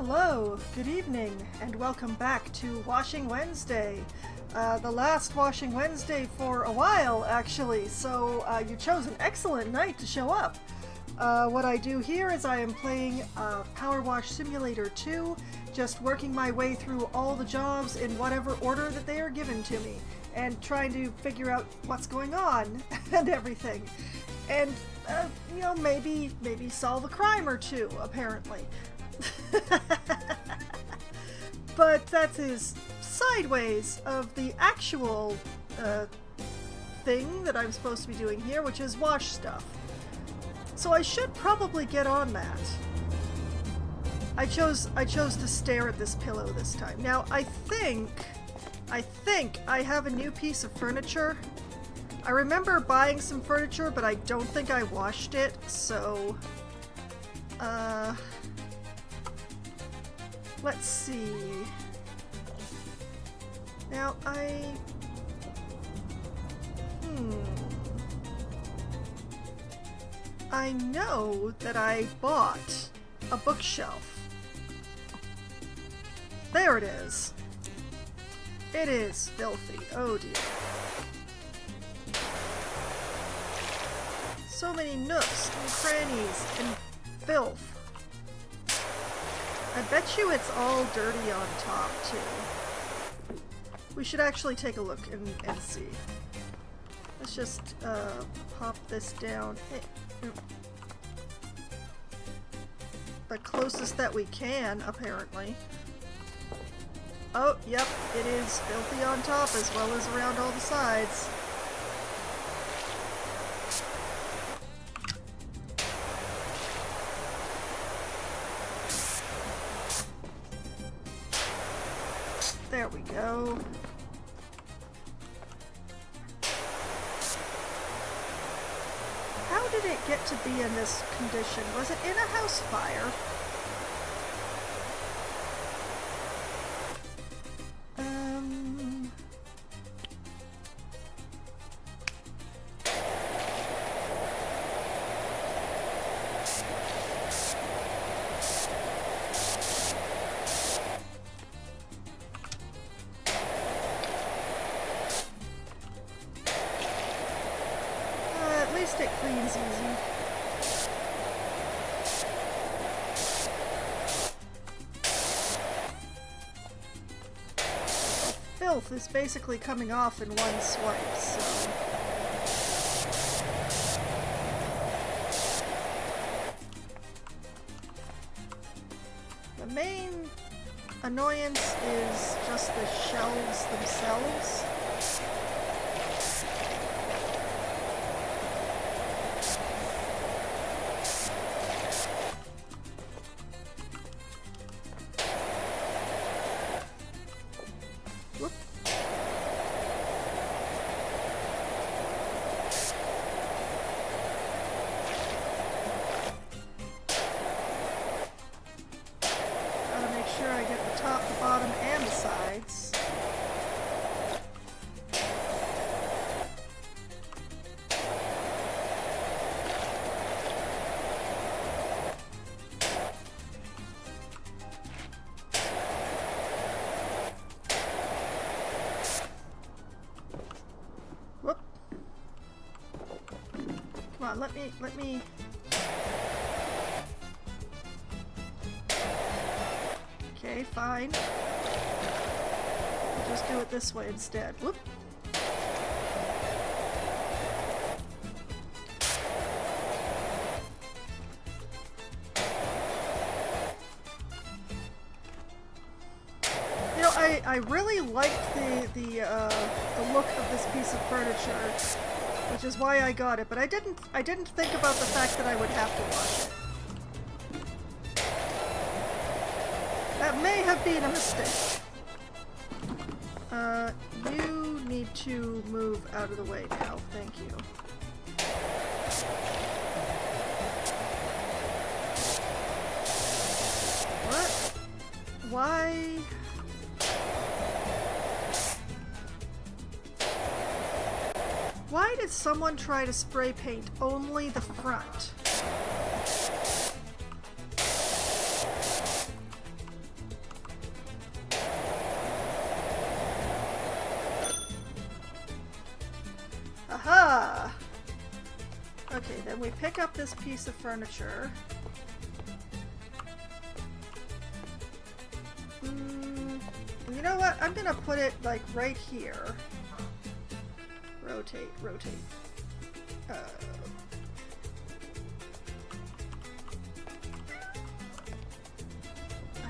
Hello, good evening, and welcome back to Washing Wednesday. The last Washing Wednesday for a while, actually, so you chose an excellent night to show up. What I do here is I am playing PowerWash Simulator 2, just working my way through all the jobs in whatever order that they are given to me, and trying to figure out what's going on and everything. And, you know, maybe solve a crime or two, apparently. But that is sideways of the actual thing that I'm supposed to be doing here, which is wash stuff. So I should probably get on that. I chose to stare at this pillow this time. Now I think I have a new piece of furniture. I remember buying some furniture, but I don't think I washed it, so let's see. Now I know that I bought a bookshelf. There it is. It is filthy. Oh dear. So many nooks and crannies and filth. I bet you it's all dirty on top, too. We should actually take a look and see. Let's just pop this down. The closest that we can, apparently. Oh, yep, it is filthy on top as well as around all the sides. There we go. How did it get to be in this condition? Was it in a house fire? It cleans easy. Filth is basically coming off in one swipe, so... The main annoyance is just the shelves themselves. Whoop. Come on, let me... Okay, fine. I'll just do it this way instead. Whoop. You know, I really liked the look of this piece of furniture, which is why I got it, but I didn't think about the fact that I would have to wash it. That may have been a mistake. You need to move out of the way now. Thank you. What? Why? Why did someone try to spray paint only the front? Then we pick up this piece of furniture. You know what? I'm gonna put it like right here. Rotate, rotate. I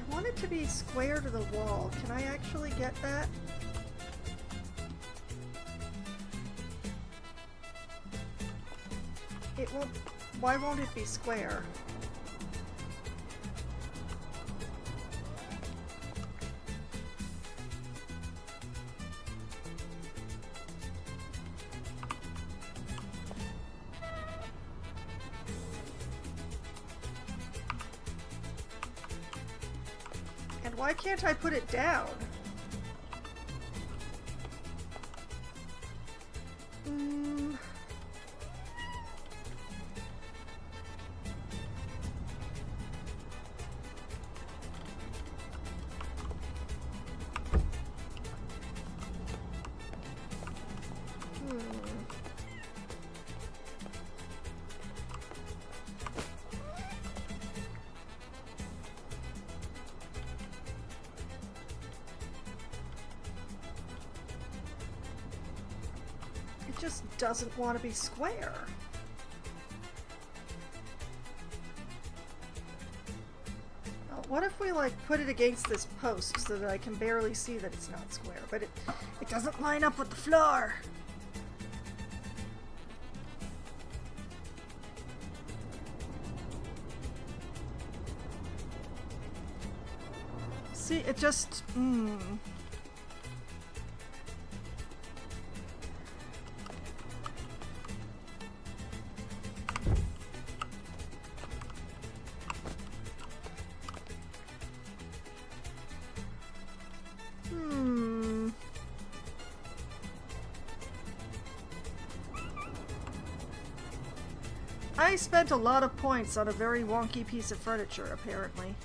want it to be square to the wall. Can I actually get that? It won't. Why won't it be square? And why can't I put it down? It just doesn't want to be square. What if we like put it against this post so that I can barely see that it's not square, but it doesn't line up with the floor. See, it just I spent a lot of points on a very wonky piece of furniture, apparently.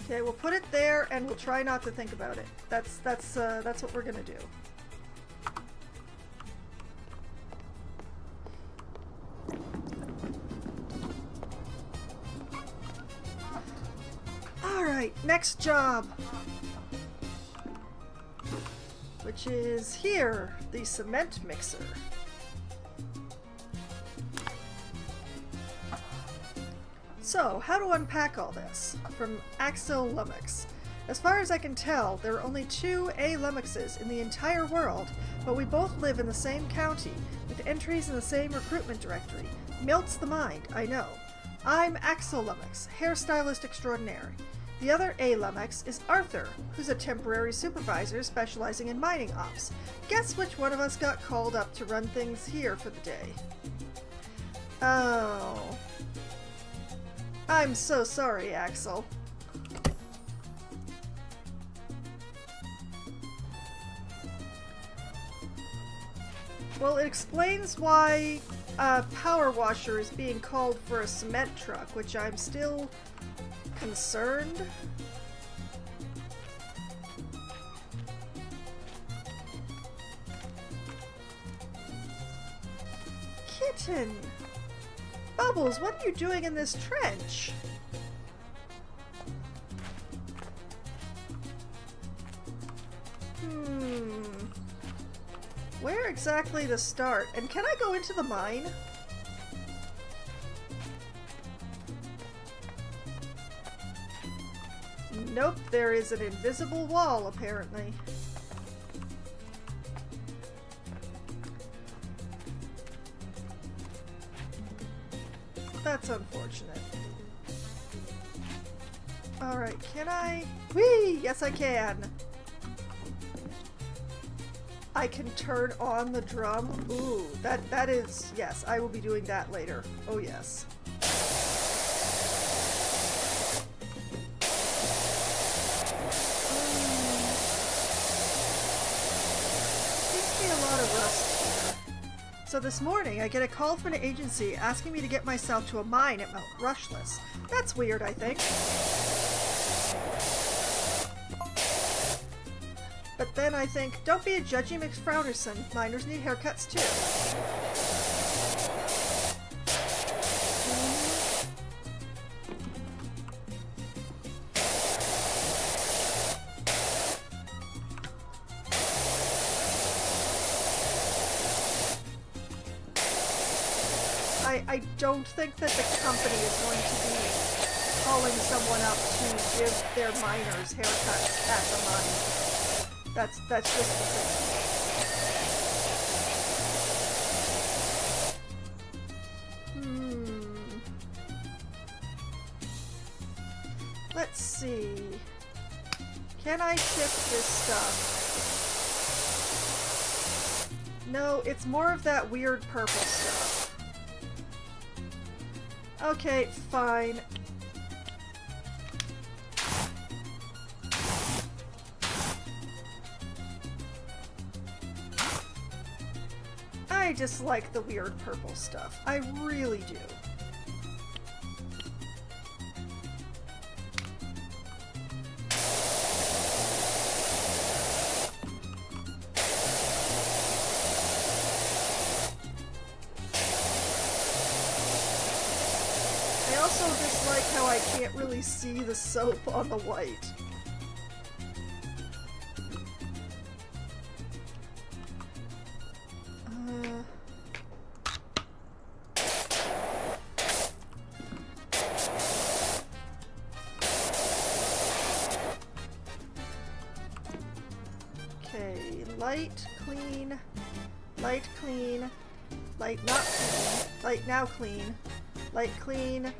Okay, we'll put it there and we'll try not to think about it. That's what we're gonna do. Alright, next job. Which is here, the cement mixer. So, how to unpack all this? From Axel Lummox. As far as I can tell, there are only 2 A. Lummoxes in the entire world, but we both live in the same county, with entries in the same recruitment directory. Melts the mind, I know. I'm Axel Lummox, hairstylist extraordinaire. The other A. Lummox is Arthur, who's a temporary supervisor specializing in mining ops. Guess which one of us got called up to run things here for the day? Oh. I'm so sorry, Axel. Well, it explains why a power washer is being called for a cement truck, which I'm still concerned. Kitten! Bubbles, what are you doing in this trench? Where exactly to start? And can I go into the mine? Nope, there is an invisible wall, apparently. That's unfortunate. Alright, can I? Whee! Yes, I can! I can turn on the drum. Ooh, that is, yes, I will be doing that later. Oh yes. Seems to be a lot of rust here. So this morning, I get a call from an agency asking me to get myself to a mine at Mount Rushless. That's weird, I think. But then I think, don't be a judgy McFrownerson. Miners need haircuts too. I don't think that the company is going to be calling someone up to give their miners haircuts at the mine. That's just the thing. Let's see. Can I ship this stuff? No, it's more of that weird purple stuff. Okay, fine. I just like the weird purple stuff. I really do. I also dislike how I can't really see the soap on the white. Okay, light, clean, light, clean, light, not clean, light, now clean, light, clean,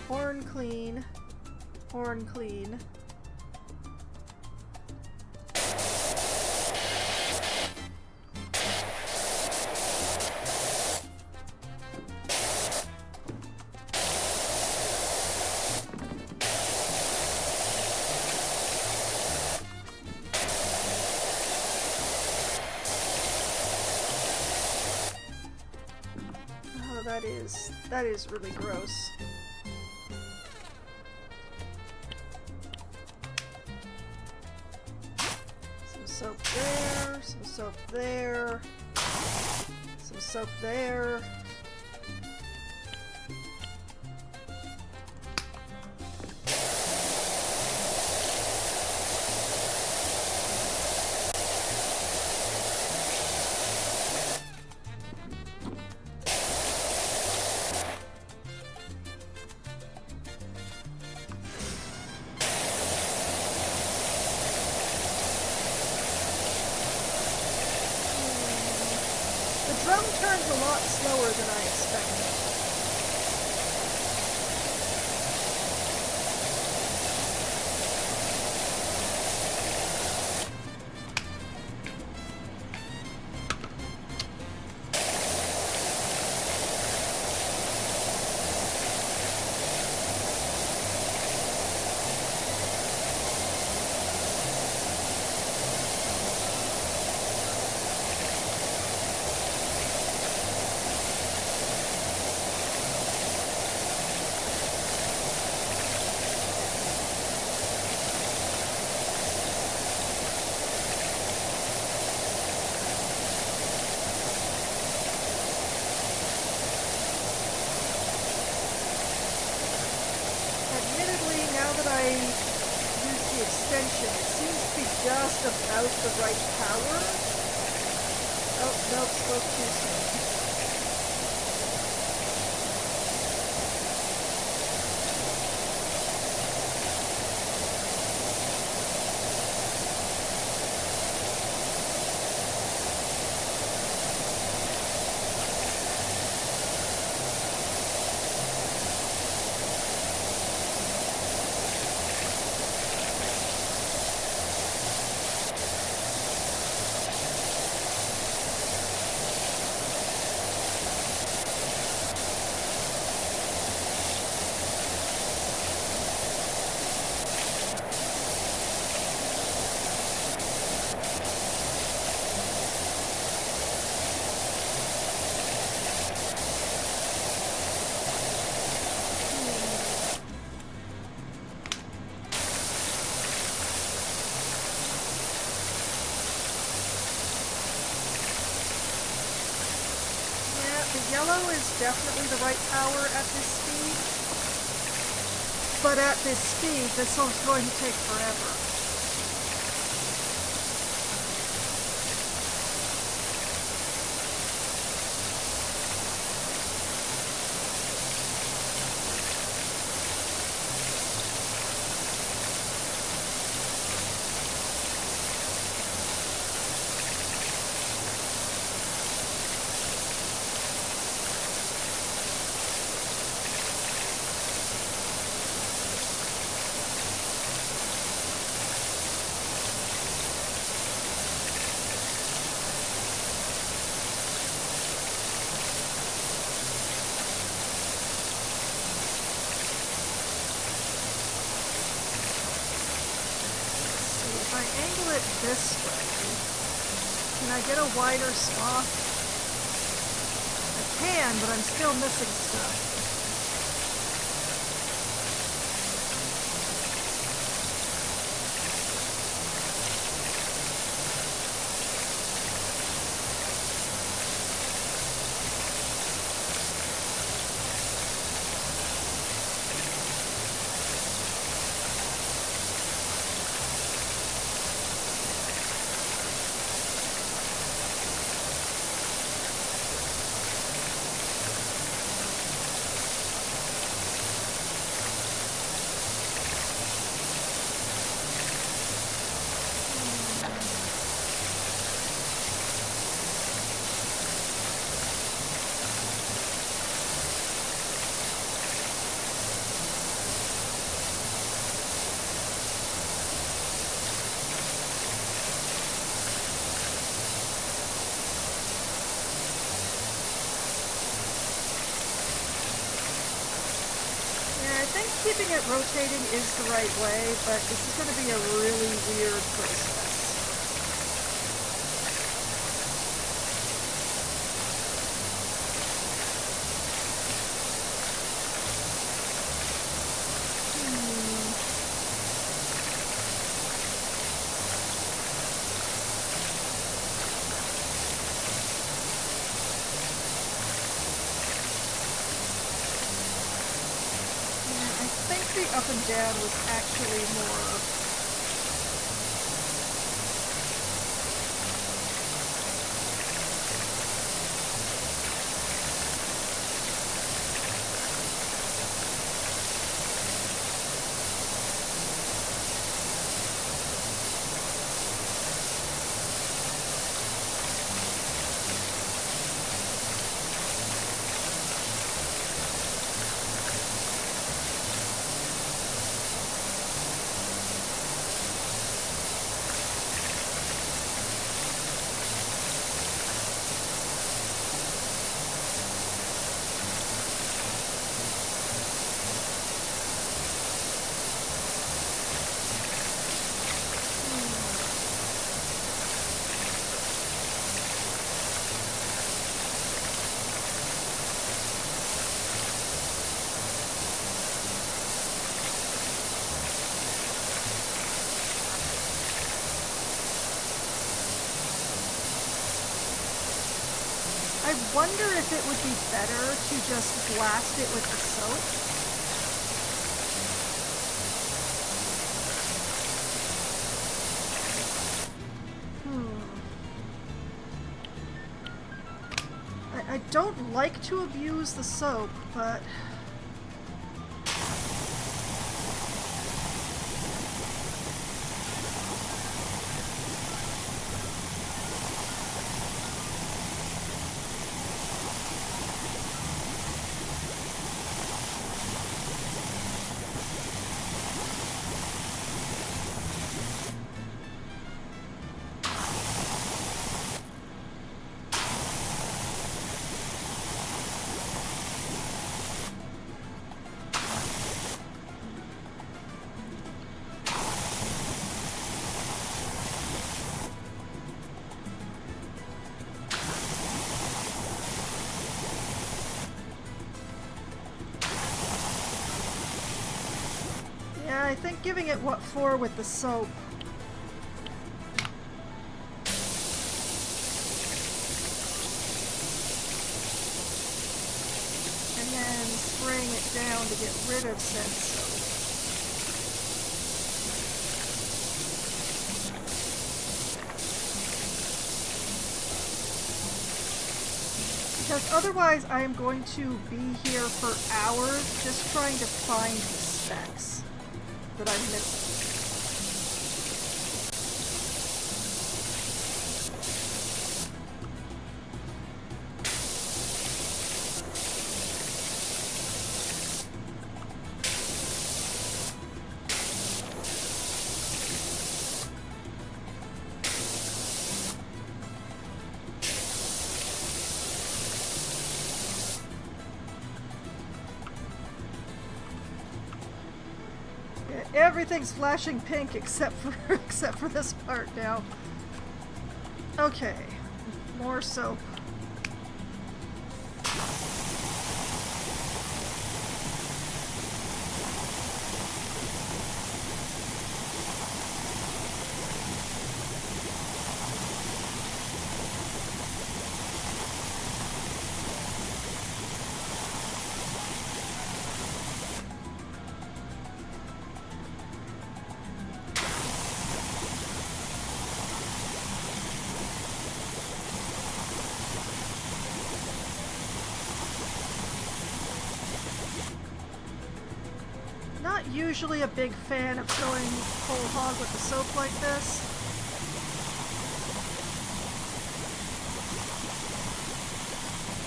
horn, clean, horn, clean. That is really gross. Some soap there, some soap there, some soap there. The drum turns a lot slower than I expected. Extension. It seems to be just about the right power. Oh, nope, spoke too soon. yellow is definitely the right power at this speed, but at this speed, this one's going to take forever. This way. Can I get a wider swath? I can, but I'm still missing stuff. I think keeping it rotating is the right way, but this is going to be a really weird process. Up and down was actually more... I wonder if it would be better to just blast it with the soap. I don't like to abuse the soap, but... I think giving it what for with the soap. down to get rid of said soap. Because otherwise I am going to be here for hours just trying to find the specs that I'm missing. Everything's flashing pink except for this part now. Okay, more soap. Not usually a big fan of filling whole hog with the soap like this.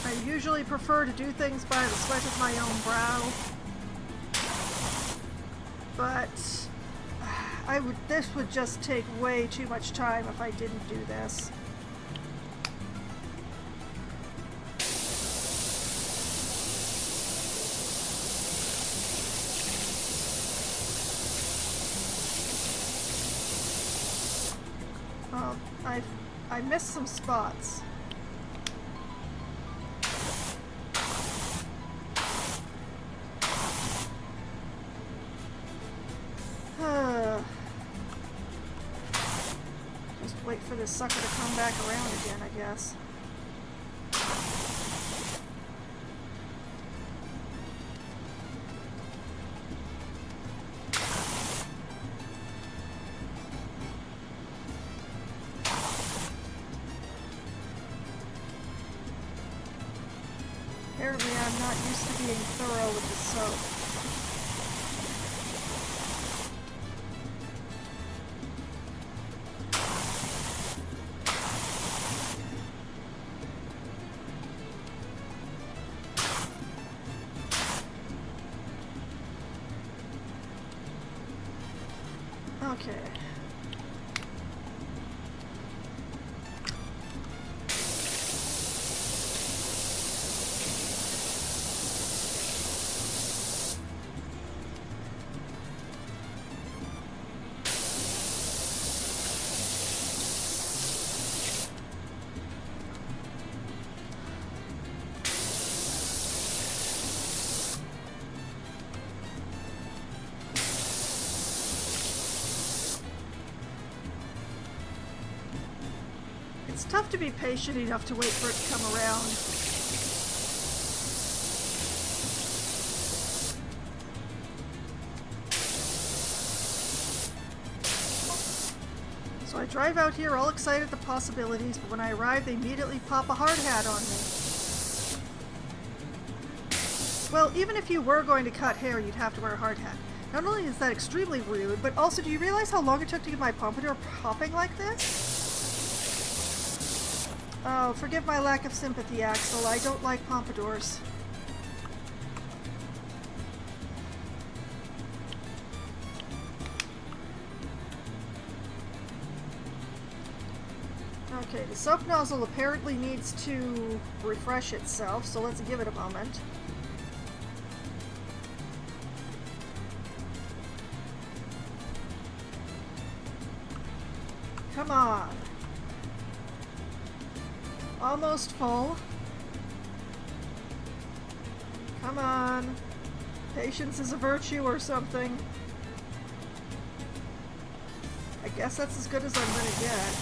I usually prefer to do things by the sweat of my own brow. But this would just take way too much time if I didn't do this. I missed some spots. Just wait for this sucker to come back around again, I guess. Apparently I'm not used to being thorough with the soap. Okay. It's tough to be patient enough to wait for it to come around. So I drive out here all excited at the possibilities, but when I arrive they immediately pop a hard hat on me. Well, even if you were going to cut hair, you'd have to wear a hard hat. Not only is that extremely rude, but also do you realize how long it took to get my pompadour popping like this? Oh, forgive my lack of sympathy, Axel. I don't like pompadours. Okay, the soap nozzle apparently needs to refresh itself, so let's give it a moment. Come on. Almost full. Come on. Patience is a virtue or something. I guess that's as good as I'm gonna get.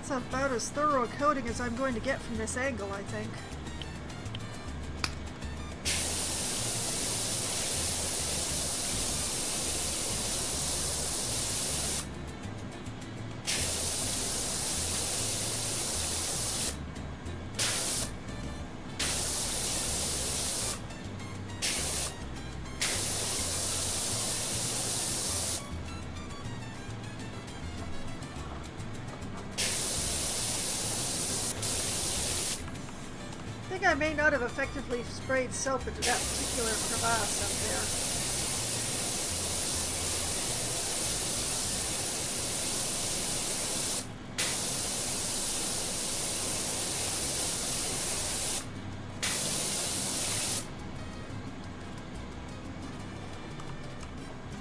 That's about as thorough a coating as I'm going to get from this angle, I think. I think I may not have effectively sprayed soap into that particular crevasse up there.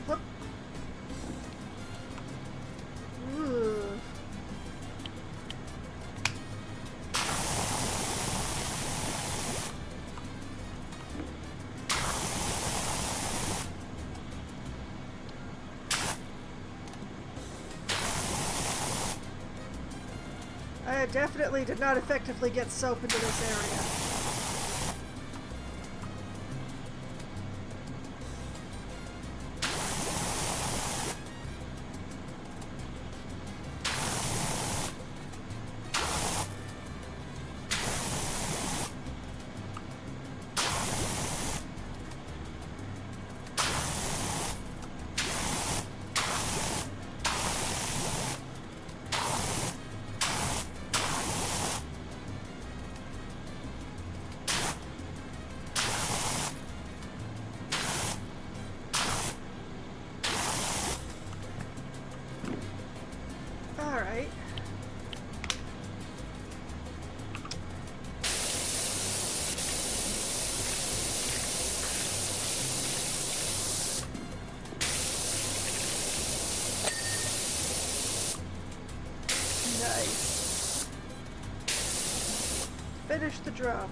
Whoop. Ooh. I definitely did not effectively get soap into this area. Alright. Nice. Finish the drum.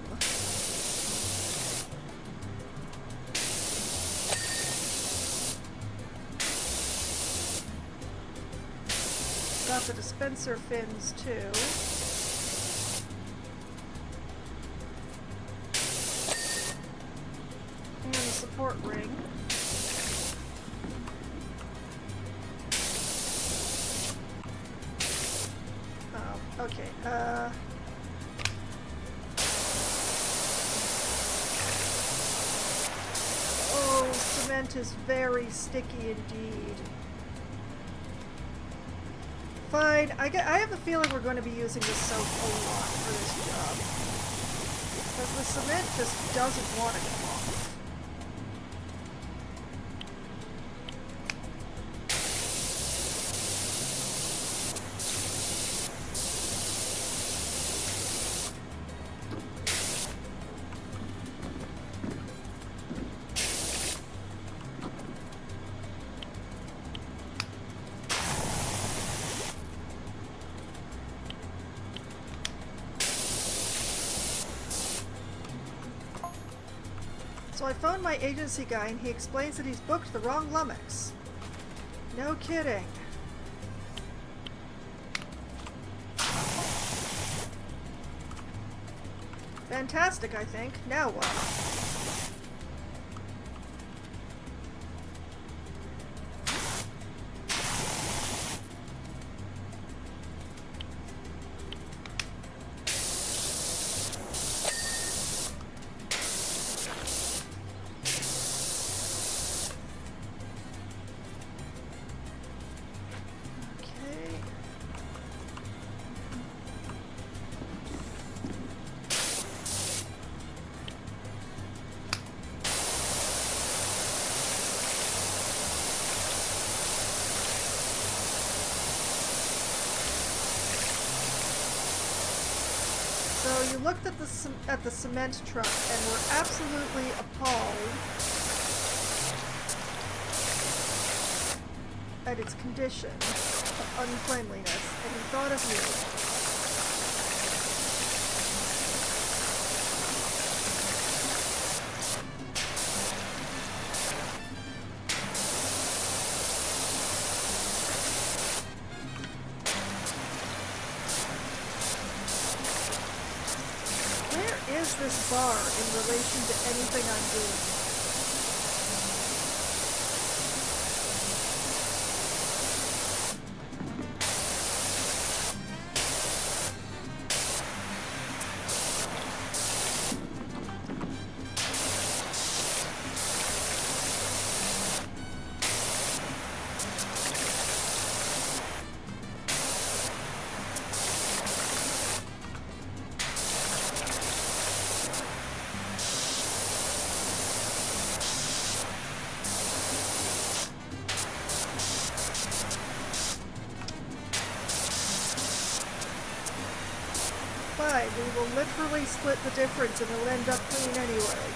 Got the dispenser fins too. And the support ring. Oh, okay. Oh, cement is very sticky indeed. Fine. I have the feeling we're going to be using this soap a lot for this job. Because the cement just doesn't want to come off. So I phoned my agency guy and he explains that he's booked the wrong lummox. No kidding. Fantastic, I think. Now what? So you looked at the cement truck and were absolutely appalled at its condition of uncleanliness, and you thought of me. this bar in relation to anything I'm doing? Fine, we will literally split the difference and it'll end up clean anyway.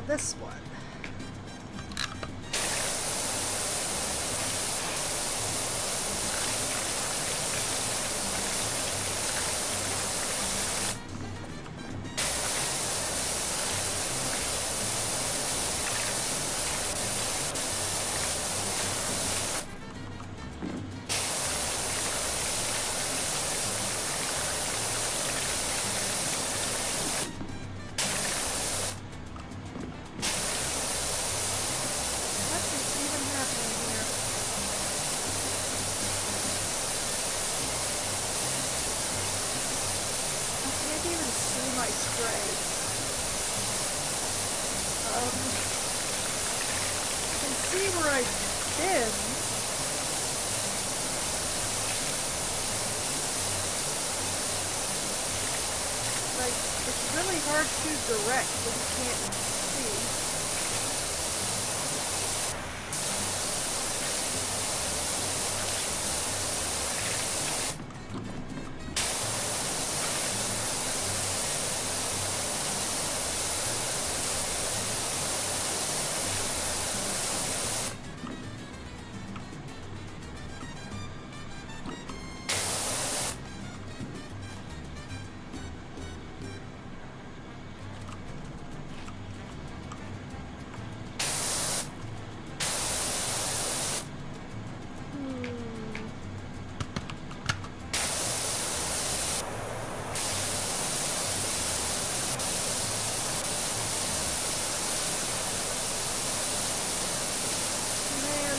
This one. It's really hard to direct when you can't see.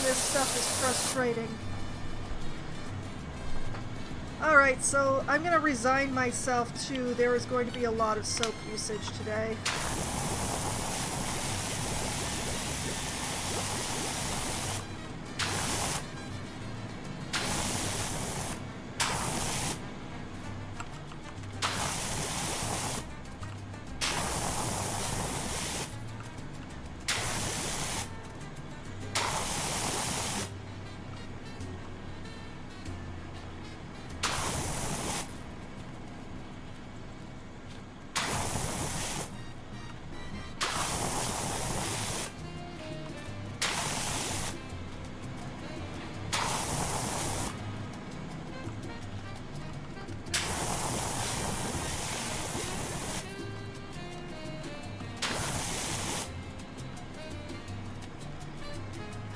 This stuff is frustrating. Alright, so I'm going to resign myself to there is going to be a lot of soap usage today.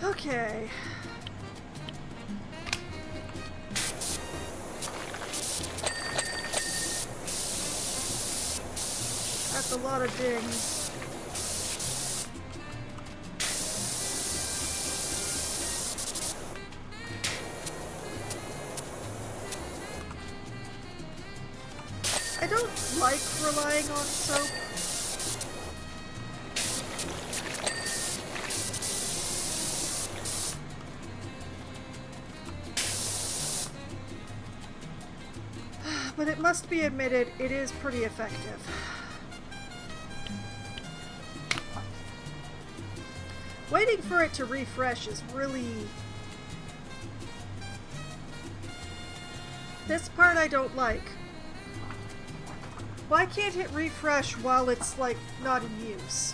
Okay. That's a lot of dings. I don't like relying on soap. But it must be admitted, it is pretty effective. Waiting for it to refresh is really... This part I don't like. Why can't it refresh while it's, like, not in use?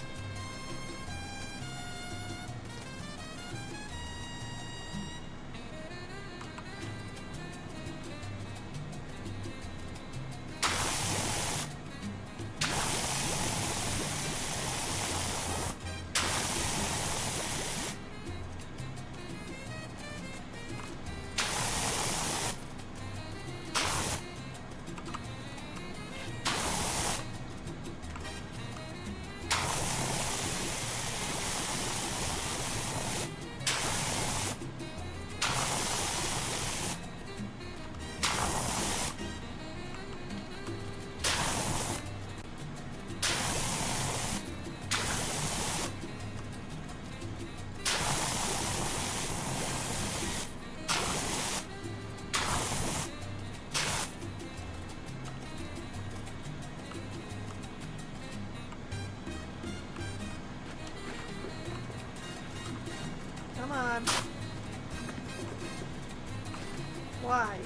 Why?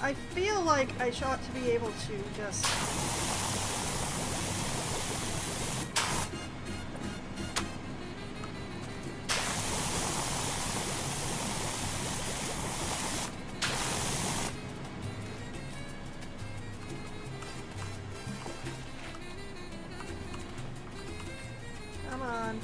I feel like I ought to be able to just... Come on.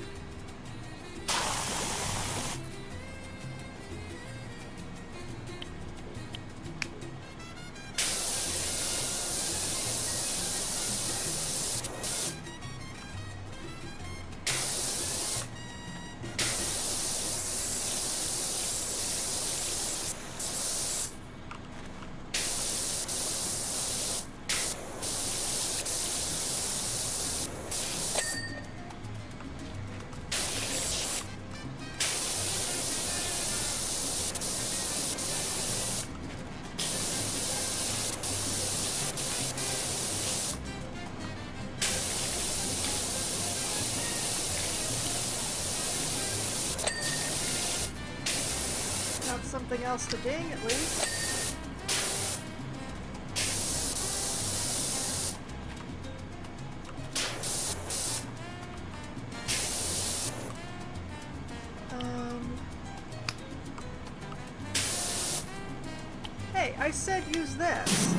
Something else to ding, at least. Hey, I said use this.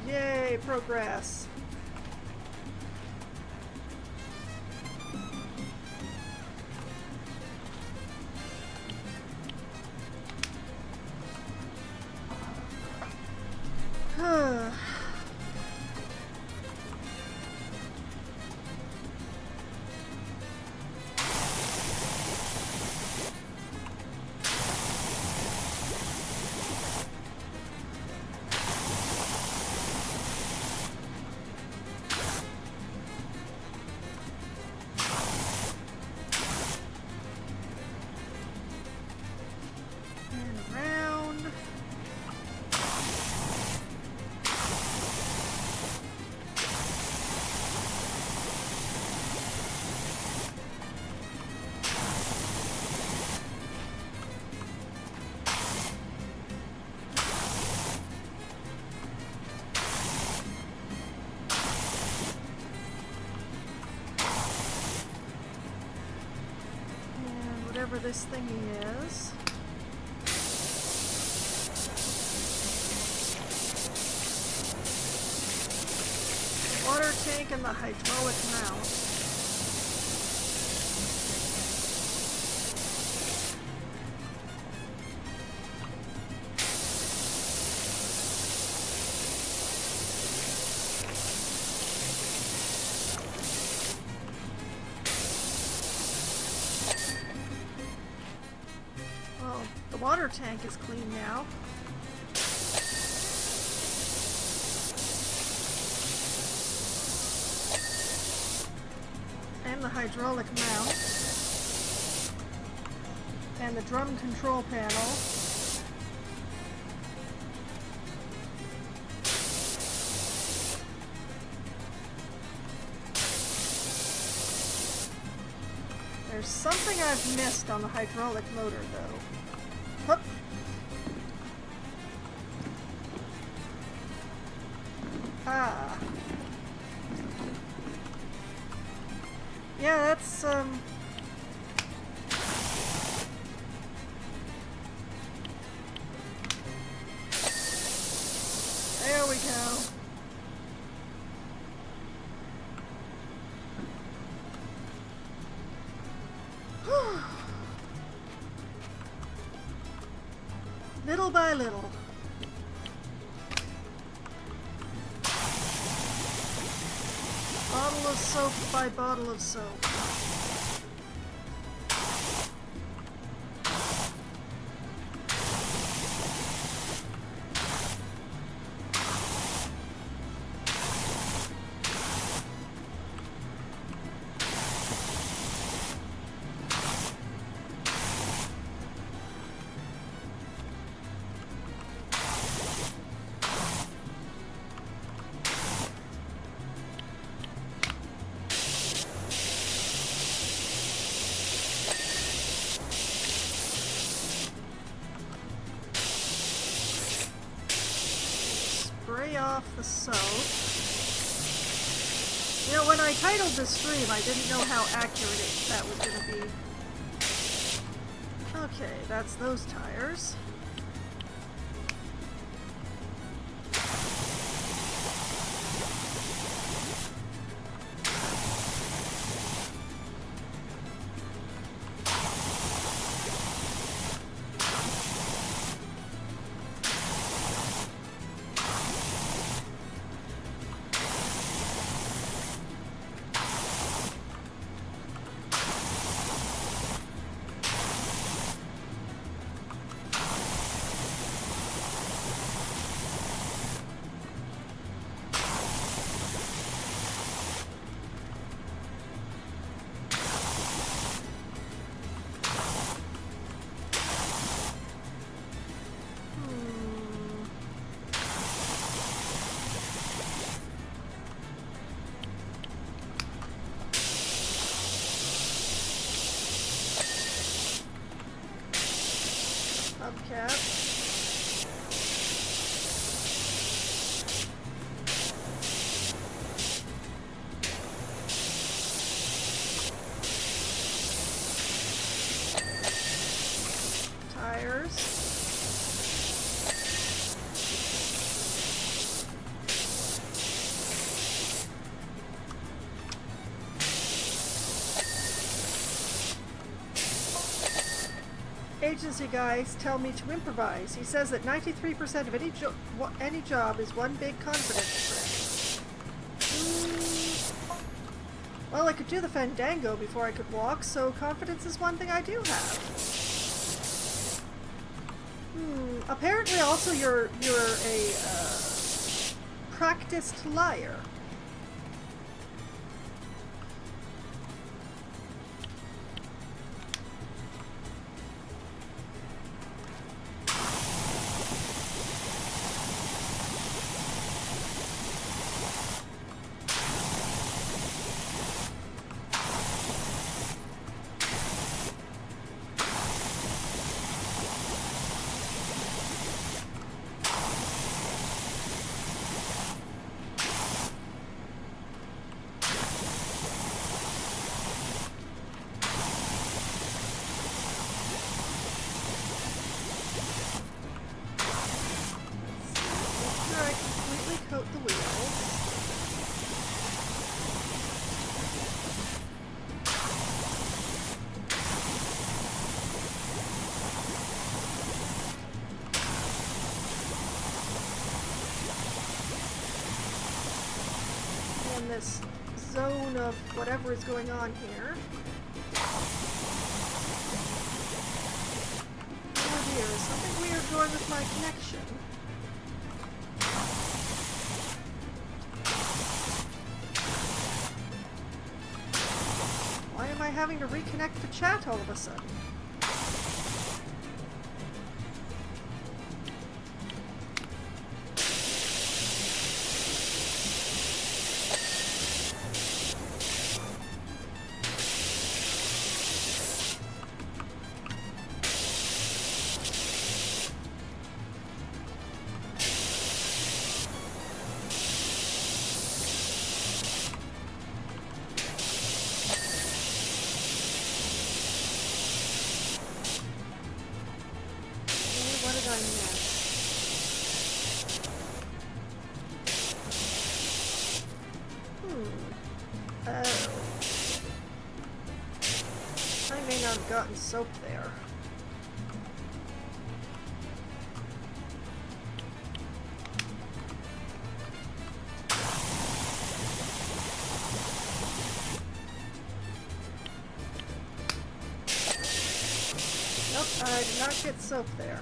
Yay, progress. Whatever this thingy is. Water tank and the hydraulic mount. The water tank is clean now. And the hydraulic mount. And the drum control panel. There's something I've missed on the hydraulic motor, though. Hup. Ah. Yeah, that's, There we go. Little by little. Bottle of soap by bottle of soap. Spray off the soap. You know, when I titled this stream, I didn't know how accurate that was going to be. Okay, that's those tires. Hubcap. Tires. Agency guys tell me to improvise. He says that 93% of any job is one big confidence trick. Well, I could do the fandango before I could walk, so confidence is one thing I do have. Apparently also you're a practiced liar. Coat the wheels. And this zone of whatever is going on here. Oh dear, is something weird going with my connection? Why am I having to reconnect the chat all of a sudden? I may not have gotten soap there. not get soap there.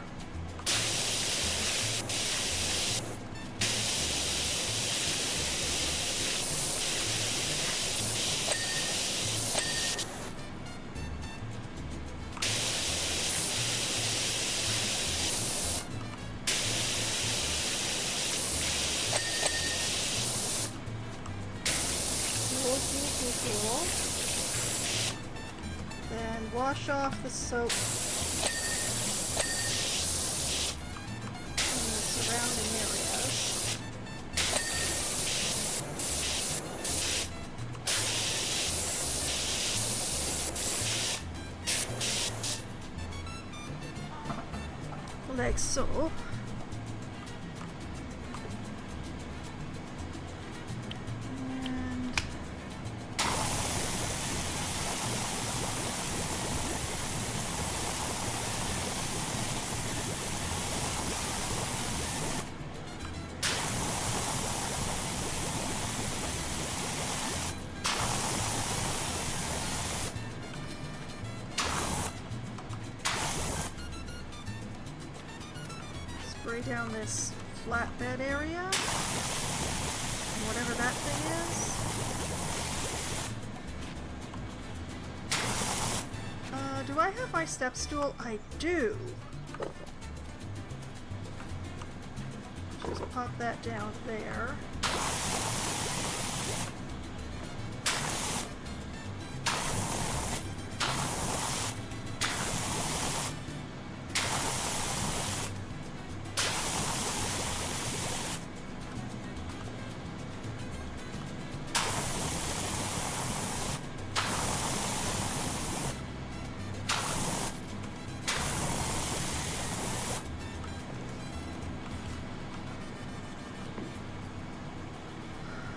Cool. Then wash off the soap in the surrounding areas. Like so. Spray down this flatbed area, whatever that thing is. Do I have my step stool? I do. Just pop that down there.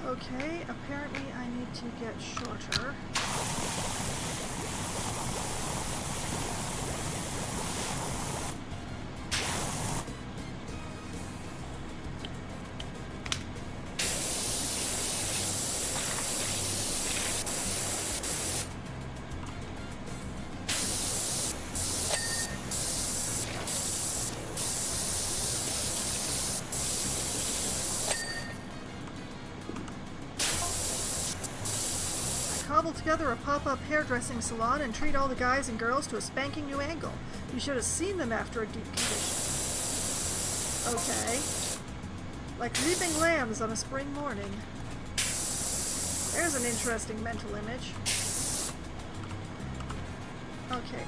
Okay, apparently I need to get shorter. Cobble together a pop-up hairdressing salon and treat all the guys and girls to a spanking new angle. You should have seen them after a deep condition. Okay. Like leaping lambs on a spring morning. There's an interesting mental image. Okay,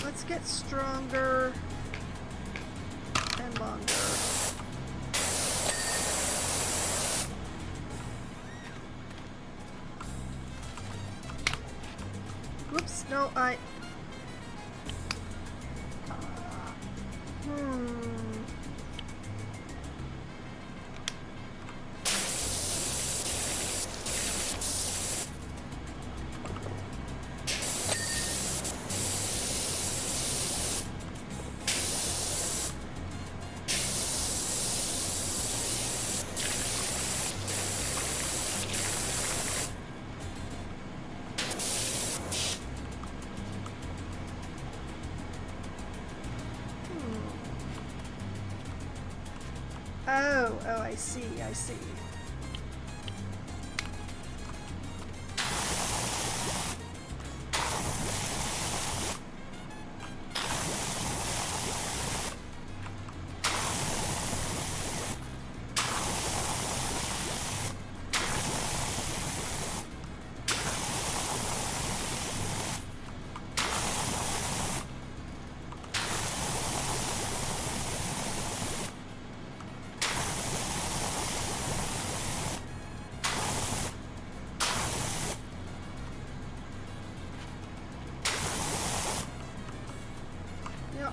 let's get stronger and longer. Whoops, no, Oh, I see, I see.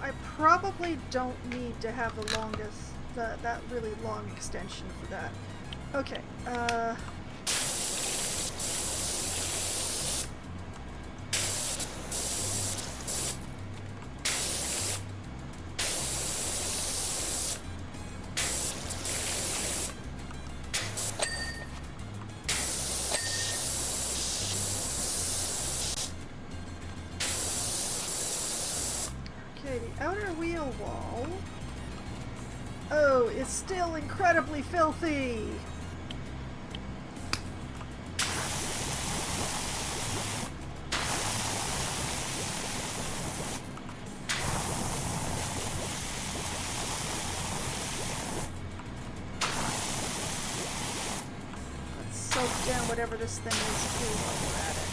I probably don't need to have the longest, that really long extension for that. Okay, Okay, the outer wheel wall. Oh, it's still incredibly filthy! Let's soak down whatever this thing is too while we're at it.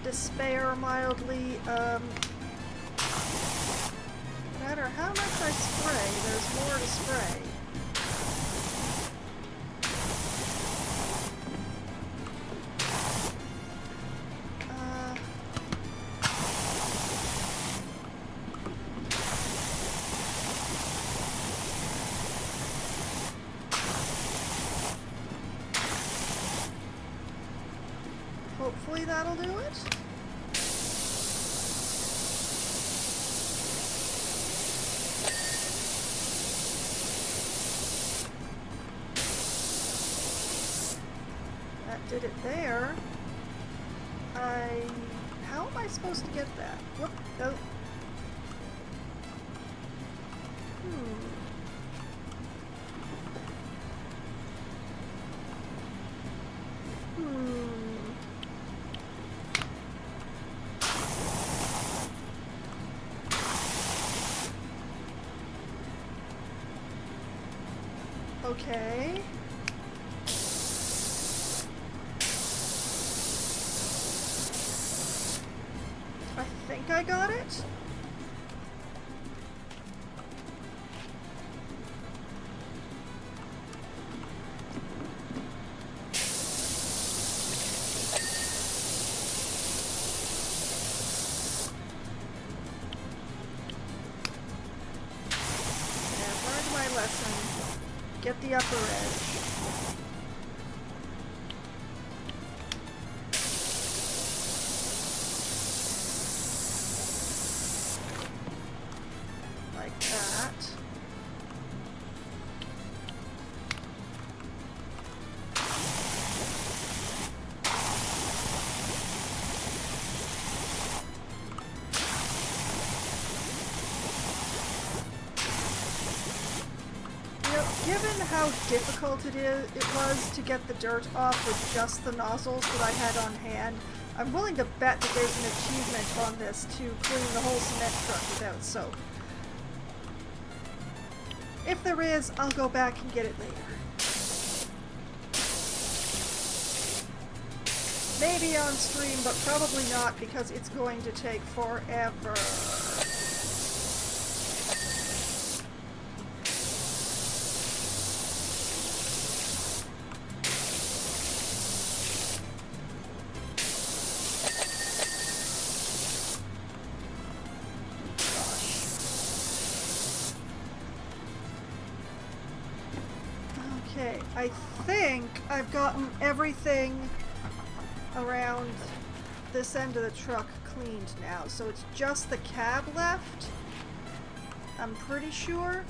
Despair mildly. No matter how much I spray, there's more to spray. Hopefully that'll do it. That did it there. How am I supposed to get that? Whoop, oh. Okay. I think I got it. I've learned my lesson. Get the upper edge. Like that. Given how difficult it was to get the dirt off with just the nozzles that I had on hand, I'm willing to bet that there's an achievement on this to clean the whole cement truck without soap. If there is, I'll go back and get it later. Maybe on stream, but probably not because it's going to take forever. Okay, I think I've gotten everything around this end of the truck cleaned now, so it's just the cab left. I'm pretty sure.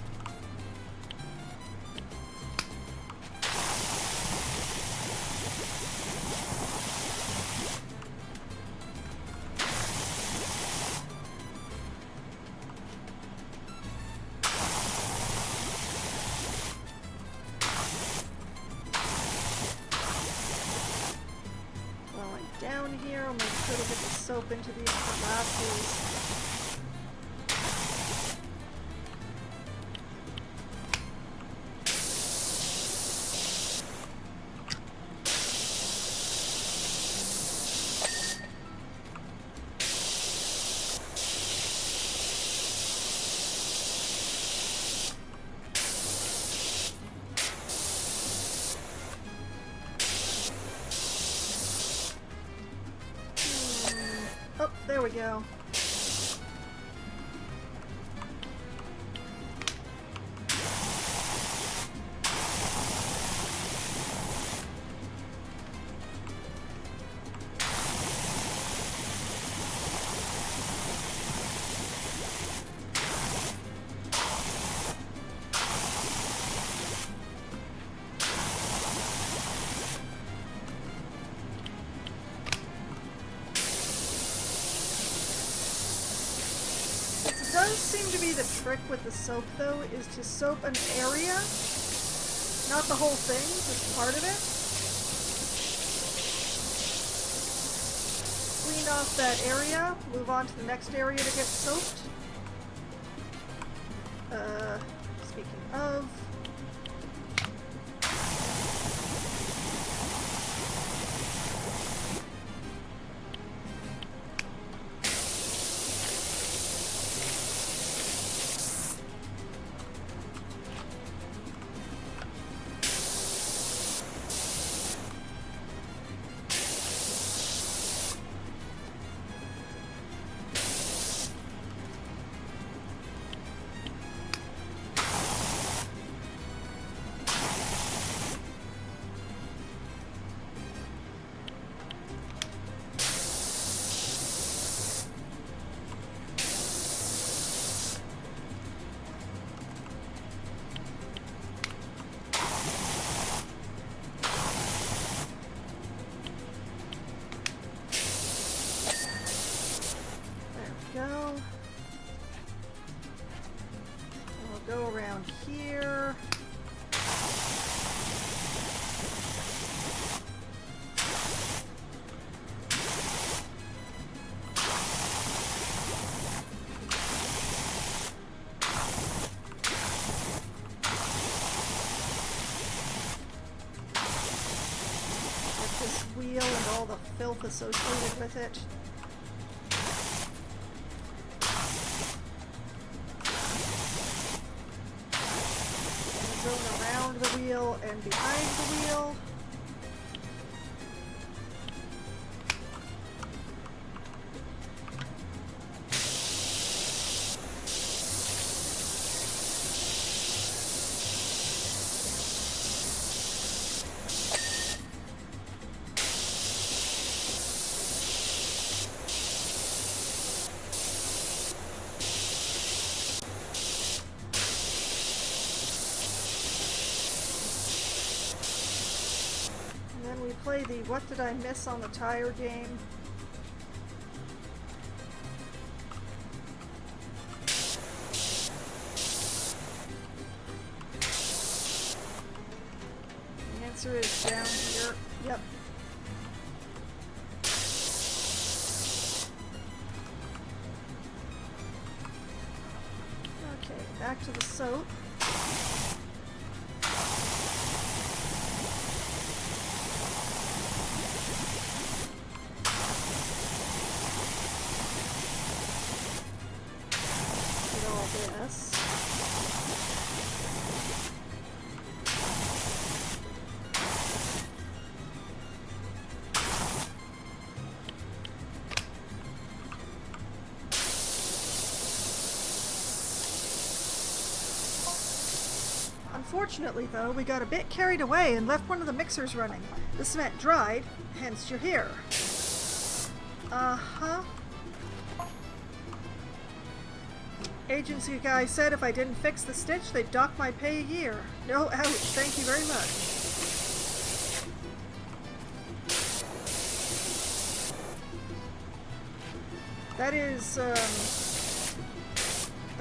Down here, I'll make sure to get the soap into these glasses. There we go. Does seem to be the trick with the soap, though, is to soap an area, not the whole thing, just part of it. Clean off that area, move on to the next area to get soaped. Speaking of... go. We'll go around here. Get this wheel and all the filth associated with it. Around the wheel and behind the wheel. We play the What Did I Miss on the Tire game. The answer is down here. Yep. Okay, back to the soap. This. Unfortunately, though, we got a bit carried away and left one of the mixers running. The cement dried, hence you're here. Uh-huh. Agency guy said if I didn't fix the stitch, they'd dock my pay a year. No, ouch, thank you very much. That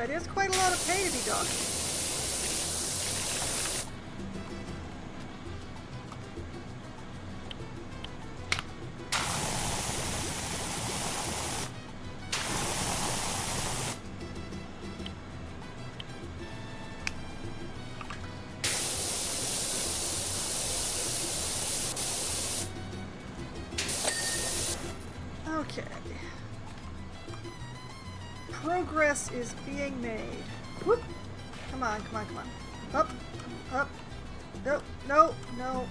is quite a lot of pay to be docked. Okay. Progress is being made. Whoop! Come on, come on, come on. Up, up. No, no, no.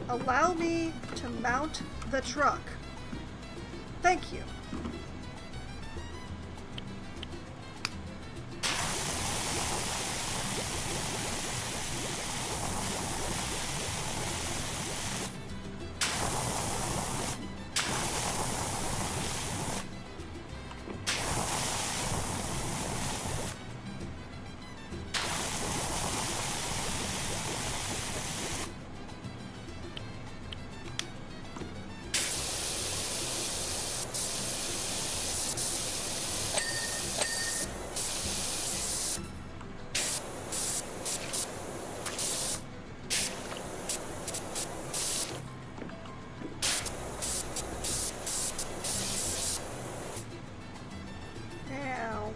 Allow me to mount the truck. Thank you.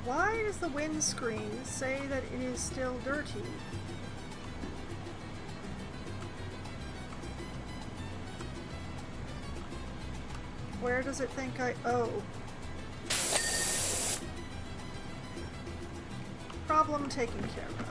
Why does the windscreen say that it is still dirty? Where does it think oh. Problem taken care of.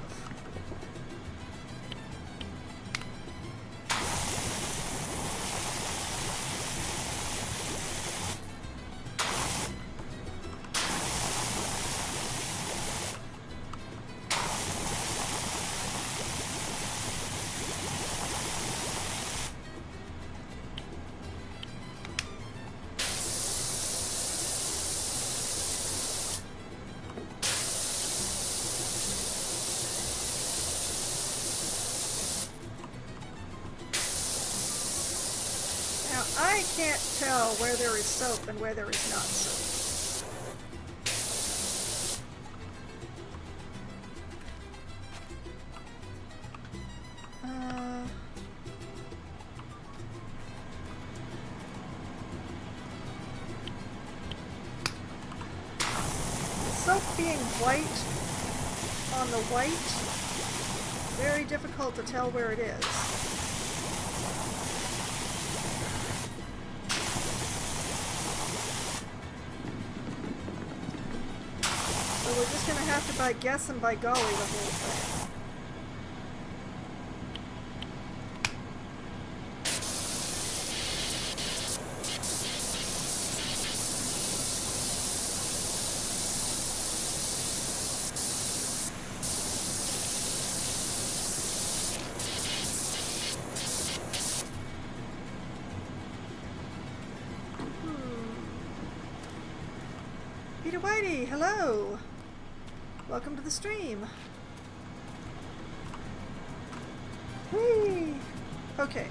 I can't tell where there is soap and where there is not soap. Soap being white on the white, very difficult to tell where it is. We're just going to have to by guess and by golly the whole thing. Peter Whitey, hello! Welcome to the stream. Whee! Okay,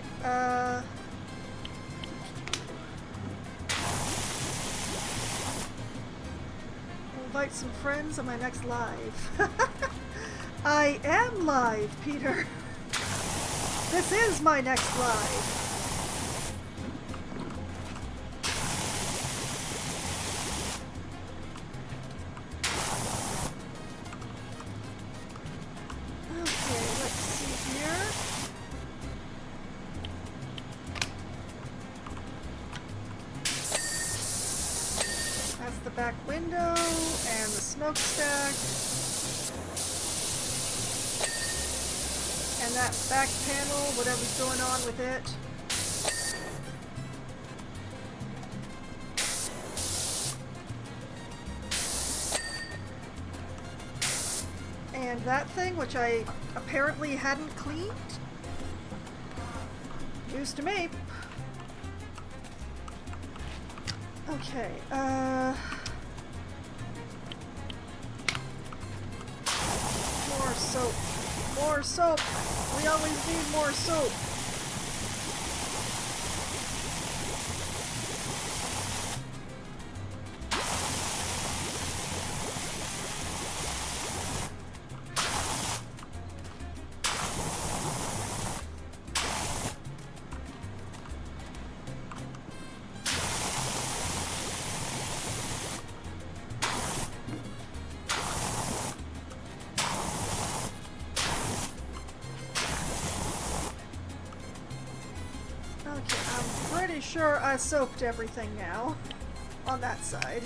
we'll invite some friends on my next live. I am live, Peter. This is my next live. Back window and the smokestack and that back panel, whatever's going on with it. And that thing, which I apparently hadn't cleaned. News to me. Okay, more soap. More soap! We always need more soap! Sure, I soaped everything now on that side.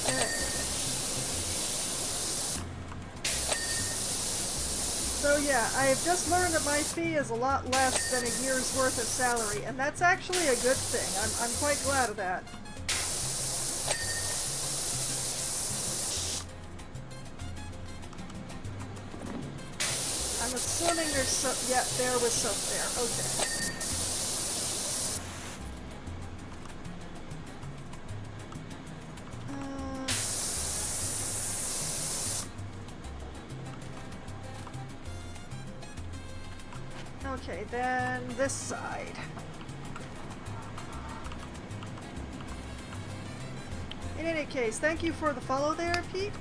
Okay. So yeah, I have just learned that my fee is a lot less than a year's worth of salary, and that's actually a good thing. I'm quite glad of that. I'm assuming there's soap. Yeah, there was soap there. Okay. Okay, then this side. In any case, thank you for the follow there, Pete.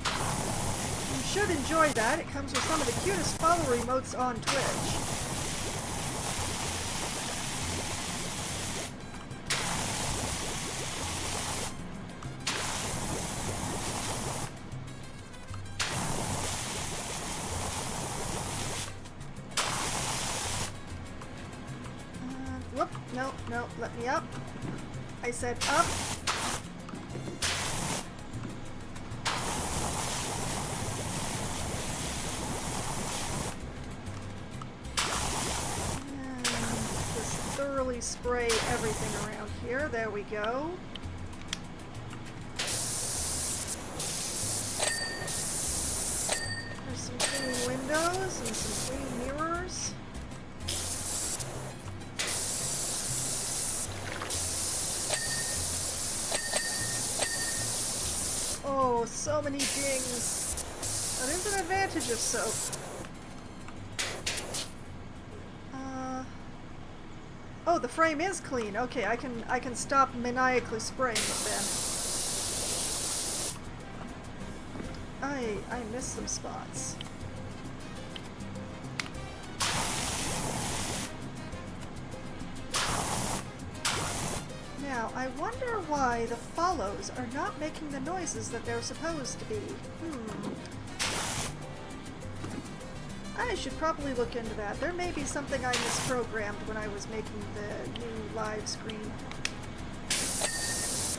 You should enjoy that. It comes with some of the cutest follower emotes on Twitch. Whoop, no, let me up. I said up. Spray everything around here. There we go. There's some clean windows and some clean mirrors. Oh, so many dings. That is an advantage of soap. Oh, the frame is clean. Okay, I can stop maniacally spraying it then. I missed some spots. Now, I wonder why the follows are not making the noises that they're supposed to be. I should probably look into that. There may be something I misprogrammed when I was making the new live screen. If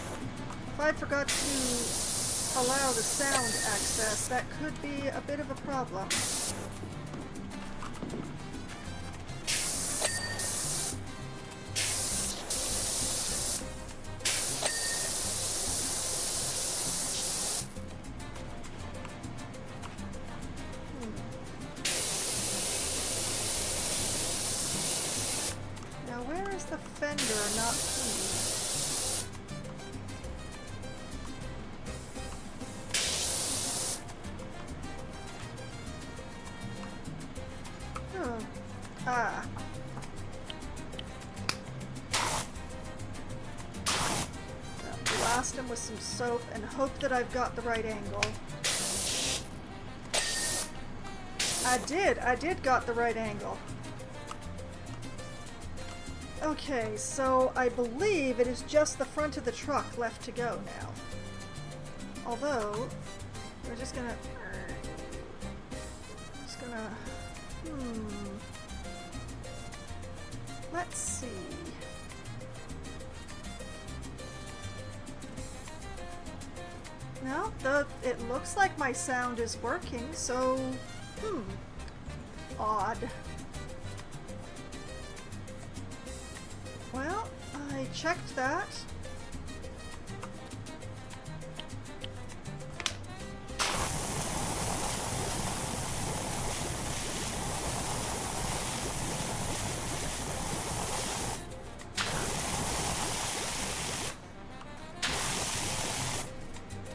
I forgot to allow the sound access, that could be a bit of a problem. The fender not clean. Blast him with some soap and hope that I've got the right angle. I did got the right angle. Okay, so I believe it is just the front of the truck left to go now. Although, we're just gonna... Let's see. No, it looks like my sound is working, so... Odd. Well, I checked that.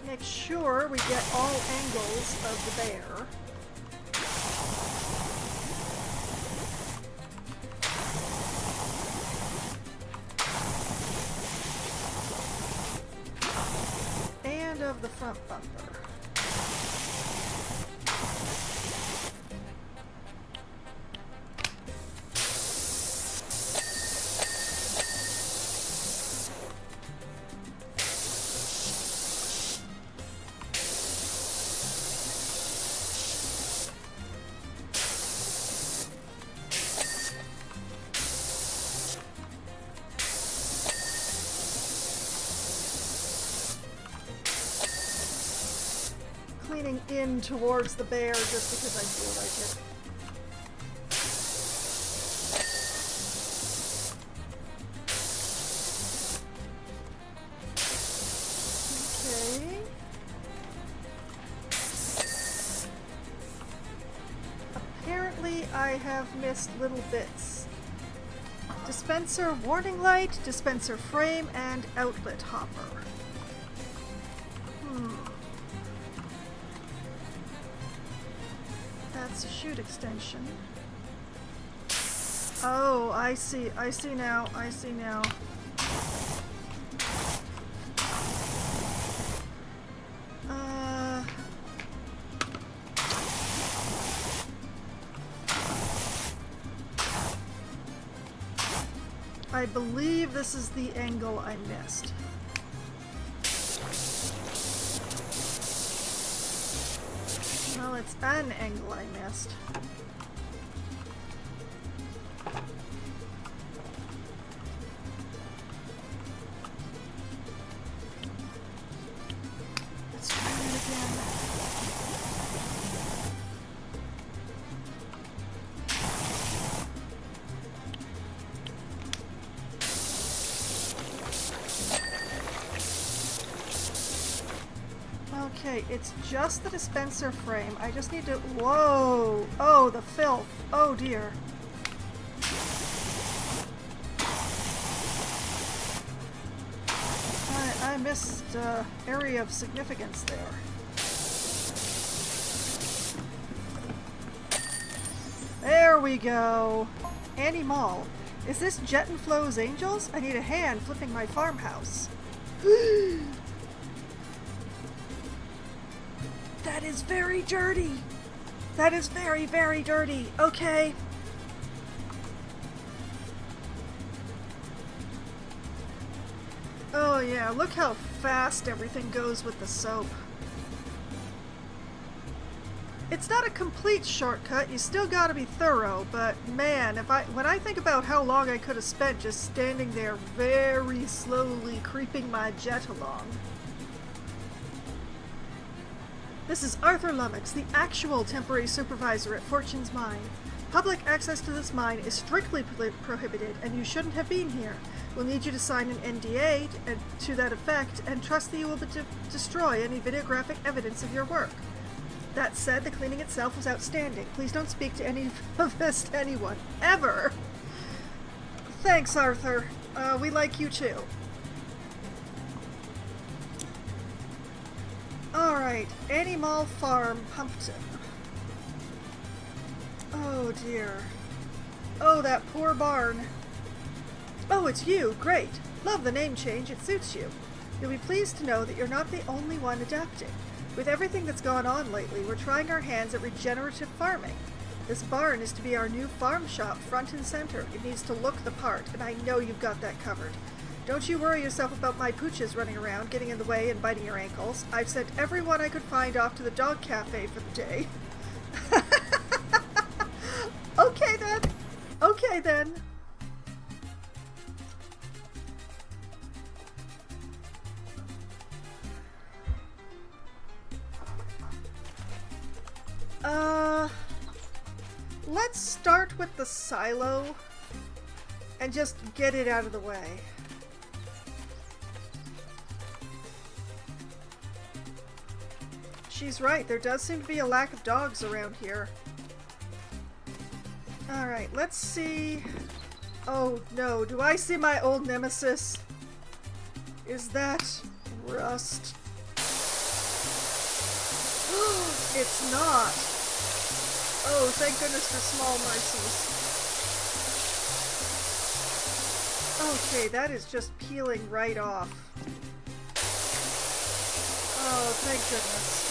Make sure we get all angles of the bear. Of the front bumper. leaning in towards the bear just because I feel like it. I have missed little bits. Dispenser warning light, dispenser frame, and outlet hopper. That's a chute extension. Oh, I see now. I believe this is the angle I missed. Well, it's an angle I missed. Let's try it again. Okay, it's just the dispenser frame. I just need to... Whoa! Oh, the filth. Oh, dear. I missed area of significance there. There we go. Annie Mall. Is this Jet and Flo's Angels? I need a hand flipping my farmhouse. That is very dirty. That is very, very dirty. Okay. Oh yeah, look how fast everything goes with the soap. It's not a complete shortcut, you still gotta be thorough, but man, when I think about how long I could have spent just standing there very slowly creeping my jet along. This is Arthur Lummox, the actual temporary supervisor at Fortune's Mine. Public access to this mine is strictly prohibited, and you shouldn't have been here. We'll need you to sign an NDA to that effect, and trust that you will destroy any videographic evidence of your work. That said, the cleaning itself was outstanding. Please don't speak to any of this to anyone. Ever! Thanks, Arthur. We like you too. Alright, Animal Farm, Pumpton. Oh dear. Oh, that poor barn. Oh, it's you! Great! Love the name change, it suits you. You'll be pleased to know that you're not the only one adapting. With everything that's gone on lately, we're trying our hands at regenerative farming. This barn is to be our new farm shop, front and center. It needs to look the part, and I know you've got that covered. Don't you worry yourself about my pooches running around, getting in the way and biting your ankles. I've sent everyone I could find off to the dog cafe for the day. Okay then. Okay then. Let's start with the silo and just get it out of the way. She's right, there does seem to be a lack of dogs around here. Alright, let's see... Oh no, do I see my old nemesis? Is that rust? It's not! Oh, thank goodness for small mercies. Okay, that is just peeling right off. Oh, thank goodness.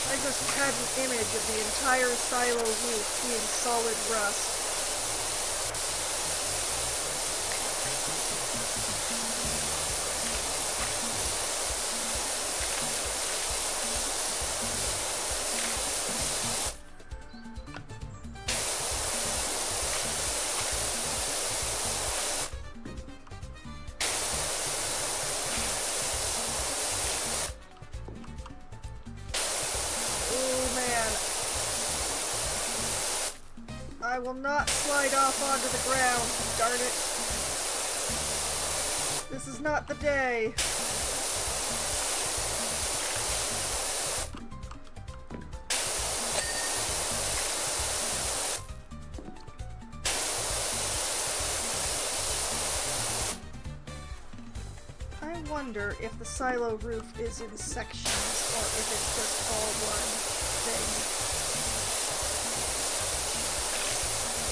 I just had an image of the entire silo roof being solid rust. will not slide off onto the ground, darn it. This is not the day. I wonder if the silo roof is in sections or if it's just all one thing.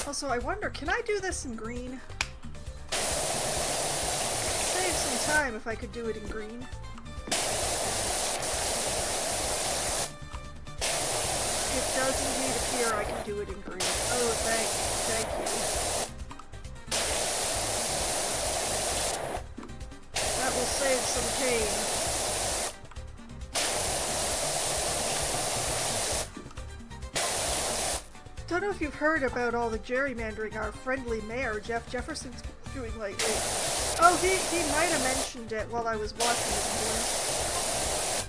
Also, I wonder, can I do this in green? Save some time if I could do it in green. It does indeed appear I can do it in green. Oh, thank you. That will save some pain. Don't know if you've heard about all the gerrymandering our friendly mayor, Jeff Jefferson's doing lately. Oh, he might have mentioned it while I was watching it here.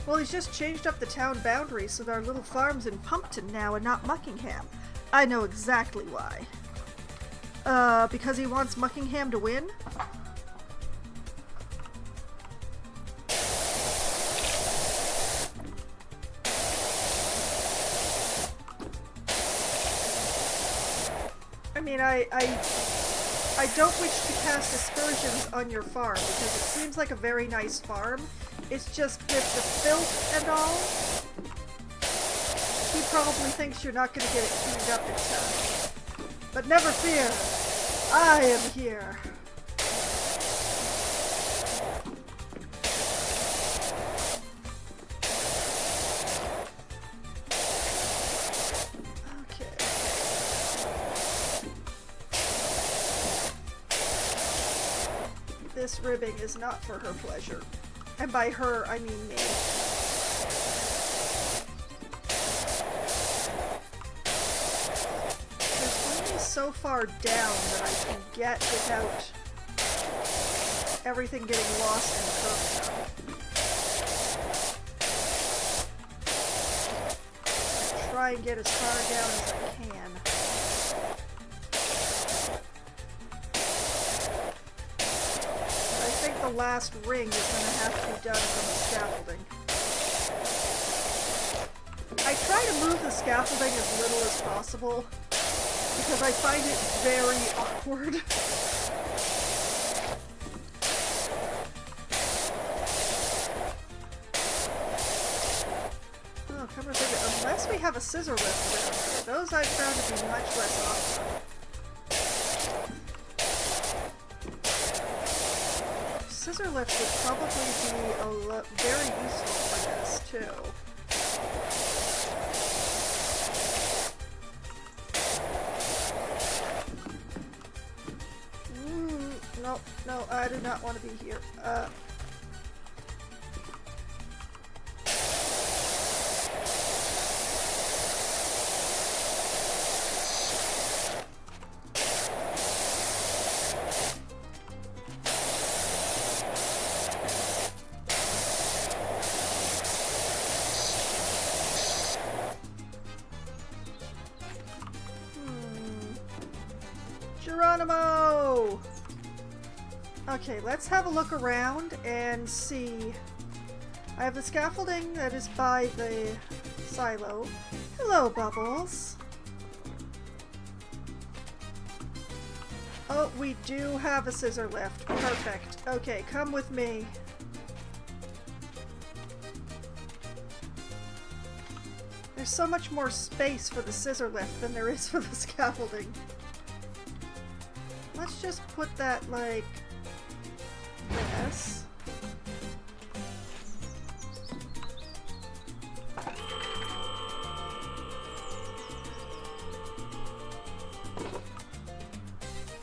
Well, he's just changed up the town boundaries so there are little farms in Pumpton now and not Muckingham. I know exactly why. Because he wants Muckingham to win? I mean, I don't wish to cast aspersions on your farm, because it seems like a very nice farm. It's just with the filth and all, he probably thinks you're not going to get it cleaned up in time. But never fear, I am here. This ribbing is not for her pleasure. And by her, I mean me. There's only so far down that I can get without everything getting lost in the curve. Try and get as far down as I can. The last ring is going to have to be done from the scaffolding. I try to move the scaffolding as little as possible because I find it very awkward. Oh, come to think of it, unless we have a scissor lift around here, those I've found to be much less awkward. Scissor lift would probably be very useful for this, too. No, I do not want to be here. Geronimo! Okay, let's have a look around and see. I have the scaffolding that is by the silo. Hello, Bubbles. Oh, we do have a scissor lift. Perfect. Okay, come with me. There's so much more space for the scissor lift than there is for the scaffolding. Let's just put that like this.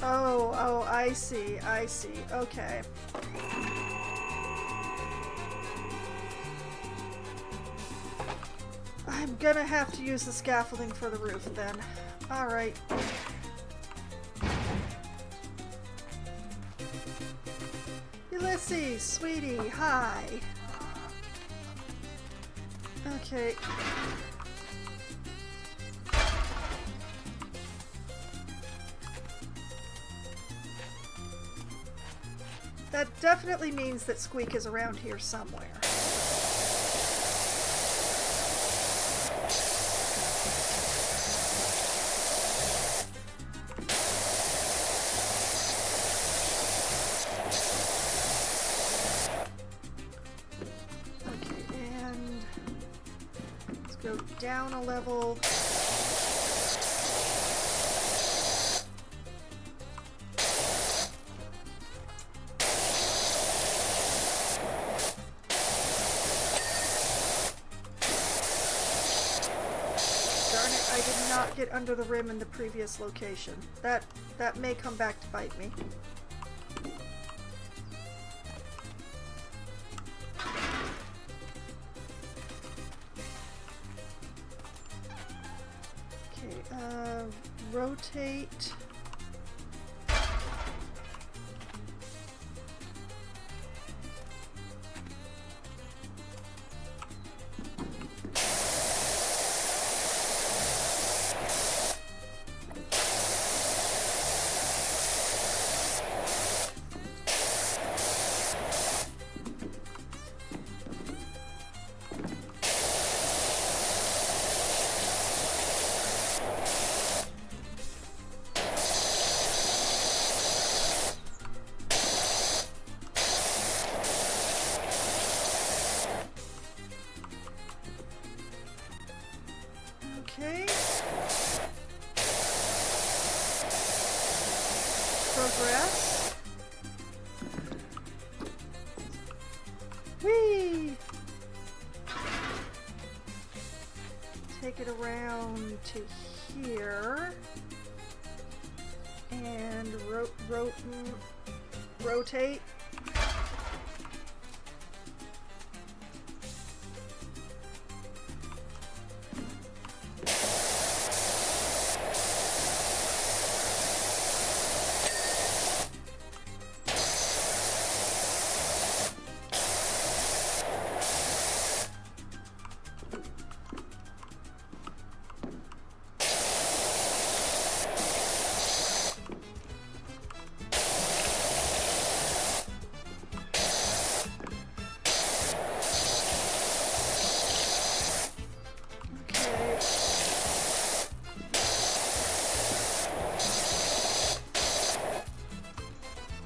Oh, I see, okay. I'm gonna have to use the scaffolding for the roof then. Alright. Ulysses, sweetie, hi. Okay. That definitely means that Squeak is around here somewhere. Okay, and let's go down a level. Get under the rim in the previous location. That may come back to bite me. Okay, rotate. Okay. Progress. Whee! Take it around to here. And rotate.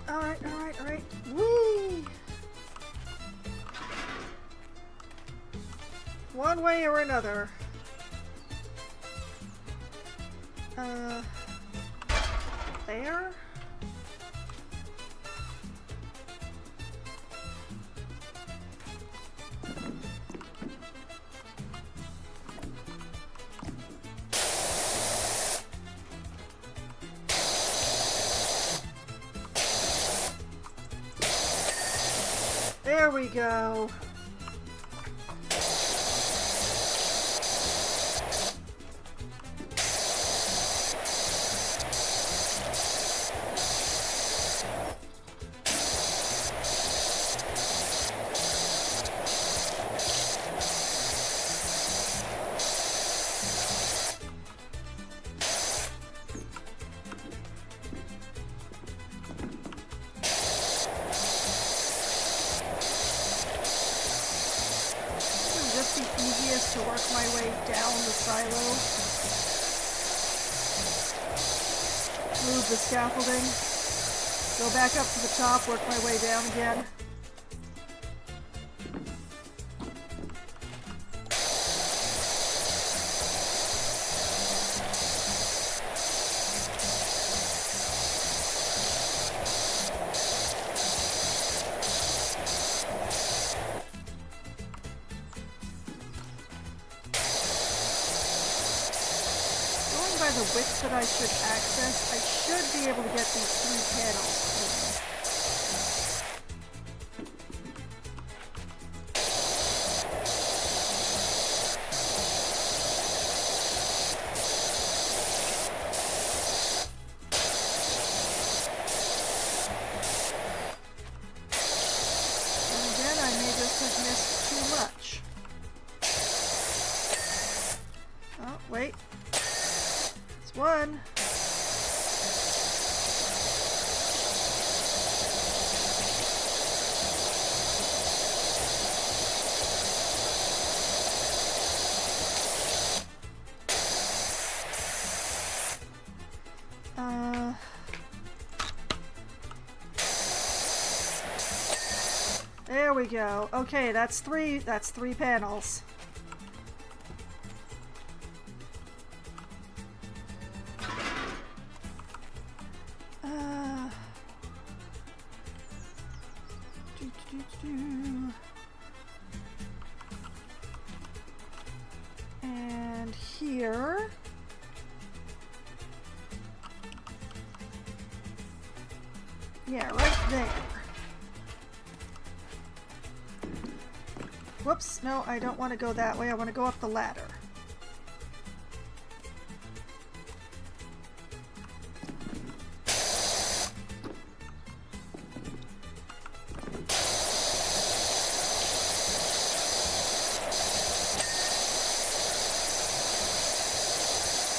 Alright. Whee! One way or another. There? There we go. To work my way down the silo. Move the scaffolding. Go back up to the top, work my way down again. By the width that I should access, I should be able to get these 3 panels. And again, I may just have missed too much. Oh, wait. One. we go. Okay, that's three panels. And here. Yeah, right there. Whoops, no, I don't want to go that way. I want to go up the ladder.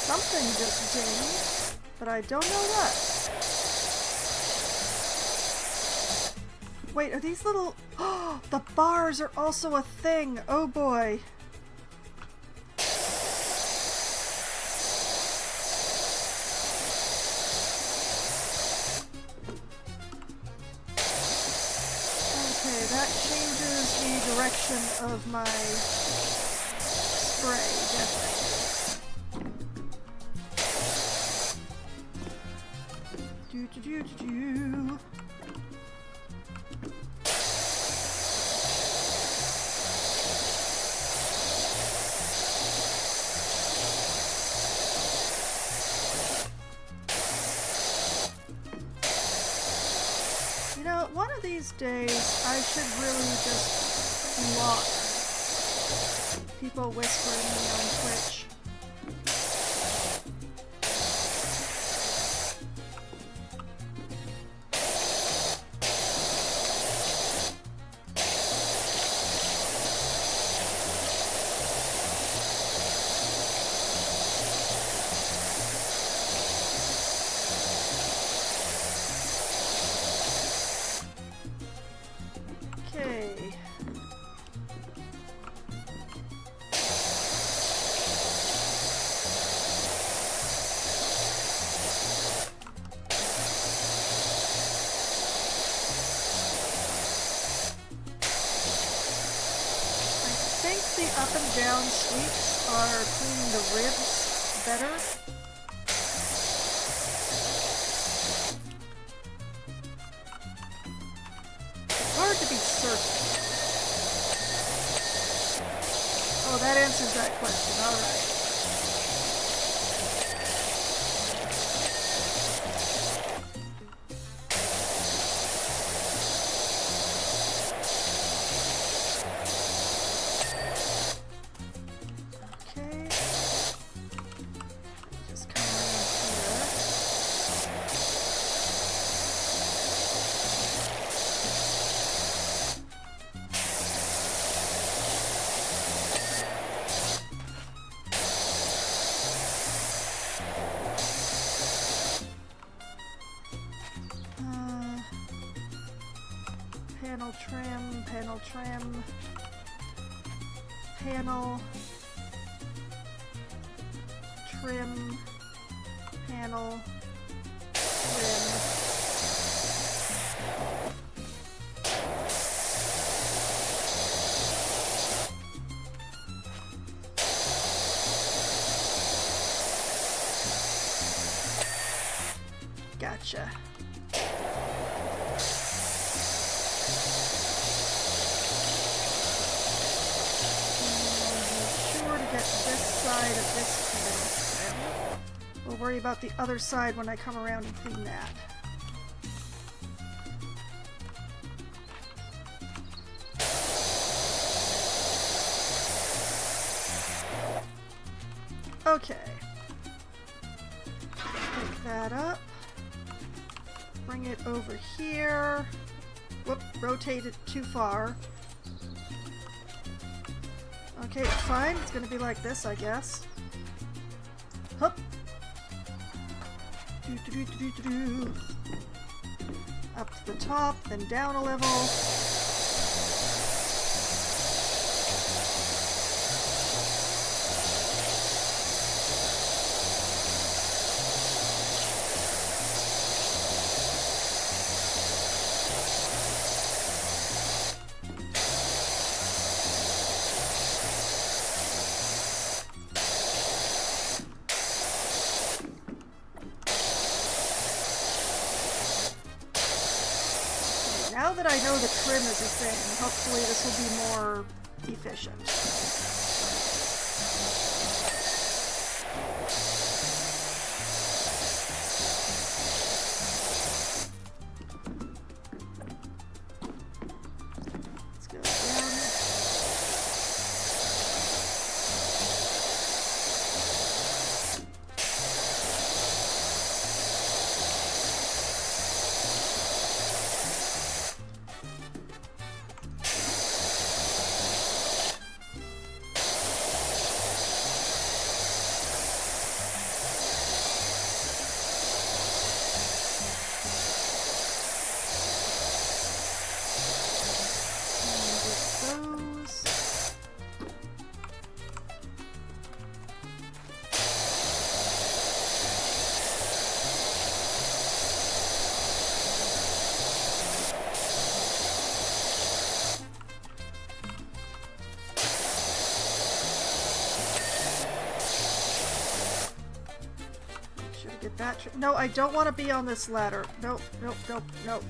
Something just dinged, but I don't know what. Wait, are these little... Oh, the bars are also a thing! Oh boy. Okay, that changes the direction of my spray, definitely. Do. You know, one of these days I should really just block people whispering me on Twitch. Up and down sweeps are cleaning the ribs better. Hard to be certain. Oh, that answers that question. All right. Panel trim, panel trim, panel, trim, panel, trim. Gotcha. This side of this panel trim. We'll worry about the other side when I come around and clean that. Okay. Pick that up. Bring it over here. Whoop, rotate it too far. Okay, fine. It's gonna be like this, I guess. Hup. Do. Up to the top, then down a level. that I know the trim is a thing, hopefully this will be more efficient. No, I don't want to be on this ladder. Nope, nope, nope, nope.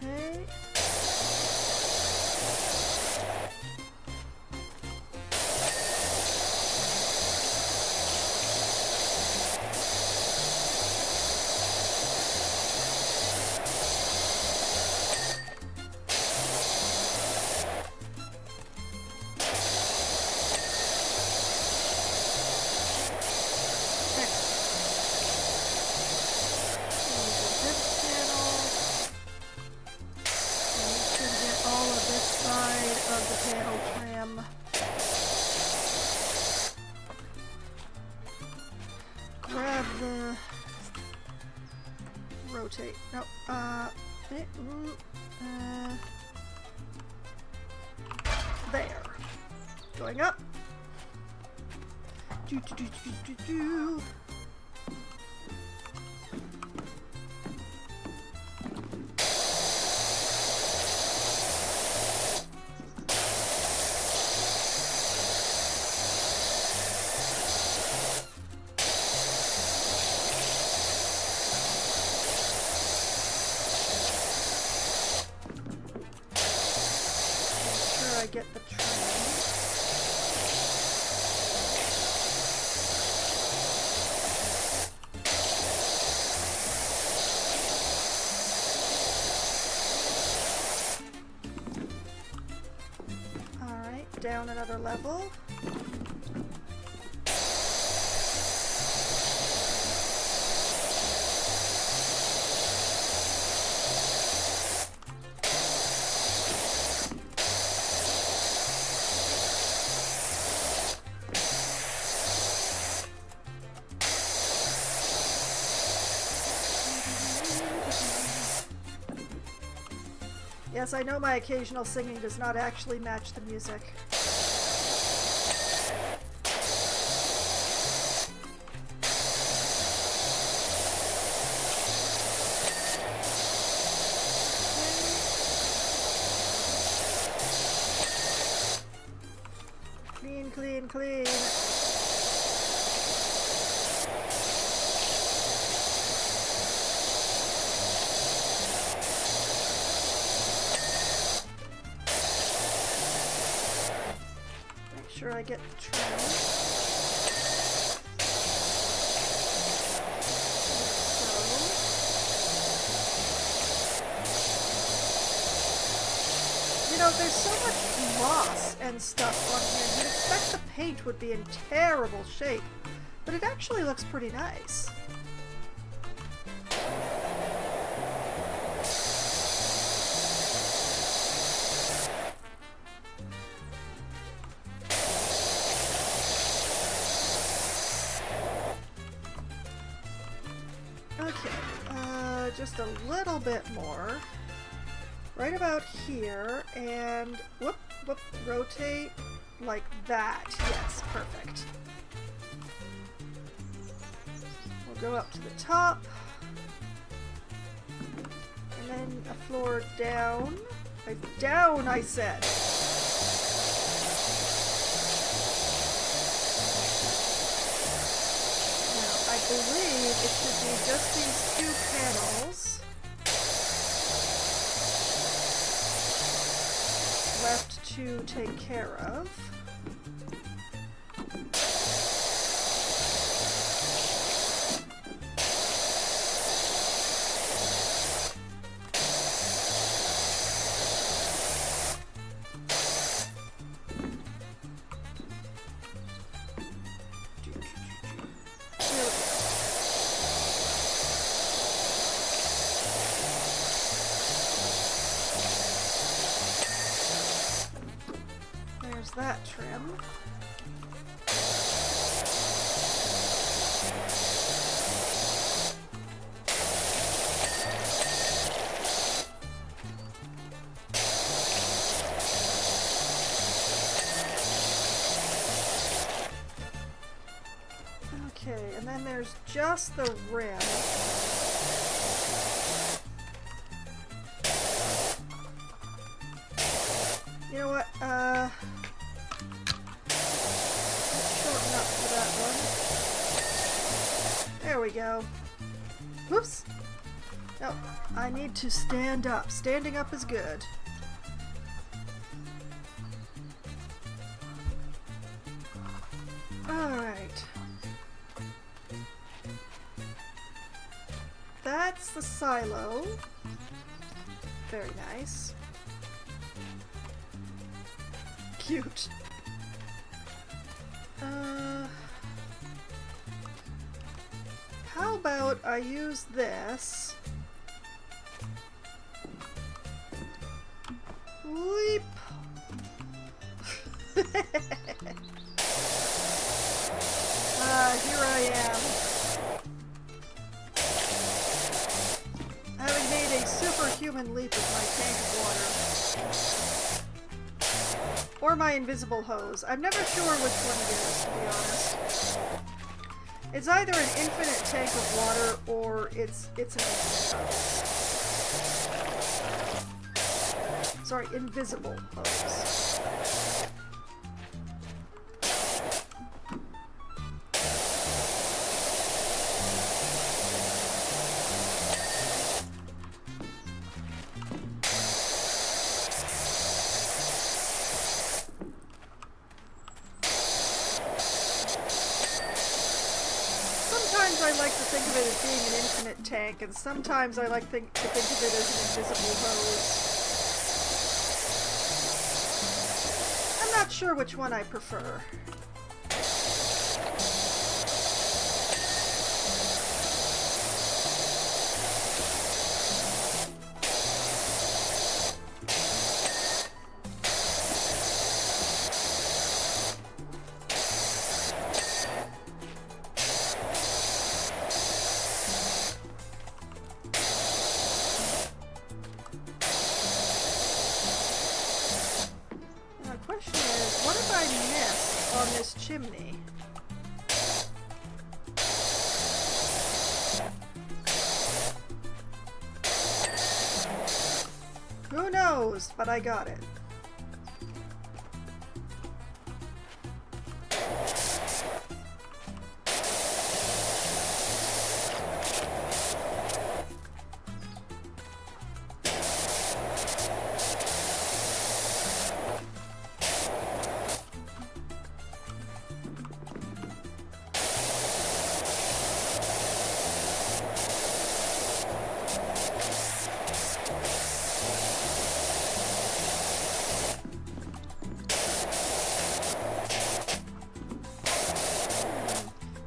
Okay. Grab the rotate. No, there. Going up. Do do do do do do. Get the train. Alright, down another level. Yes, I know my occasional singing does not actually match the music. Clean, clean, clean. I get the trim. You know, there's so much moss and stuff on here. You'd expect the paint would be in terrible shape, but it actually looks pretty nice. Just a little bit more, right about here, and whoop, whoop, rotate like that. Yes, perfect. We'll go up to the top. then a floor down. Down, I said! Now, I believe it should be just these two panels left to take care of. That trim. Okay, and then there's just the rim. You know what, shorten up for that one. There we go. Whoops! No, I need to stand up. Standing up is good. Alright. That's the silo. Very nice. Cute. How about I use this? Leap! Here I am. Having made a superhuman leap with my tank of water. Or my invisible hose. I'm never sure which one it is, to be honest. It's either an infinite tank of water or it's an infinite hose. Sorry, invisible hose. Sometimes I like to think of it as being an infinite tank, and sometimes I like to think of it as an invisible hose. I'm not sure which one I prefer. Chimney. Who knows, but I got it.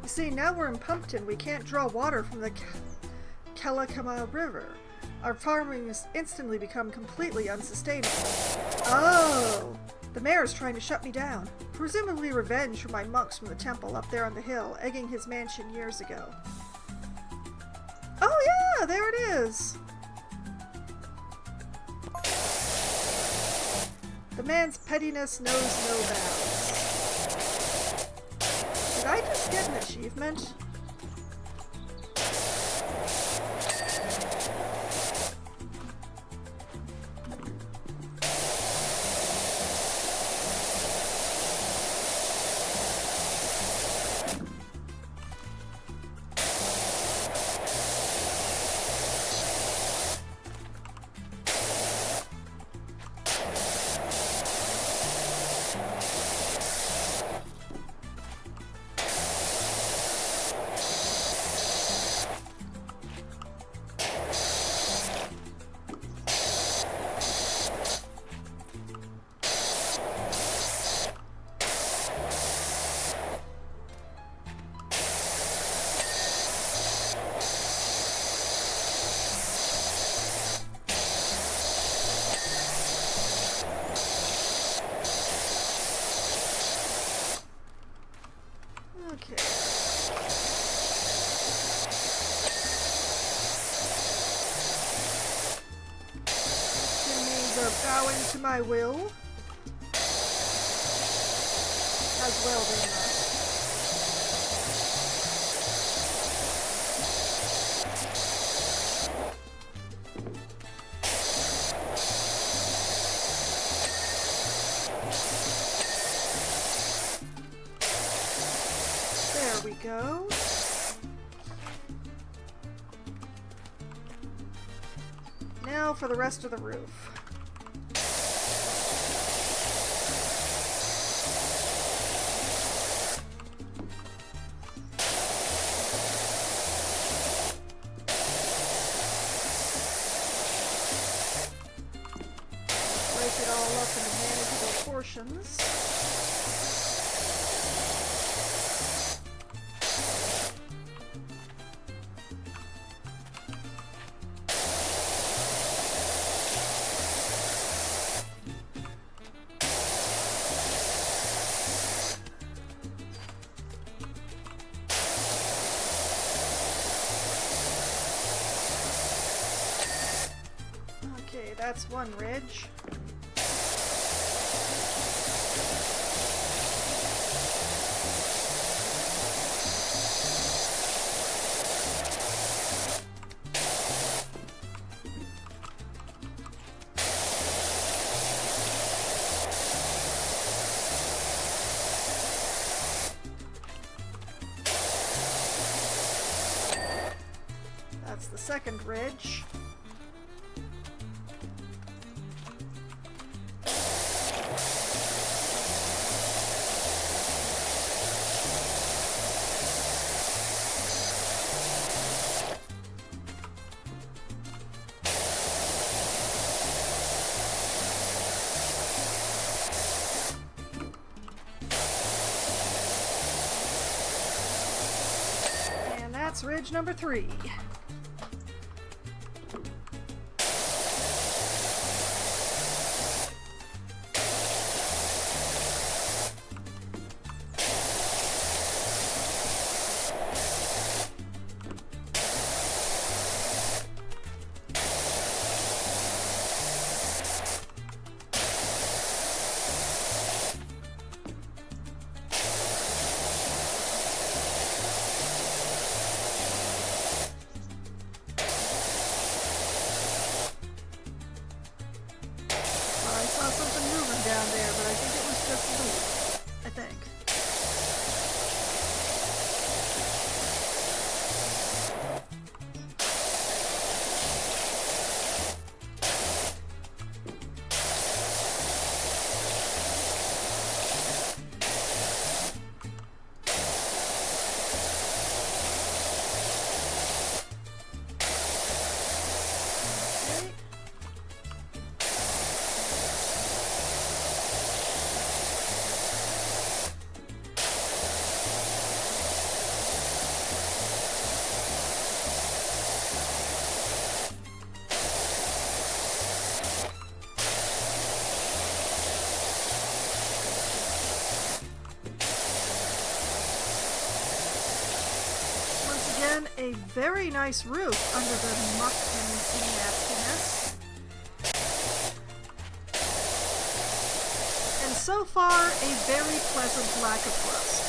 See, now we're in Pumpton. We can't draw water from the Kalakama River. Our farming has instantly become completely unsustainable. Oh! The mayor is trying to shut me down. Presumably revenge for my monks from the temple up there on the hill, egging his mansion years ago. Oh yeah! There it is! The man's pettiness knows no bounds. Did I just get an achievement? my will. As well they must. There we go. Now for the rest of the roof. Break it all up into manageable portions. Okay, that's one ridge. That's the second ridge. And that's ridge number 3. I saw something moving down there, but I think it was just loot. I think. Again, a very nice roof under the muck and nastiness. And so far, a very pleasant lack of rust.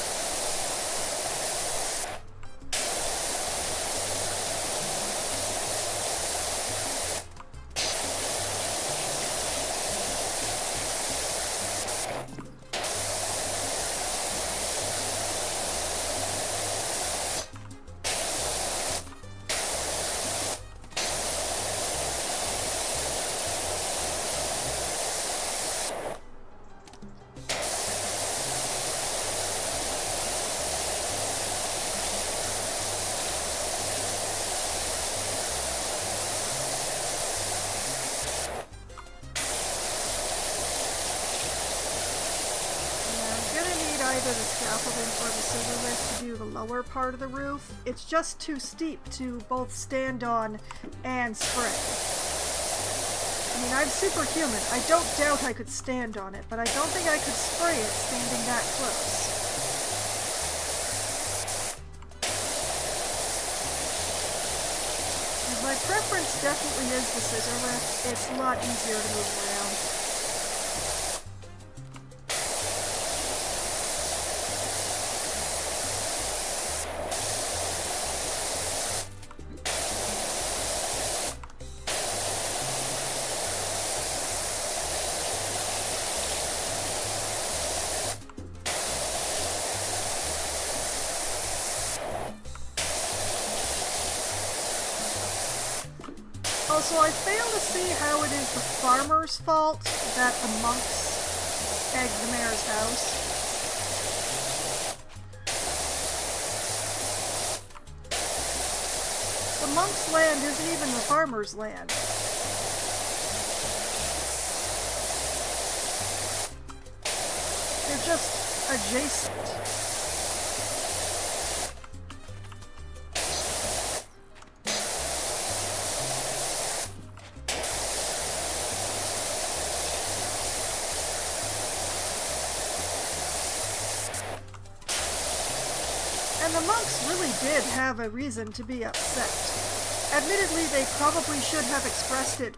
Either the scaffolding or the scissor lift to do the lower part of the roof. It's just too steep to both stand on and spray. I mean, I'm superhuman. I don't doubt I could stand on it, but I don't think I could spray it standing that close. And my preference definitely is the scissor lift. It's a lot easier to move around. Also, I fail to see how it is the farmer's fault that the monks egged the mayor's house. The monk's land isn't even the farmer's land. They're just adjacent. And the monks really did have a reason to be upset. Admittedly, they probably should have expressed it,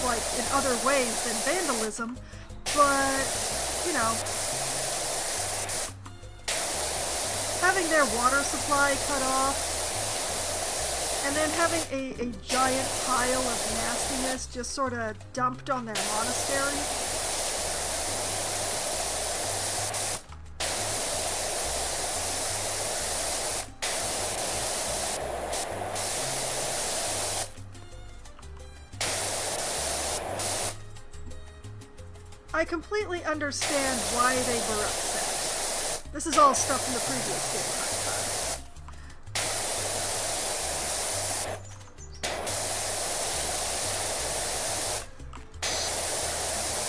like, in other ways than vandalism, but, you know, having their water supply cut off, and then having a giant pile of nastiness just sort of dumped on their monastery. I completely understand why they were upset. This is all stuff from the previous game,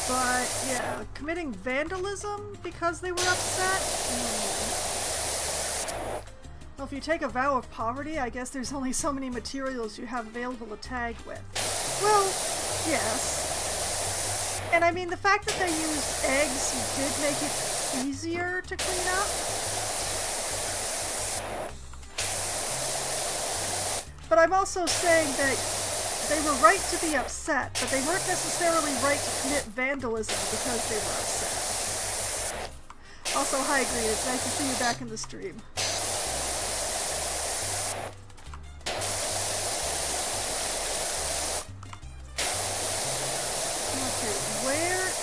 but yeah, committing vandalism because they were upset? Well, if you take a vow of poverty, I guess there's only so many materials you have available to tag with. Well, yes. And I mean, the fact that they used eggs did make it easier to clean up. But I'm also saying that they were right to be upset, but they weren't necessarily right to commit vandalism because they were upset. Also, hi Green, it's nice to see you back in the stream.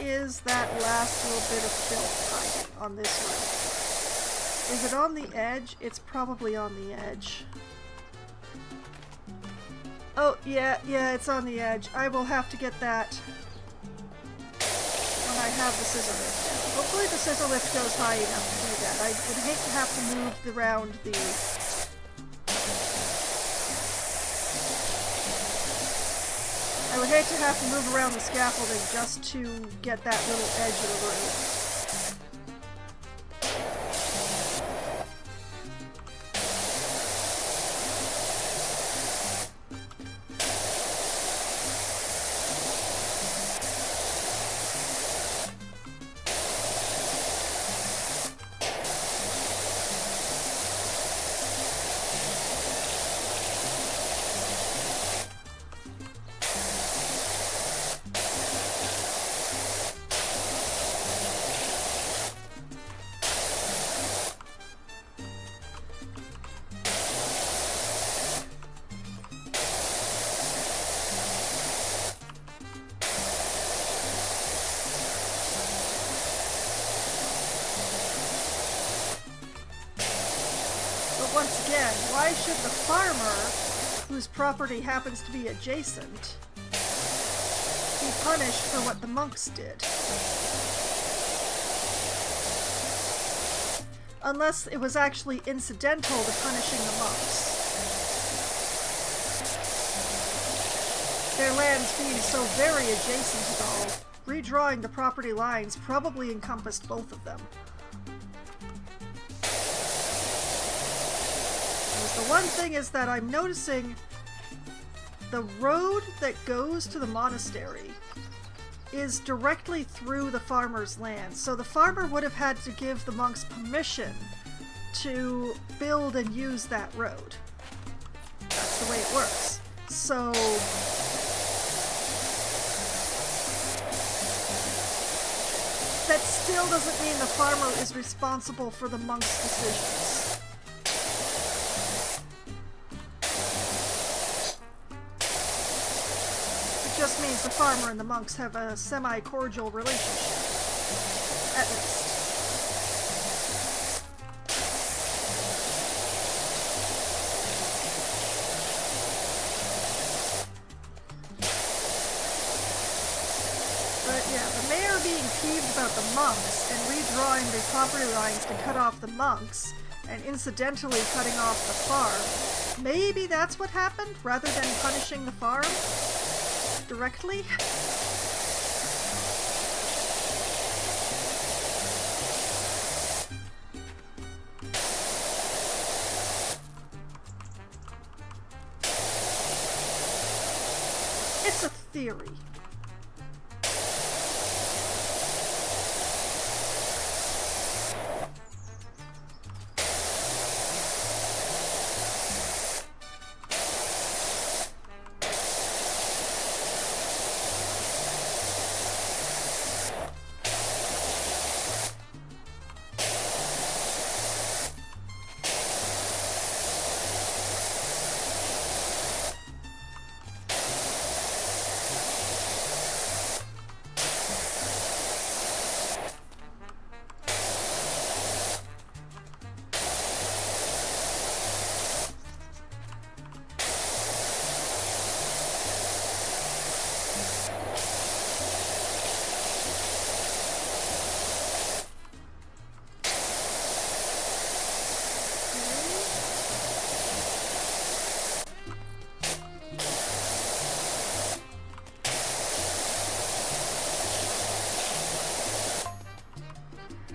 Is that last little bit of filth hiding on this roof? Is it on the edge? It's probably on the edge. Oh, yeah, it's on the edge. I will have to get that when I have the scissor lift down. Hopefully the scissor lift goes high enough to do that. I would hate to have to move around the... I would hate to have to move around the scaffolding just to get that little edge of the roof. Once again, why should the farmer, whose property happens to be adjacent, be punished for what the monks did? Unless it was actually incidental to punishing the monks. Their lands being so very adjacent at all, redrawing the property lines probably encompassed both of them. The one thing is that I'm noticing the road that goes to the monastery is directly through the farmer's land. So the farmer would have had to give the monks permission to build and use that road. That's the way it works. So that still doesn't mean the farmer is responsible for the monks' decisions. Just means the farmer and the monks have a semi-cordial relationship, at least. peeved about the monks and redrawing the property lines to cut off the monks and incidentally cutting off the farm. Maybe that's what happened, rather than punishing the farm directly? It's a theory.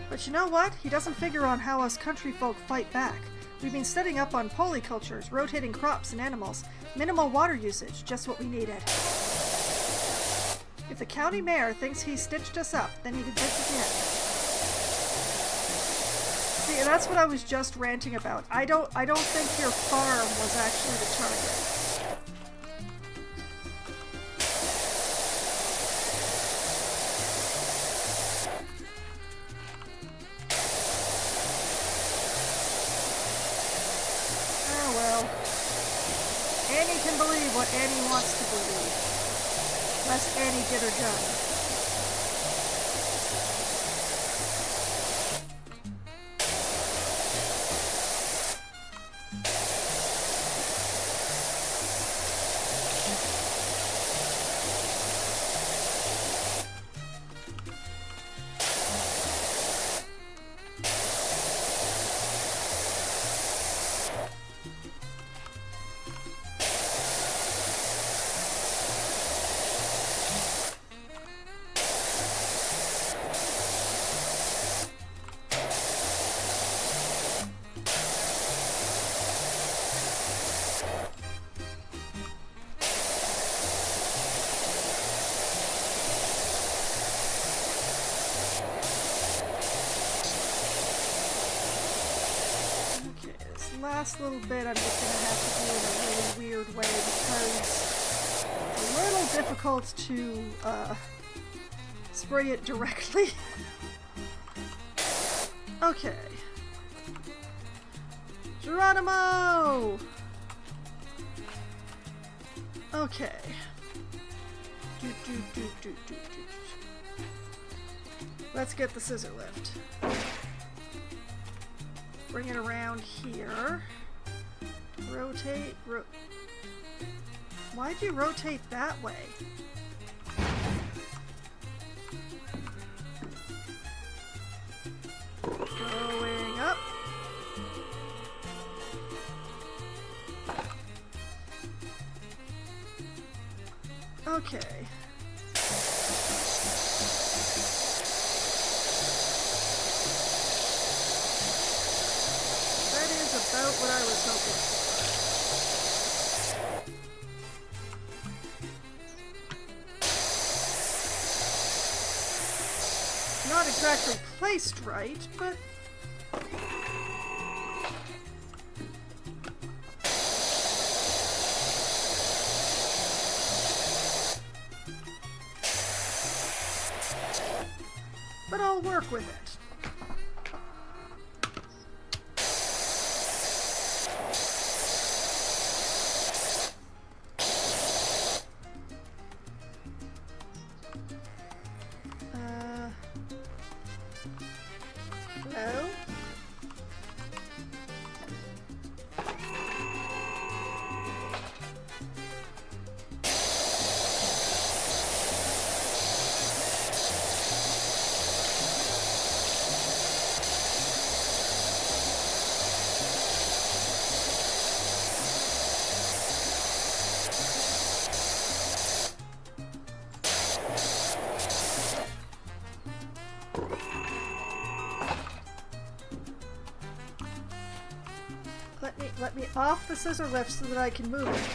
But you know what? He doesn't figure on how us country folk fight back. We've been studying up on polycultures, rotating crops and animals, minimal water usage, just what we needed. If the county mayor thinks he stitched us up, then he did this again. See, and that's what I was just ranting about. I don't think your farm was actually the target. Annie can believe what Annie wants to believe. Lest Annie get her done. Last little bit I'm just going to have to do in a really weird way because it's a little difficult to spray it directly. Okay. Geronimo! Okay. Let's get the scissor lift. Bring it around here. Rotate, why'd you rotate that way? Going up. Okay. About what I was hoping for. Not exactly placed right, but I'll work with it. let me off the scissor lift so that I can move it.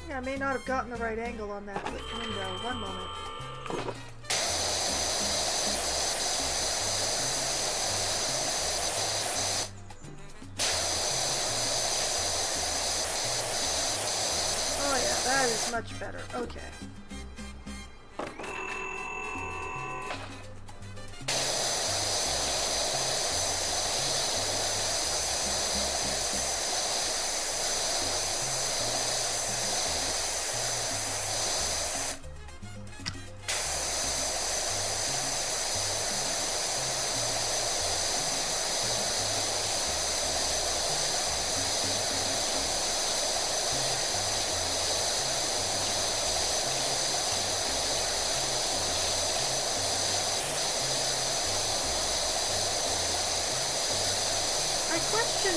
Okay, I may not have gotten the right angle on that window. One moment. Oh yeah, that is much better. Okay.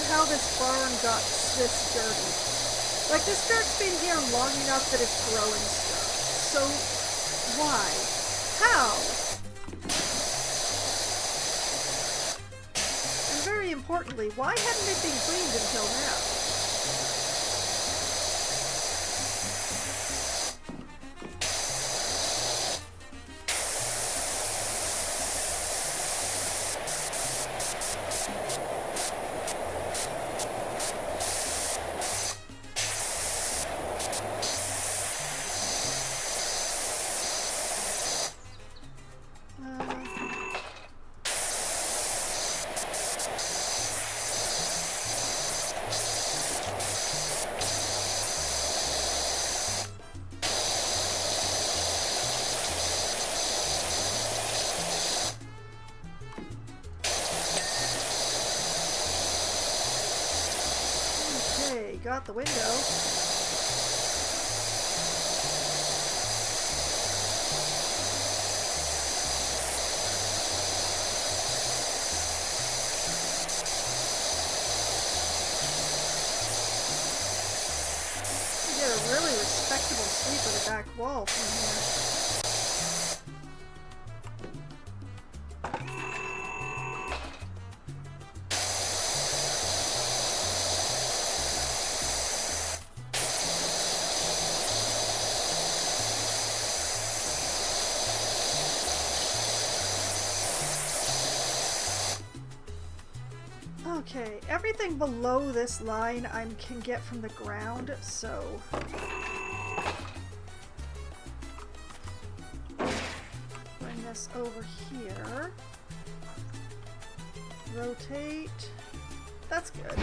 How this barn got this dirty. Like, this dirt's been here long enough that it's growing stuff. So, why? How? And very importantly, why hadn't it been cleaned until now? Got the window. You get a really respectable sweep of the back wall from here. Okay, everything below this line I can get from the ground, so... Bring this over here. Rotate. That's good.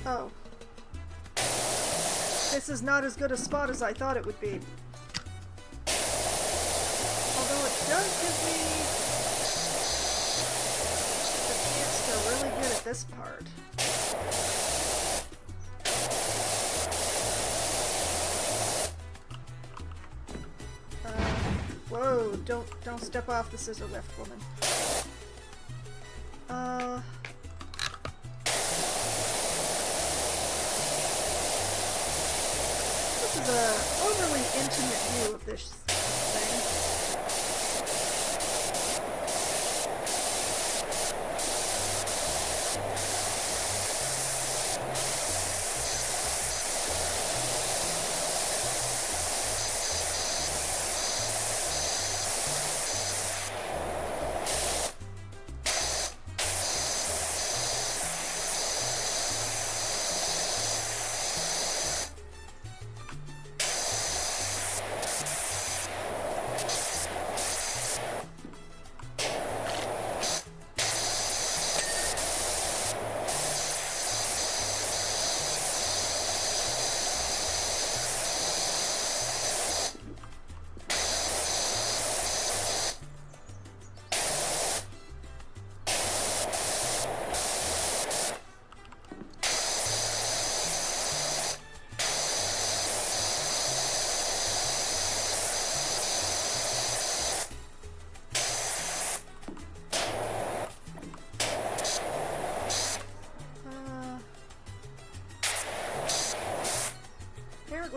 Oh. This is not as good a spot as I thought it would be. Although it does give me the chance to really get at this part. don't step off the scissor lift, woman. This is a overly intimate view of this thing.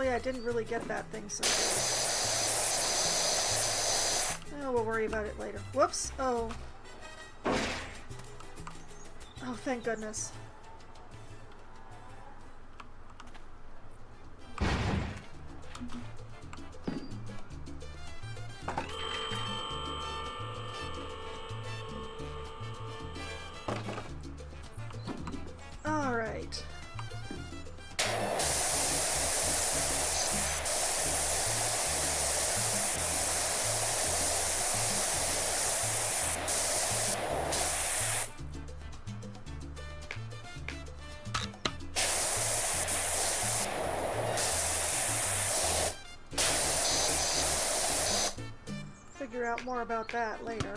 I didn't really get that thing so good. Oh, we'll worry about it later. Whoops! Oh. Oh, thank goodness. All right. Figure out more about that later.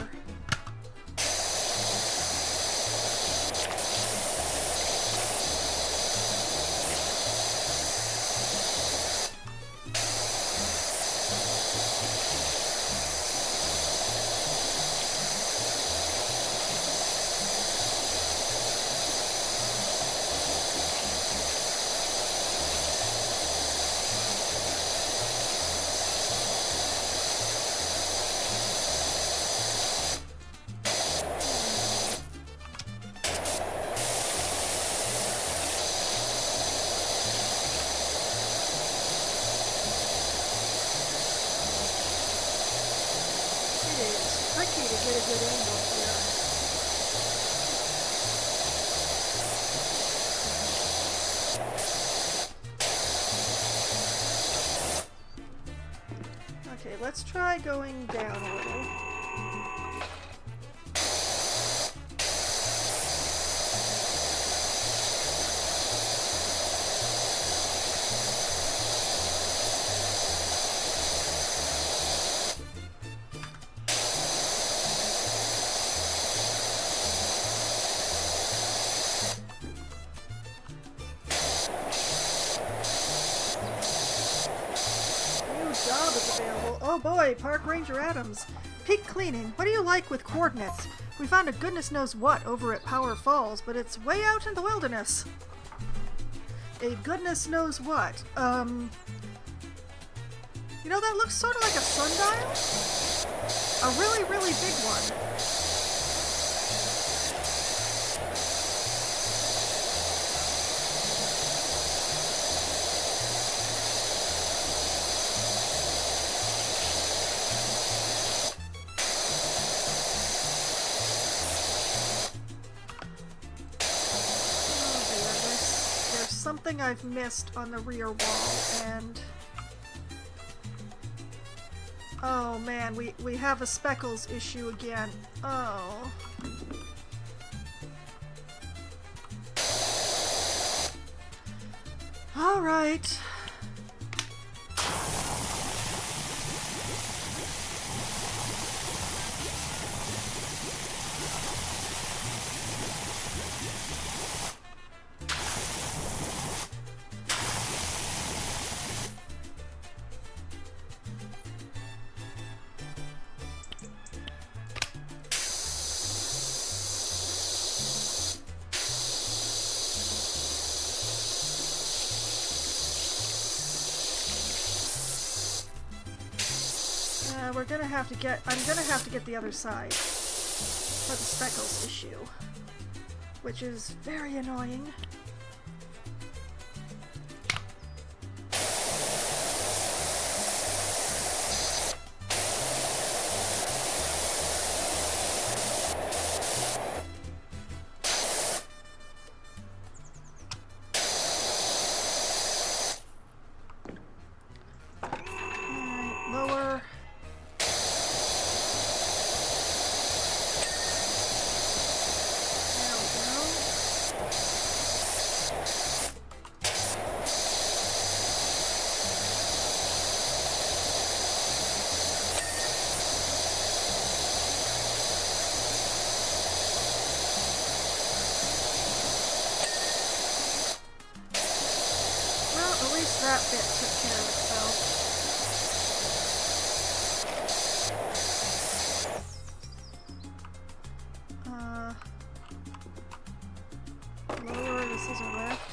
Tricky to get a good angle here. Okay, let's try going down a little. Oh boy, Park Ranger Adams. Peak cleaning. What do you like with coordinates? We found a goodness knows what over at Power Falls, but it's way out in the wilderness. A goodness knows what. You know, that looks sort of like a sundial? A really, really big one. Something I've missed on the rear wall, and oh man, we have a speckles issue again. Oh. All right. I'm gonna have to get the other side for the speckles issue, which is very annoying. That bit took care of itself. Lower the scissor lift.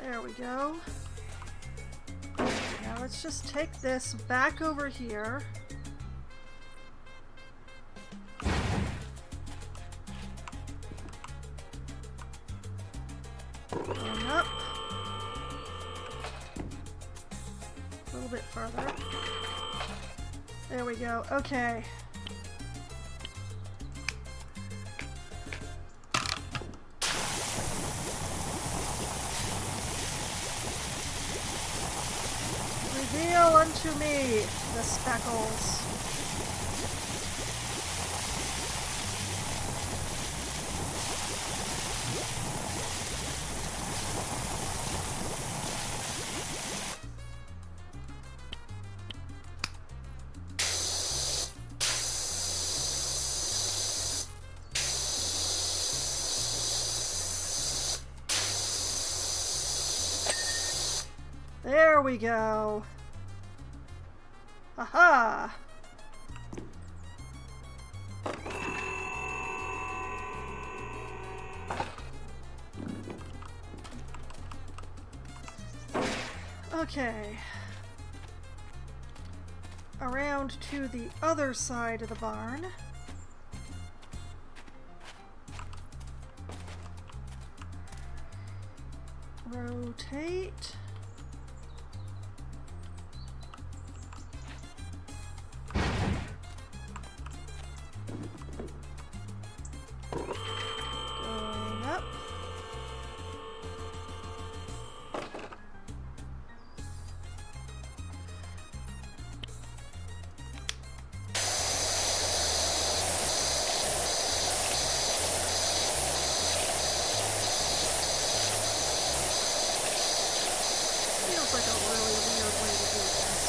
There we go. Now let's just take this back over here. Going up. A little bit further. There we go. Okay. Reveal unto me the speckles. There we go. Aha! Okay. Around to the other side of the barn. Rotate. Feels like a really weird way to do this,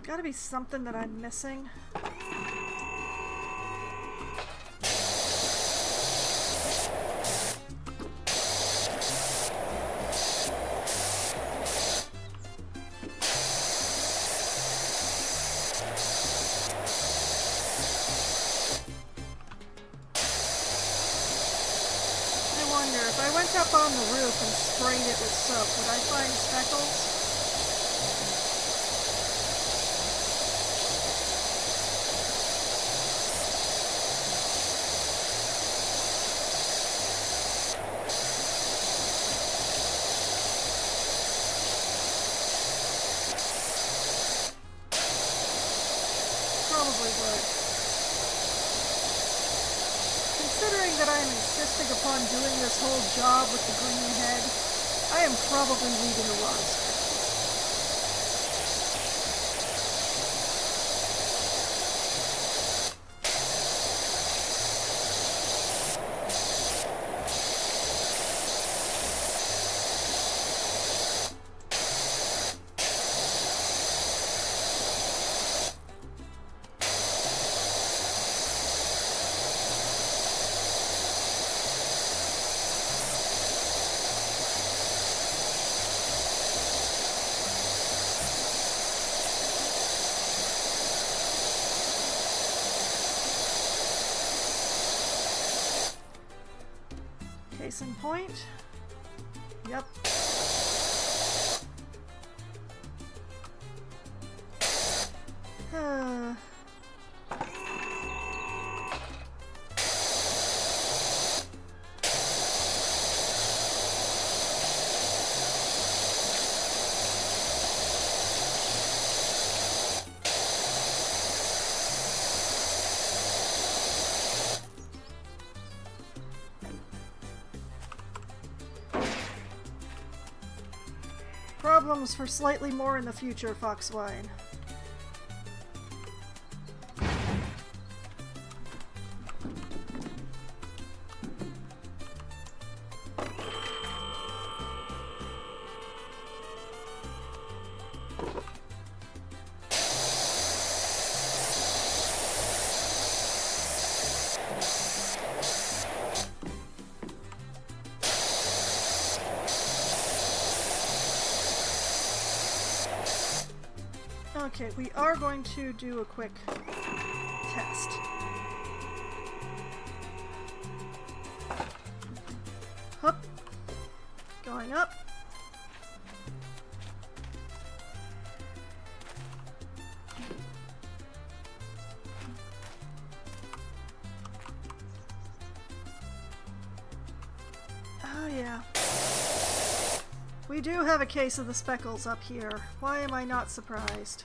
Gotta be something that I'm missing. I wonder, if I went up on the roof and sprayed it with soap, would I find speckles? but considering that I am insisting upon doing this whole job with the green head, I am probably leaving a roster. Case in point. Yep. Problems for slightly more in the future, Foxwine. Okay, we are going to do a quick test. Hup. Going up. Oh yeah. We do have a case of the speckles up here. Why am I not surprised?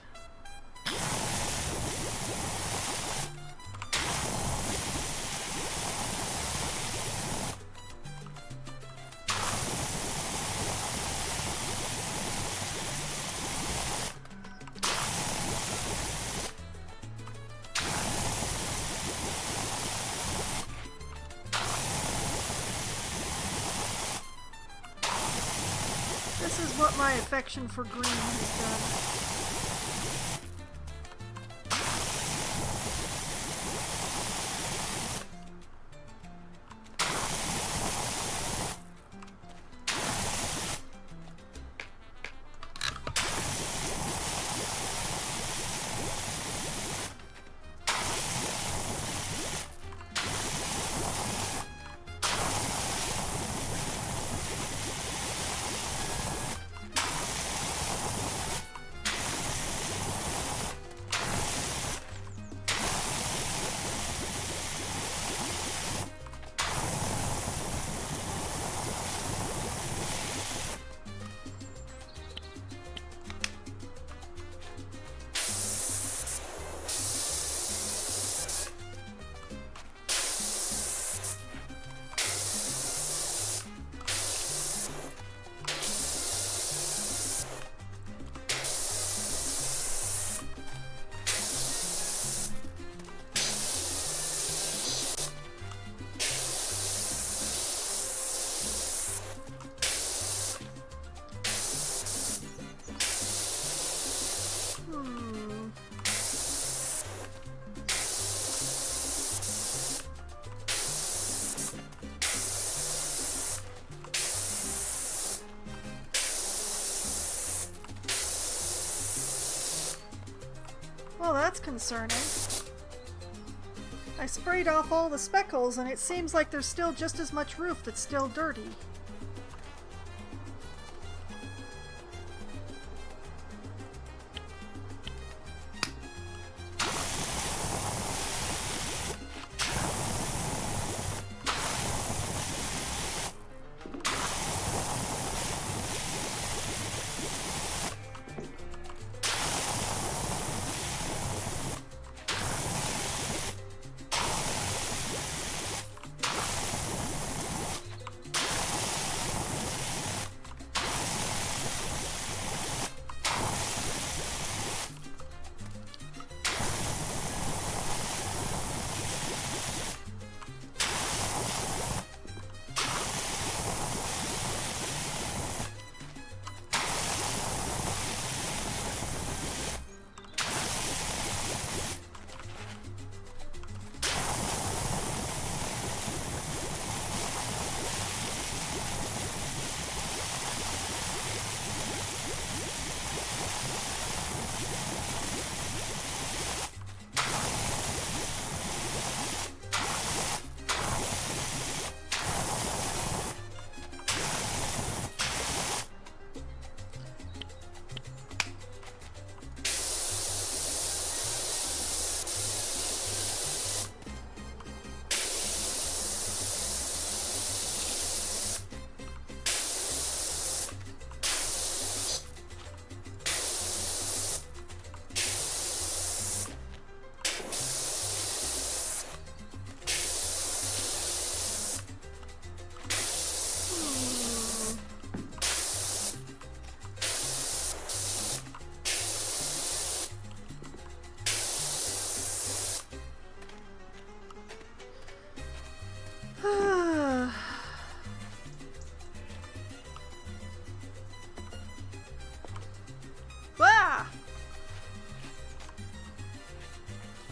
This is what my affection for green has done. Well, that's concerning. I sprayed off all the speckles and it seems like there's still just as much roof that's still dirty.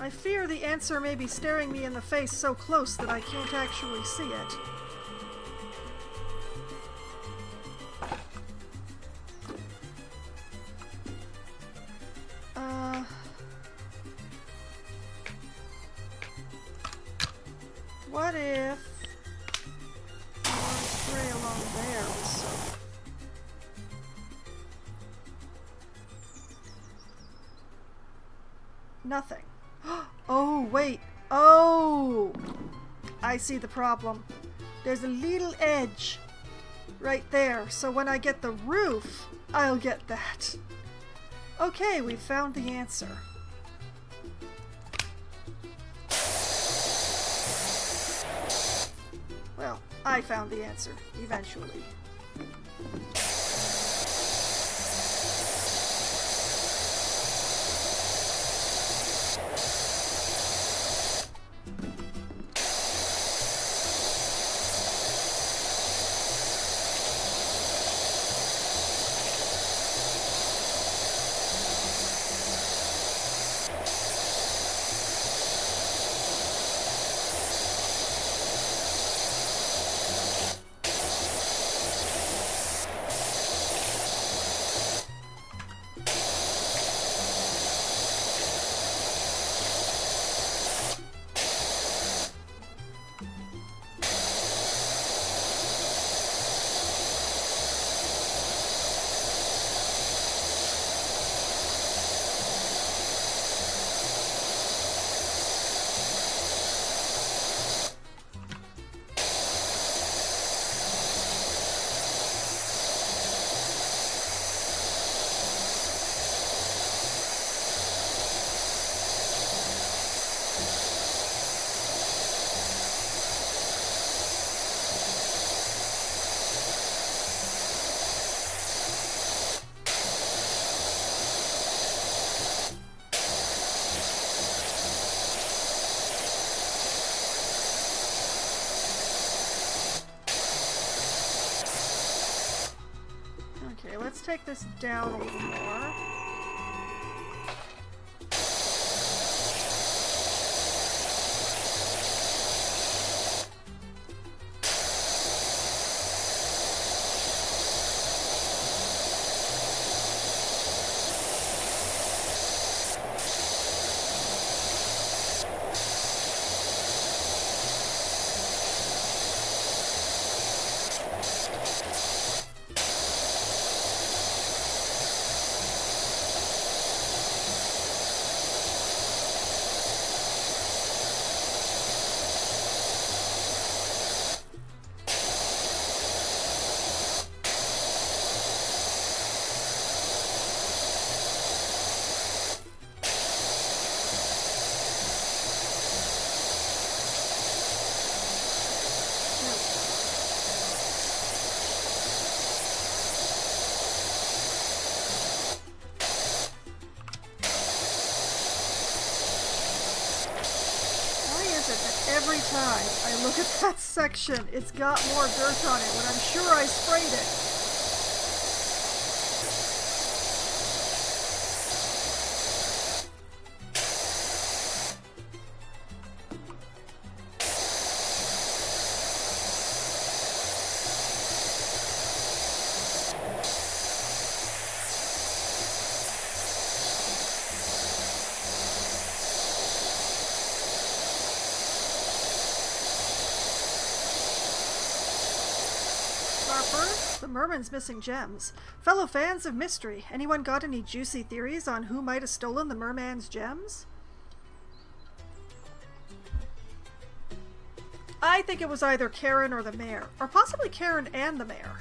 I fear the answer may be staring me in the face so close that I can't actually see it. What if spray along there was soap? Nothing. Oh, wait. Oh! I see the problem. There's a little edge right there, so when I get the roof, I'll get that. Okay, we've found the answer. Well, I found the answer, eventually. Let's take this down a little more. Every time I look at that section, it's got more dirt on it when I'm sure I sprayed it. The merman's missing gems. Fellow fans of mystery, anyone got any juicy theories on who might have stolen the merman's gems? I think it was either Karen or the mayor, or possibly Karen and the mayor.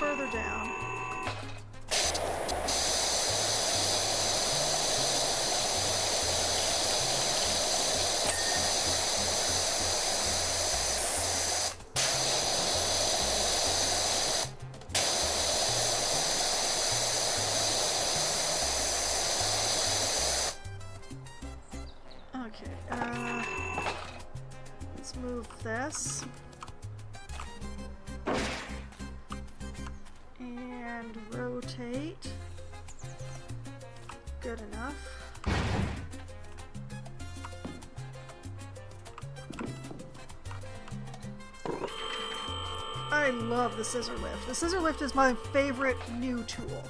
Further down. this. And rotate. Good enough. I love the scissor lift. The scissor lift is my favorite new tool.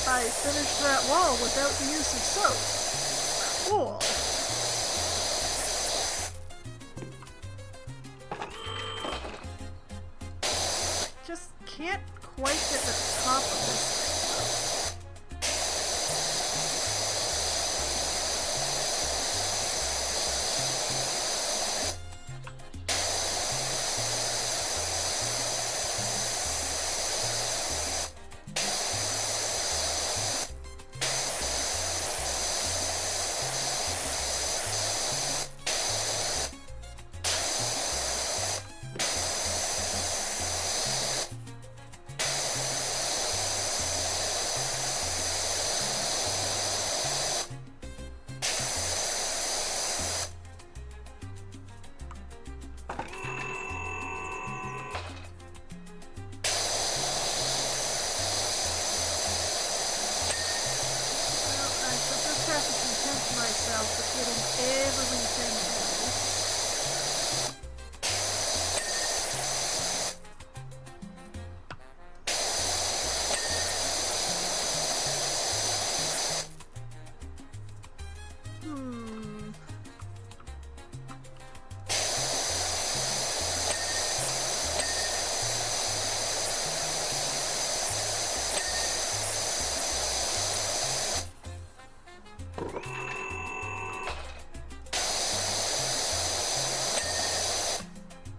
I finished that wall without the use of soap. Cool. Just can't quite get the top of this thing. Myself with getting everything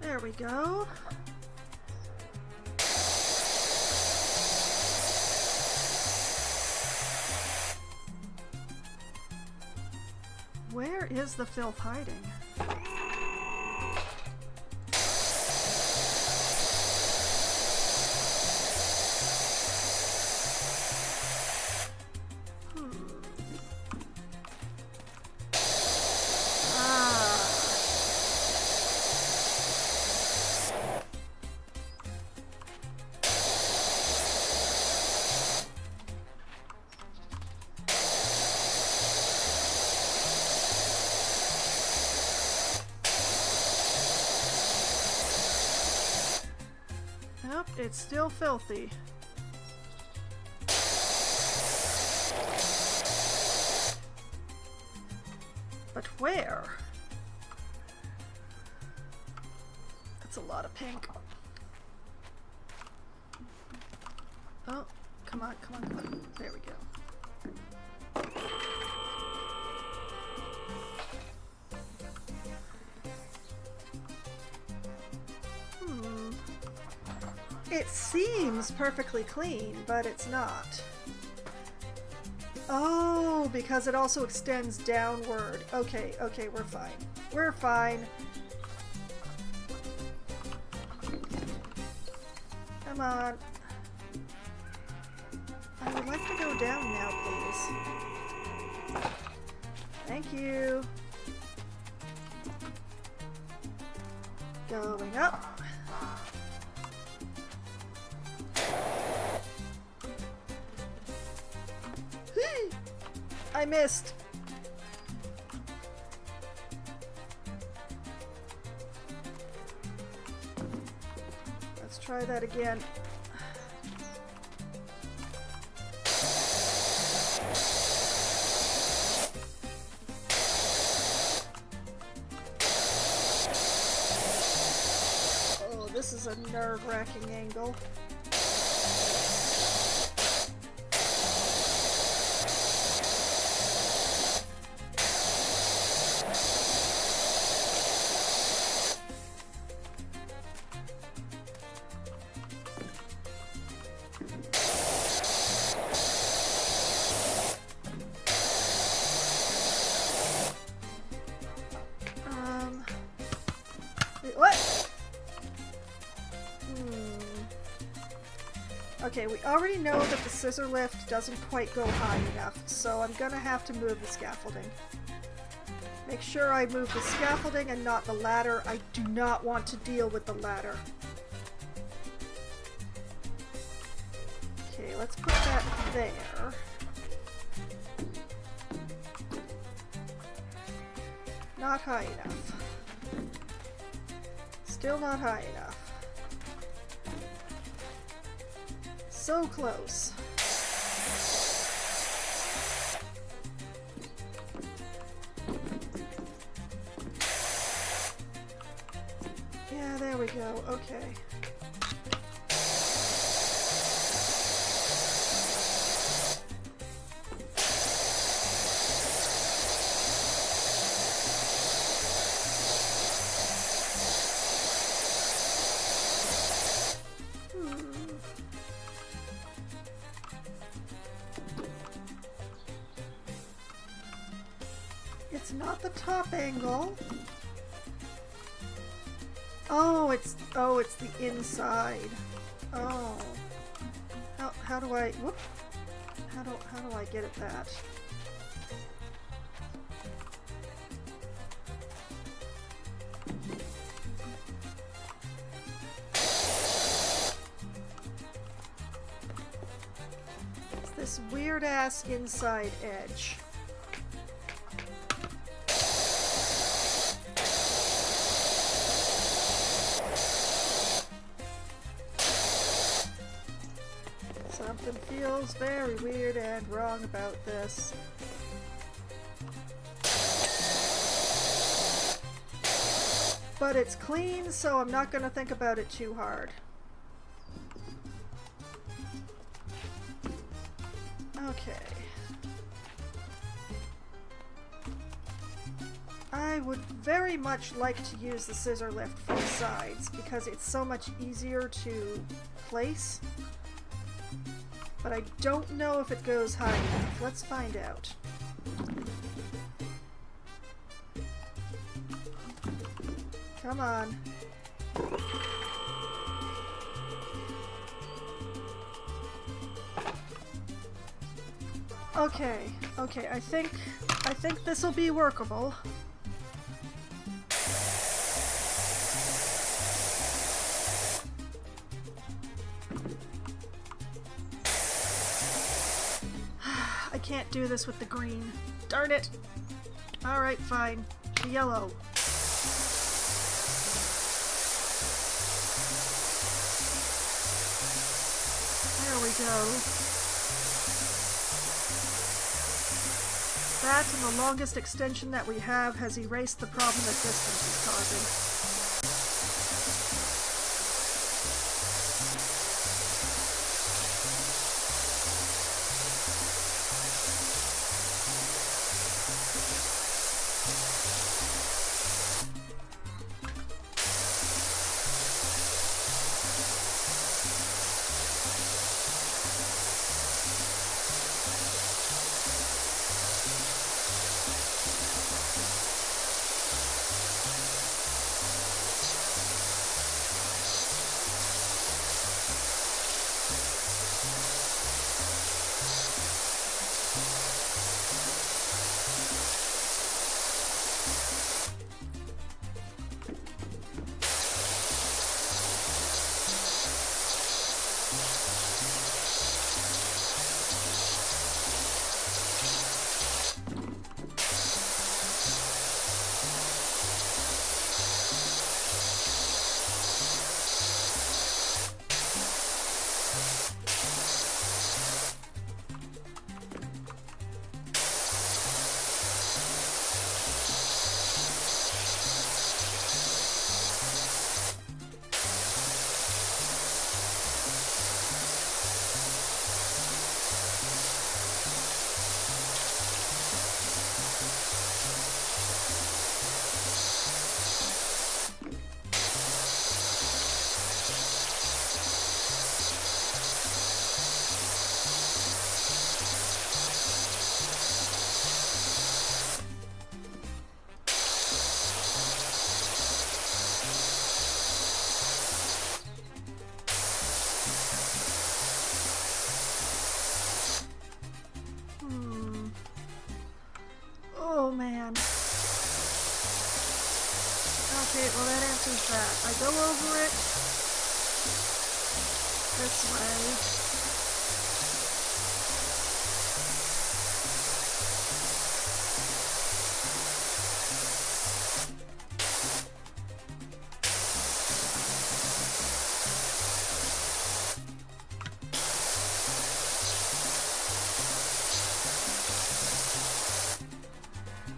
There we go. Where is the filth hiding? Nope, it's still filthy. But where? That's a lot of pink. Oh, come on, come on, come on. There we go. It seems perfectly clean, but it's not. Oh, because it also extends downward. Okay, okay, we're fine. We're fine. Come on. I would like to go down now, please. Thank you. Going up. I missed. Let's try that again. Oh, this is a nerve-wracking angle. What? Okay, we already know that the scissor lift doesn't quite go high enough, so I'm gonna have to move the scaffolding. Make sure I move the scaffolding and not the ladder. I do not want to deal with the ladder. Okay, let's put that there. Not high enough. Still not high enough. So close. Yeah, there we go. Okay. It's not the top angle. Oh, it's the inside. Oh. How do I whoop? How do I get at that? It's this weird ass inside edge. Something feels very weird and wrong about this. But it's clean, so I'm not going to think about it too hard. Okay. I would very much like to use the scissor lift for the sides because it's so much easier to place. But I don't know if it goes high enough. Let's find out. Come on. Okay, I think this will be workable. I can't do this with the green. Darn it! Alright, fine. The yellow. There we go. That and the longest extension that we have has erased the problem that distance is causing. well that answers that. I go over it this way.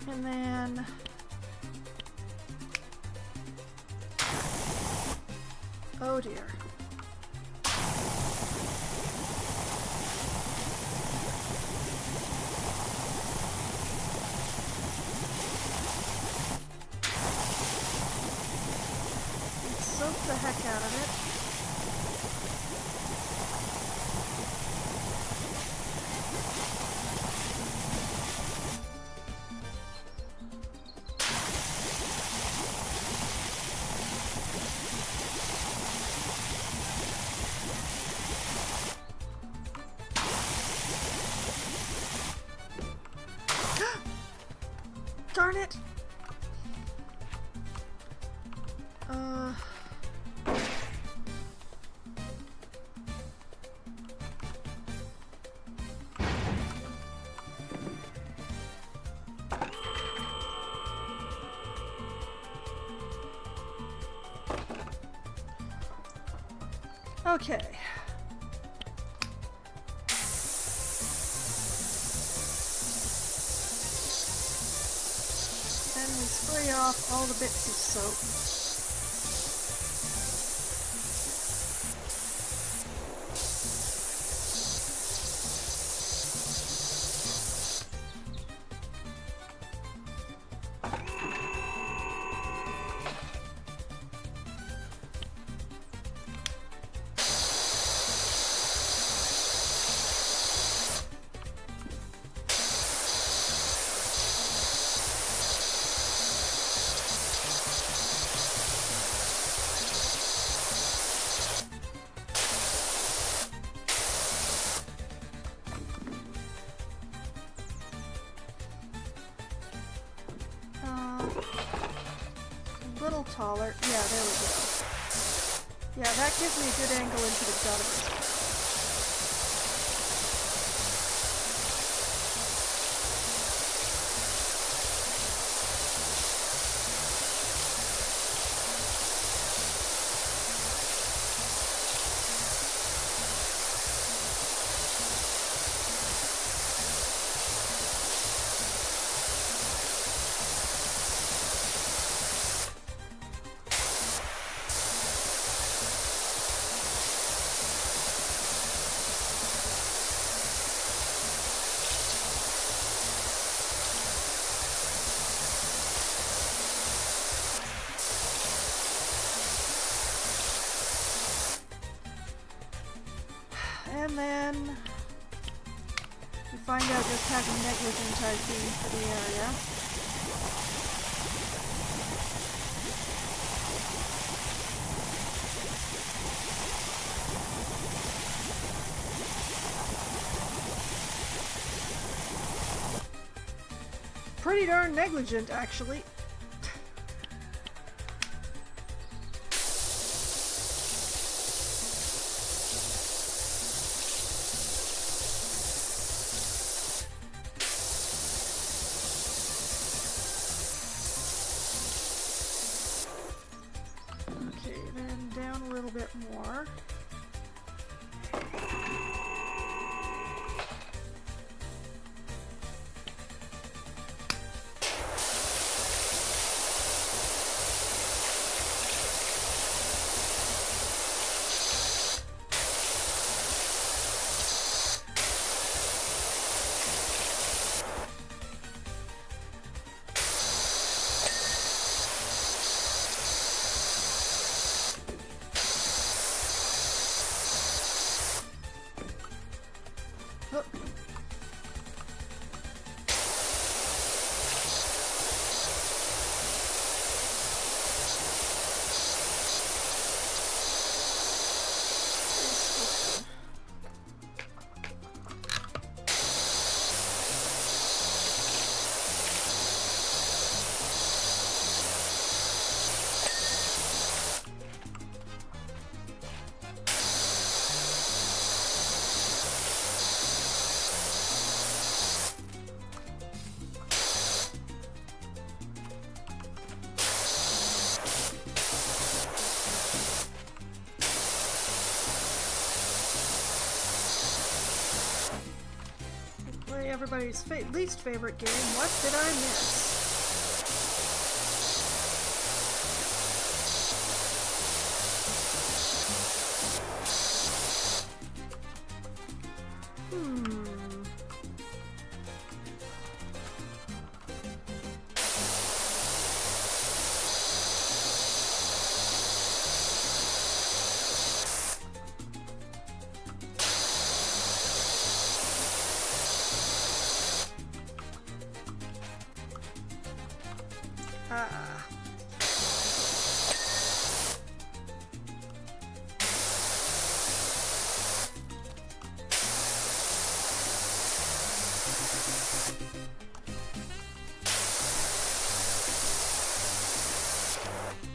And then oh dear. Soak the heck out of it. Darn it! Okay. Then we spray off all the bits of soap. Little taller. Yeah, there we go. Yeah, that gives me a good angle into the gutter. And then we find out just how negligent I've been for the area. Pretty darn negligent, actually. Down a little bit more. everybody's least favorite game, What Did I Miss?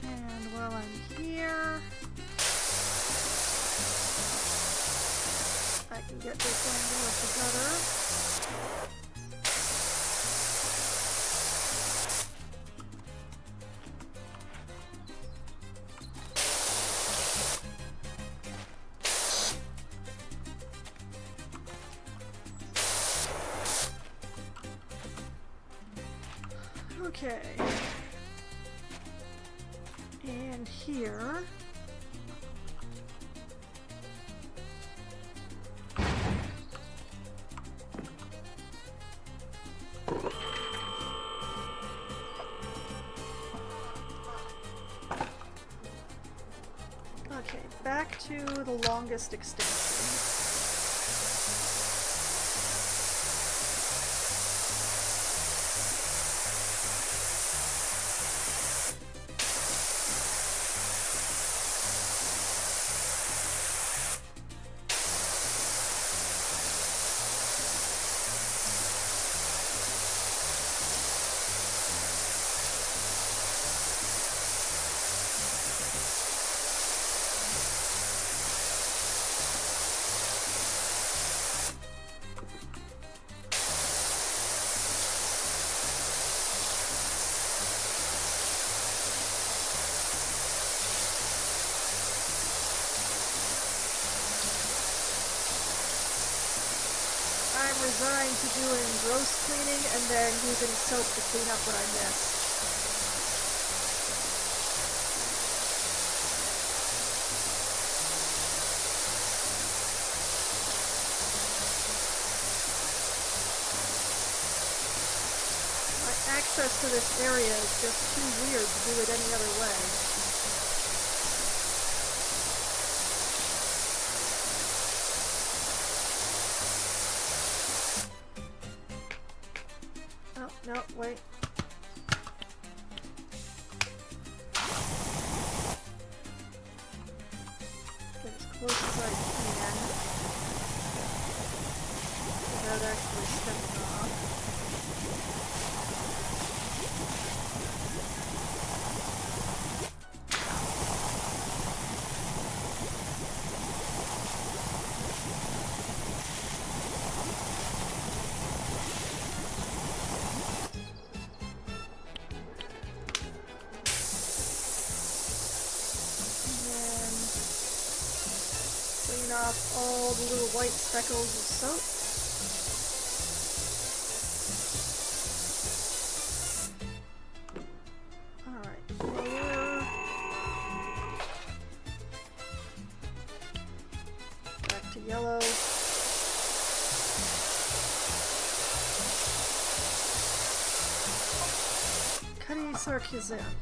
And while I'm here, I can get this angle of the gutter. Okay. And here. Okay, back to the longest extension. I'm resigned to doing gross cleaning and then using soap to clean up what I missed. My access to this area is just too weird to do it any other way. No, wait. Get as close as I can without actually stepping off. Off all the little white speckles of soap. Alright, lower. Back to yellow. Cuddy Sarkisian.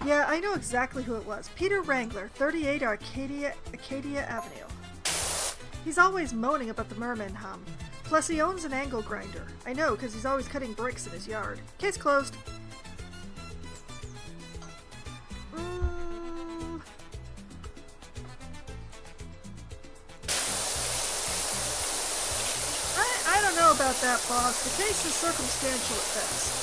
Yeah, I know exactly who it was. Peter Wrangler, 38 Acadia Avenue. He's always moaning about the merman hum. Plus he owns an angle grinder. I know, because he's always cutting bricks in his yard. Case closed. I don't know about that, boss. The case is circumstantial at best.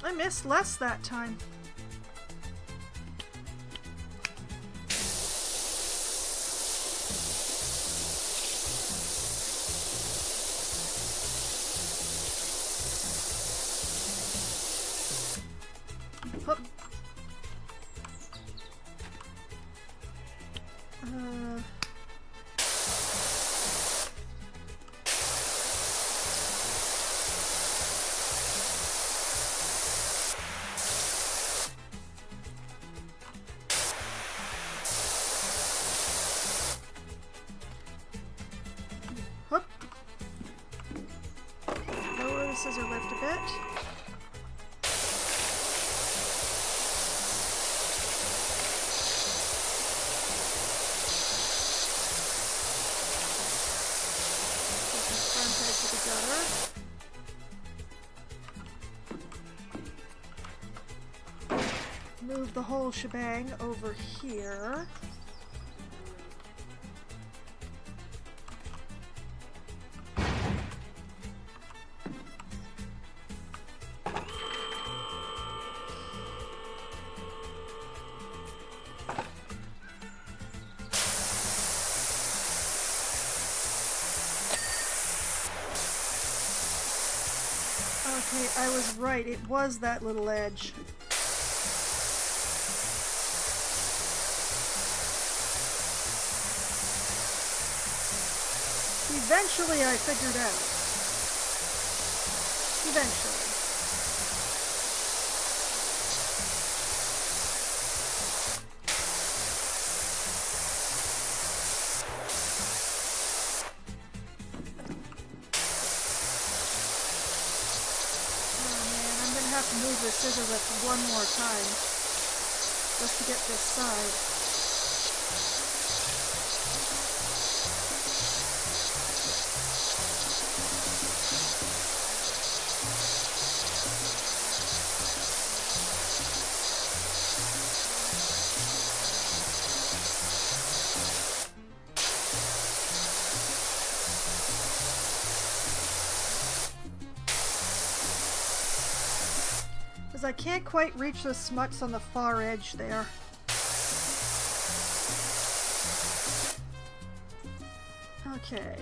I missed less that time. Hup. Hup. Lower the scissor lift a bit. Move the whole shebang over here. Okay, I was right. It was that little edge. Eventually I figured out. Eventually. Oh man, I'm gonna have to move this scissor lift one more time just to get this side. I can't quite reach the smuts on the far edge there. Okay.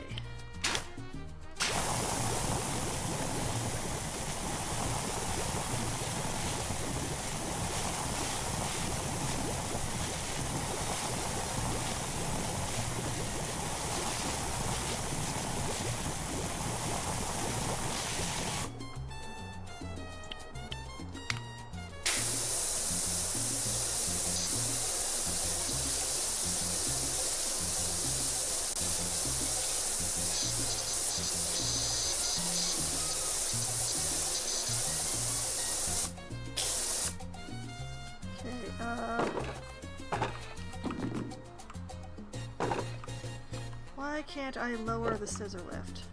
Why can't I lower the scissor lift?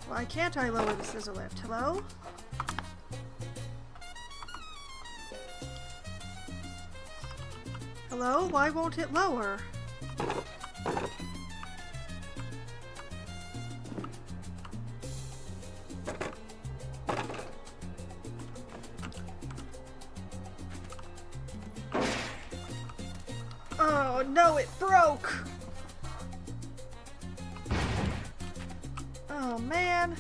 Why can't I lower the scissor lift? Hello? Hello? Why won't it lower? Oh no, it broke! Oh man.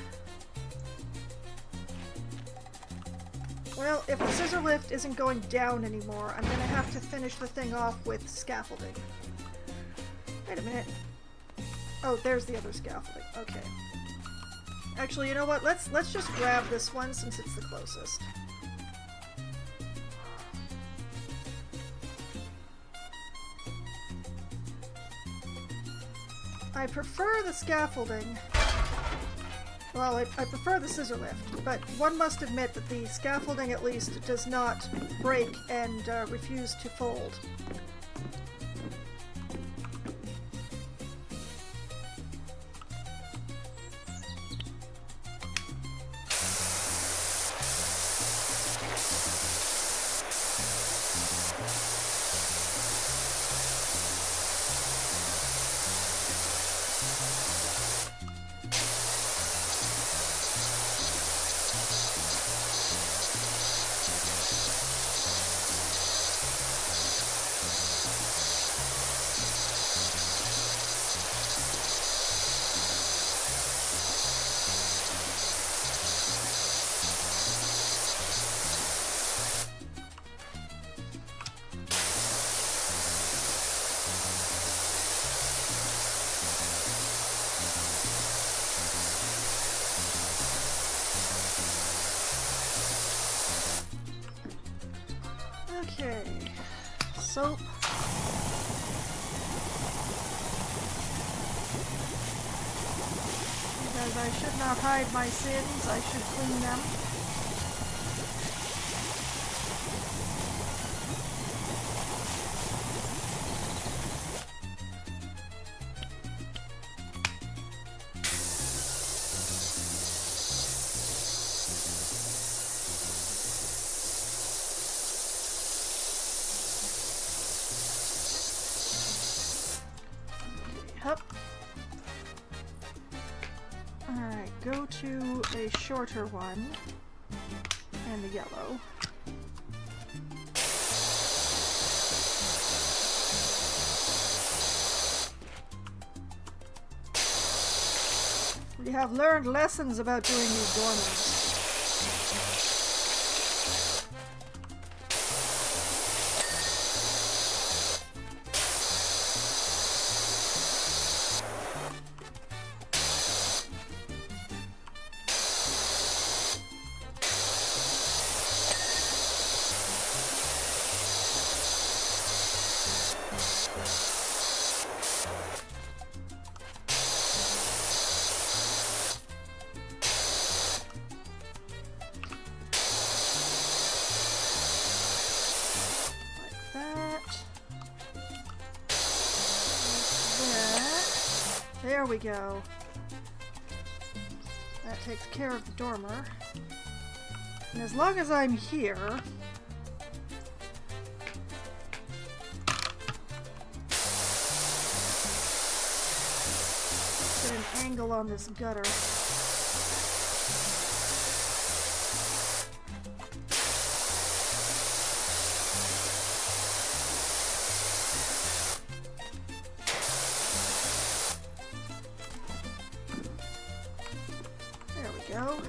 Well, if the scissor lift isn't going down anymore, I'm gonna have to finish the thing off with scaffolding. Wait a minute. Oh, there's the other scaffolding. Okay. Actually, you know what? Let's just grab this one since it's the closest. I prefer the scaffolding. Well, I prefer the scissor lift, but one must admit that the scaffolding at least does not break and refuse to fold. soap. Because I should not hide my sins, I should clean them. Hup. Alright, go to a shorter one. And the yellow. We have learned lessons about doing these dormers. There we go. That takes care of the dormer. And as long as I'm here... Get an angle on this gutter. Go.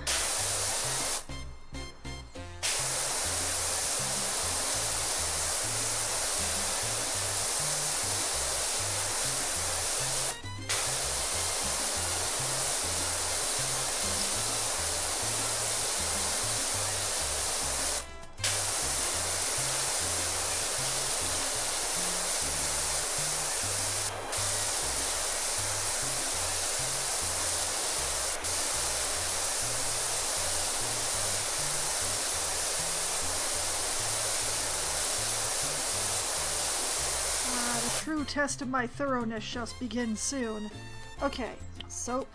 The true test of my thoroughness shall begin soon. Okay, soap.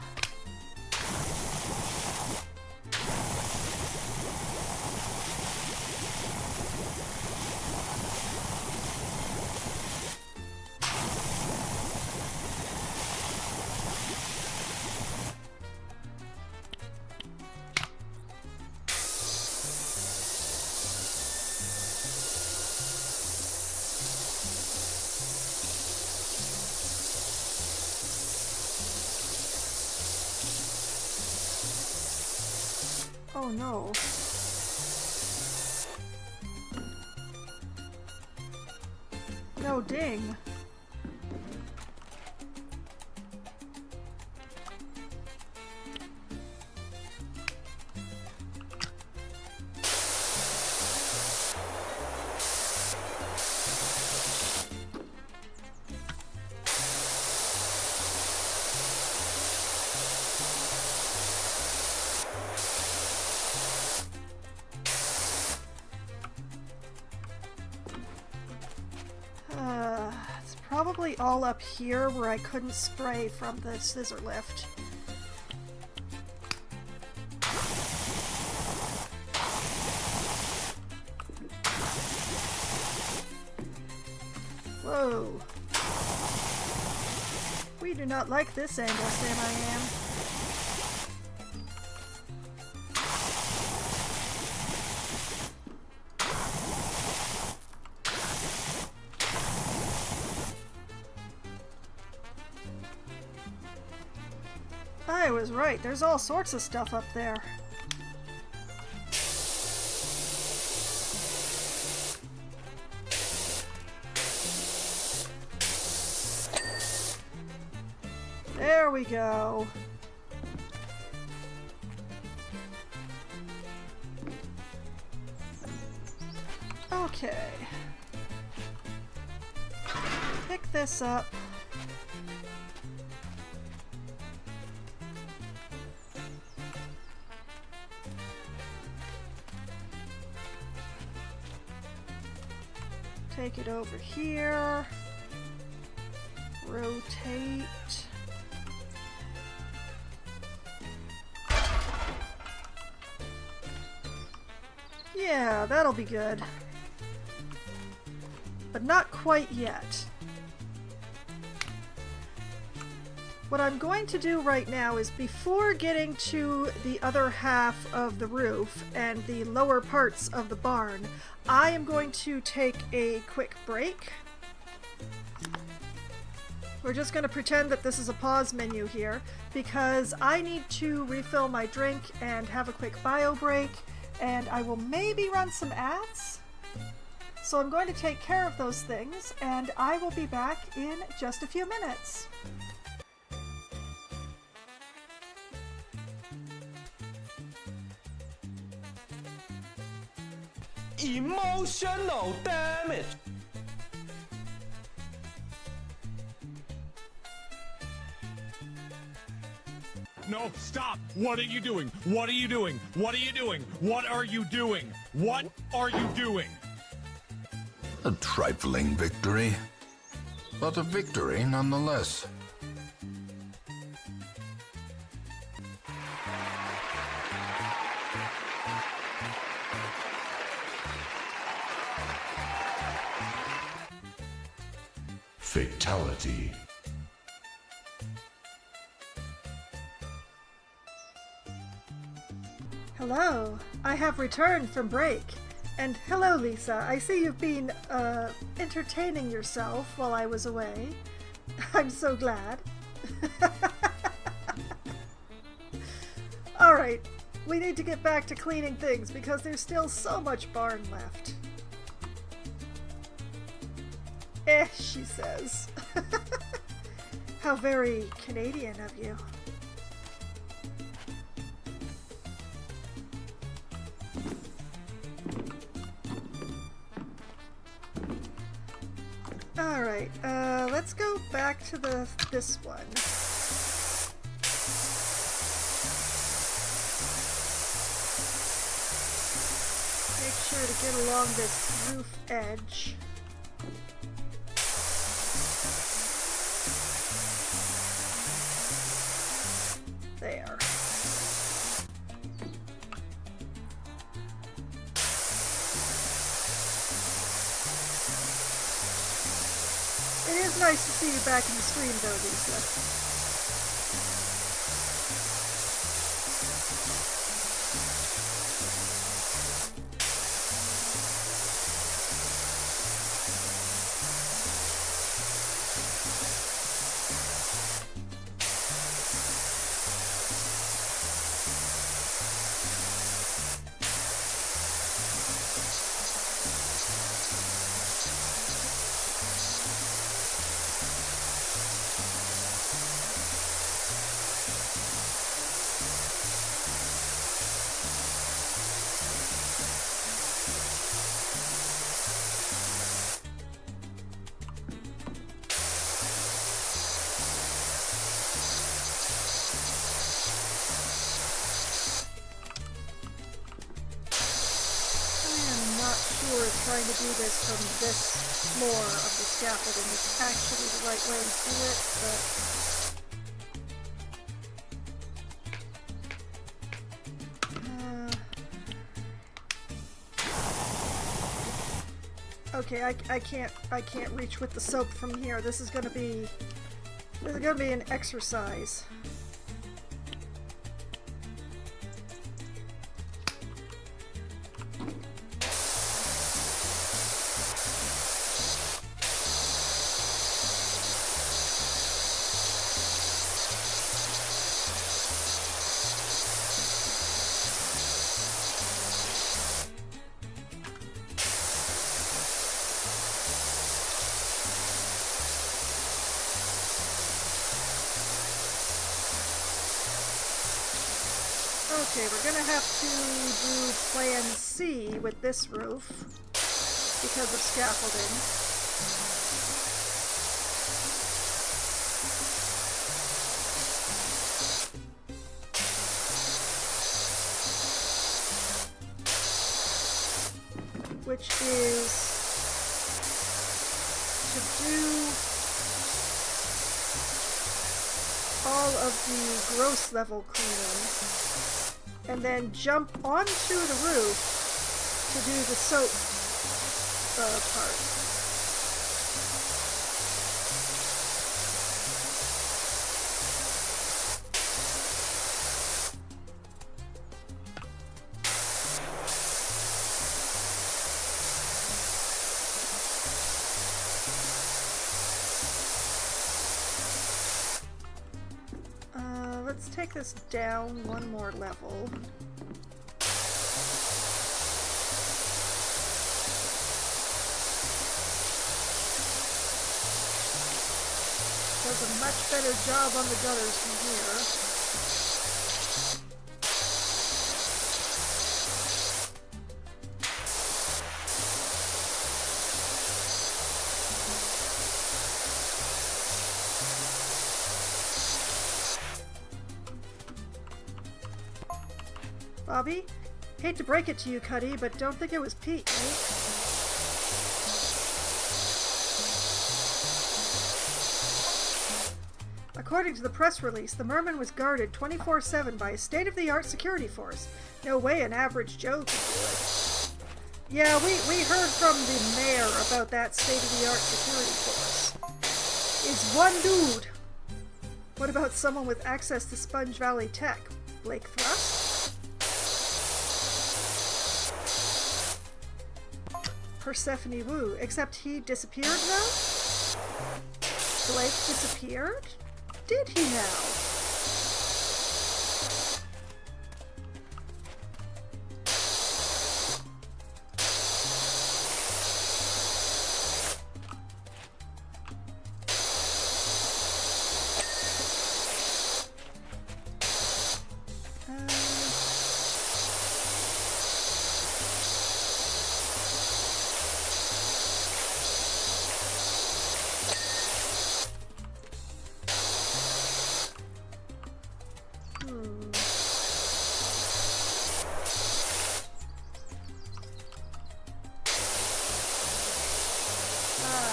Oh no. No ding. It's probably all up here where I couldn't spray from the scissor lift. Whoa. We do not like this angle, Sam I am. I was right, there's all sorts of stuff up there. There we go. Okay. pick this up. Take it over here. Rotate. Yeah, that'll be good. But not quite yet. What I'm going to do right now is, before getting to the other half of the roof and the lower parts of the barn, I am going to take a quick break. We're just going to pretend that this is a pause menu here, because I need to refill my drink and have a quick bio break, and I will maybe run some ads. So I'm going to take care of those things, and I will be back in just a few minutes. Emotional damage. No, stop! What are you doing? What are you doing? What are you doing? What are you doing? What are you doing? A trifling victory, but a victory nonetheless. Fatality. Hello, I have returned from break. And hello, Lisa. I see you've been entertaining yourself while I was away. I'm so glad. Alright, we need to get back to cleaning things because there's still so much barn left. She says. How very Canadian of you. Alright, let's go back to this one. Make sure to get along this roof edge. There. It is nice to see you back in the stream though, Lisa. Trying to do this from this floor of the scaffolding is actually the right way to do it, but okay, I can't reach with the soap from here. This is gonna be an exercise. Okay, we're gonna have to do plan C with this roof because of scaffolding. which is to do all of the gross level cleaning, and then jump onto the roof to do the soap part. Let's take this down one more level. Does a much better job on the gutters from here. Bobby? Hate to break it to you, Cuddy, but don't think it was Pete, mate. According to the press release, the Merman was guarded 24/7 by a state-of-the-art security force. No way an average Joe could do it. Yeah, we heard from the mayor about that state-of-the-art security force. It's one dude. What about someone with access to Sponge Valley tech? Blake Thrust? Persephone Wu, except he disappeared now? Blake disappeared? Did he now?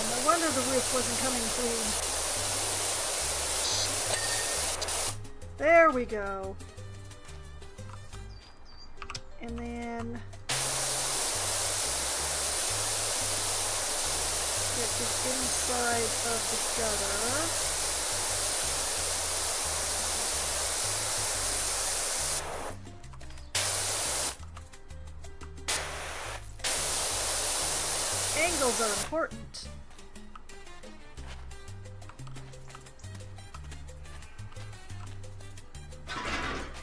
No wonder the roof wasn't coming clean. There we go. And then get the inside of the gutter. Angles are important.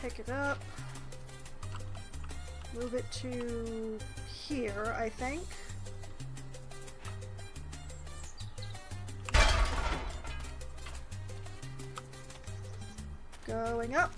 Pick it up. Move it to here, I think. Going up.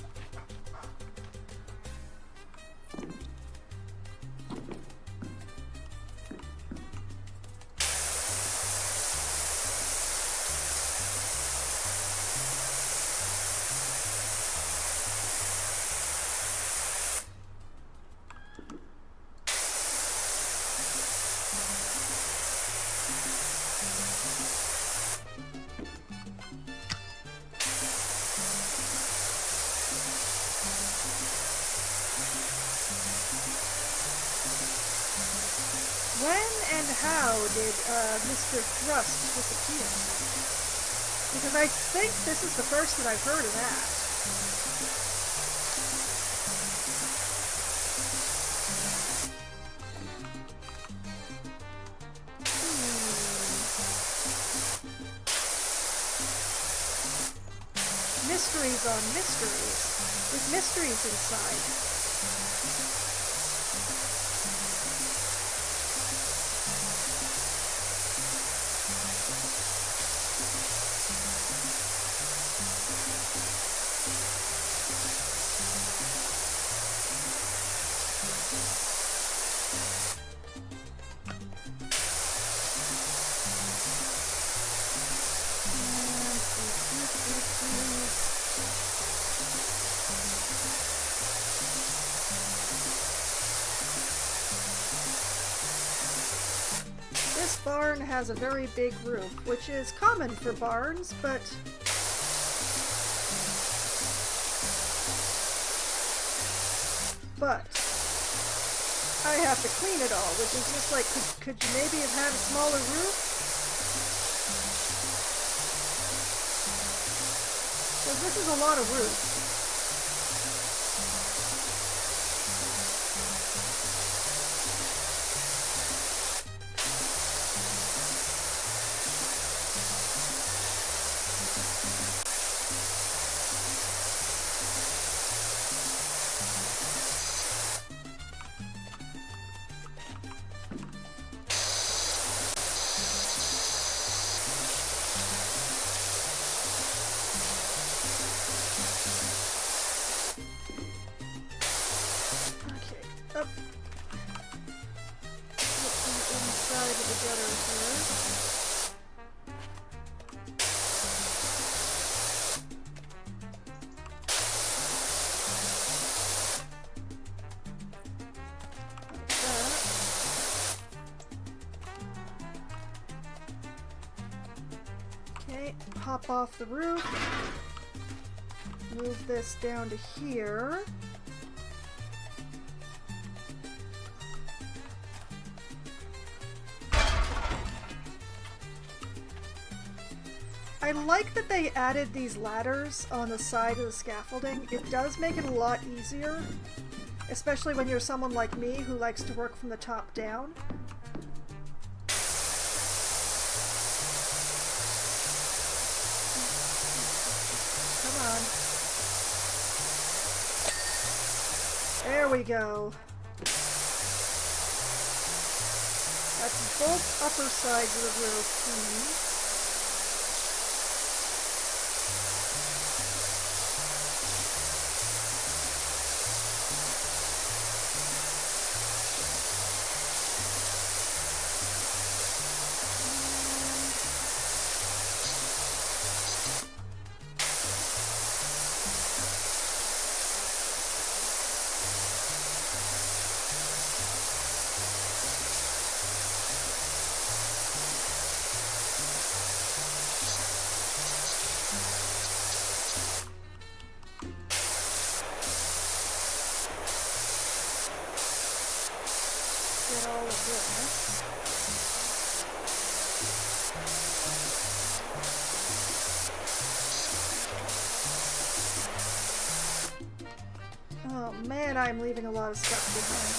When and how did Mr. Thrust disappear? Because I think this is the first that I've heard of that. Mysteries on mysteries, with mysteries inside. barn has a very big roof, which is common for barns, but I have to clean it all, which is just like, could you maybe have had a smaller roof? Because this is a lot of roof. Up. Get the inside of the gutter here. Like that. Okay, hop off the roof. Move this down to here. I like that they added these ladders on the side of the scaffolding. It does make it a lot easier, especially when you're someone like me who likes to work from the top down. Come on. There we go. That's both upper sides of the roof. Get all of this. Oh man, I'm leaving a lot of stuff behind.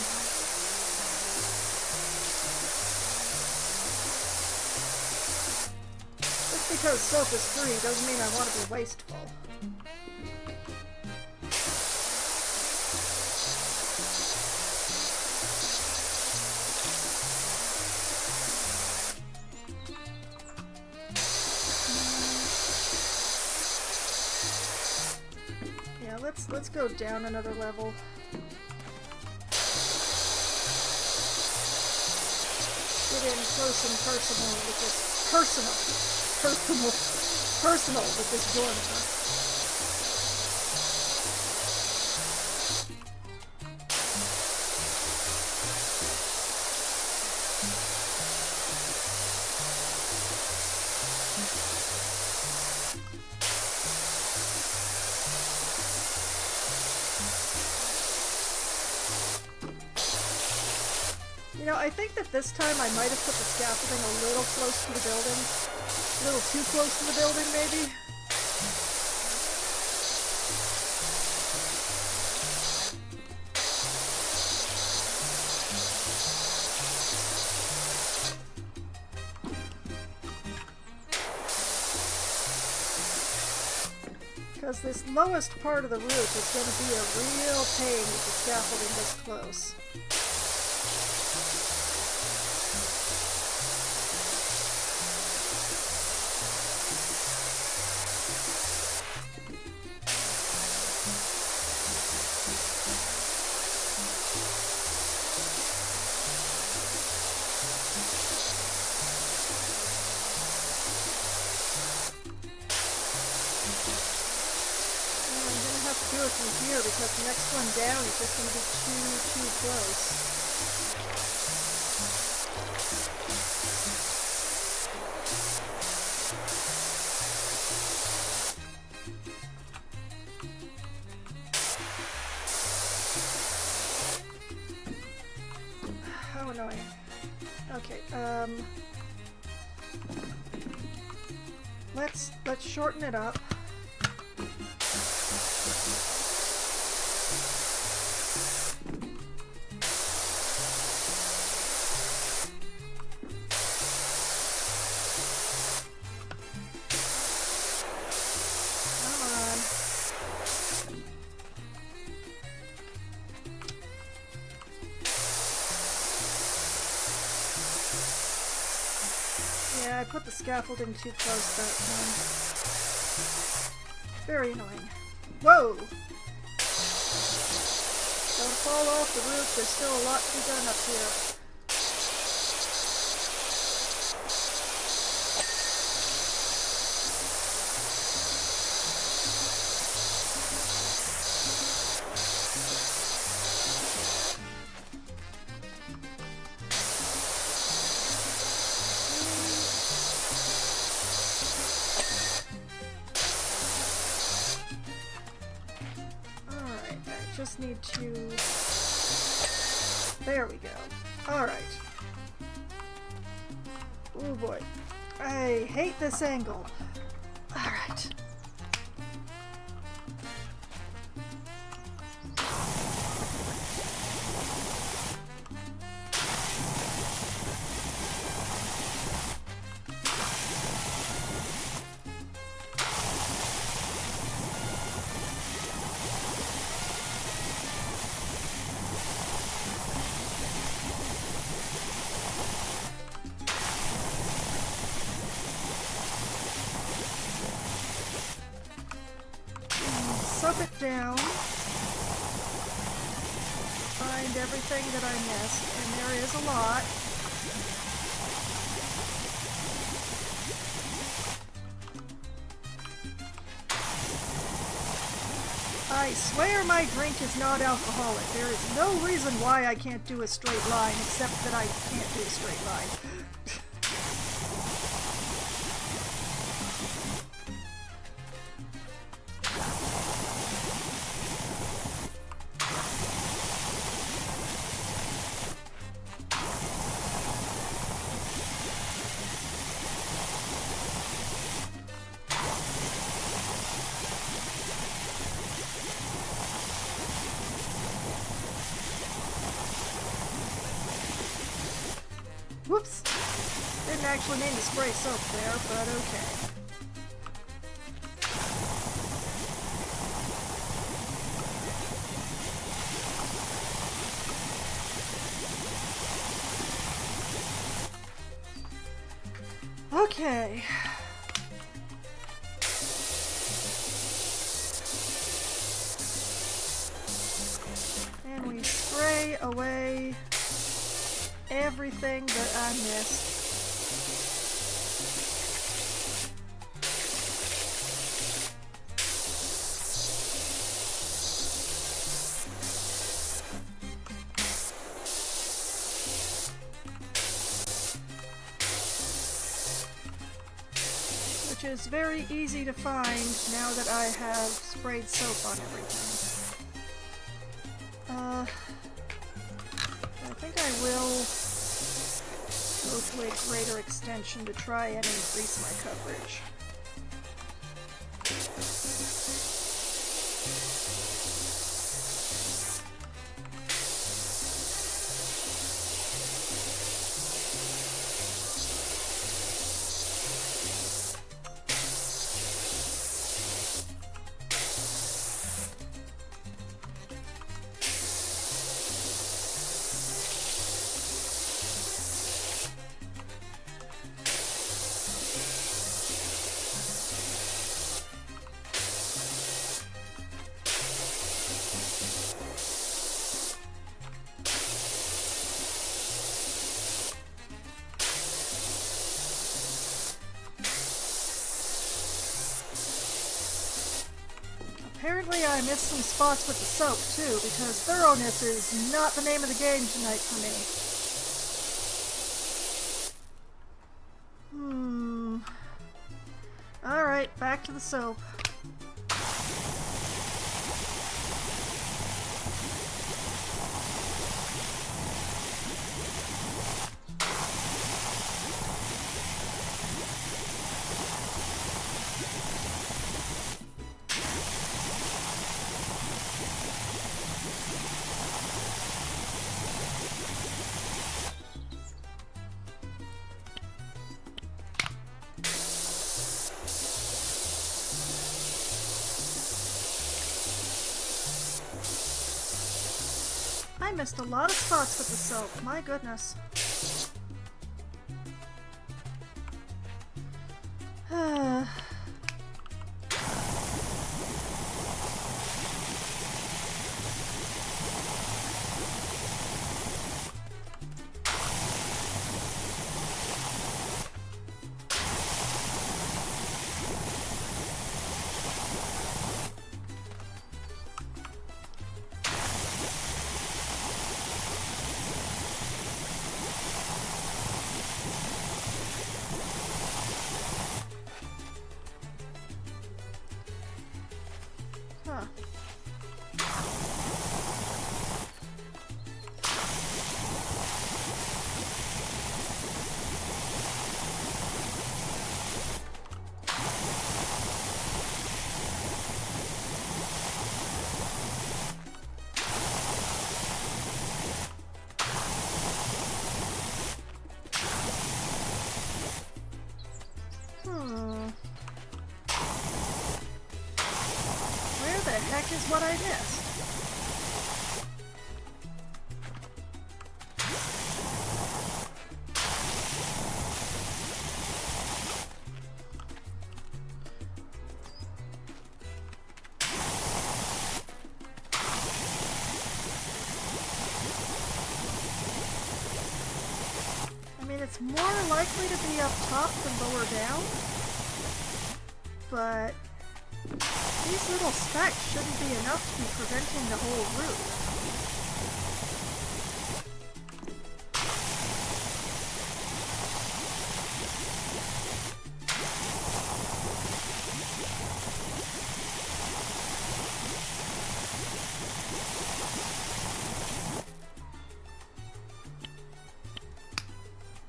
Just because soap is free doesn't mean I want to be wasteful. Let's go down another level. Get in close and personal with this personal with this doormat. You know, I think that this time I might have put the scaffolding a little close to the building. A little too close to the building, maybe? Because this lowest part of the roof is going to be a real pain with the scaffolding this close. Do it from here because the next one down is just going to be too close. how annoying. Okay, let's shorten it up. I put the scaffolding too close that time. Very annoying. Whoa! Don't fall off the roof, there's still a lot to be done up here. Just need to... There we go. Alright. Oh boy. I hate this angle. Alright. Soak it down, find everything that I missed, and there is a lot. I swear my drink is not alcoholic. There is no reason why I can't do a straight line, except that I can't do a straight line. Whoops! Didn't actually mean to spray soap there, but okay. Okay. And we spray away everything that I missed. Which is very easy to find now that I have sprayed soap on everything. I think I will go to a greater extension to try and increase my coverage. Apparently I missed some spots with the soap too, because thoroughness is not the name of the game tonight for me. Alright, back to the soap. I missed a lot of spots with the soap. My goodness. Huh. Where the heck is what I missed? I mean, it's more likely to be up top than lower down, but these little specks shouldn't be enough to be preventing the whole route.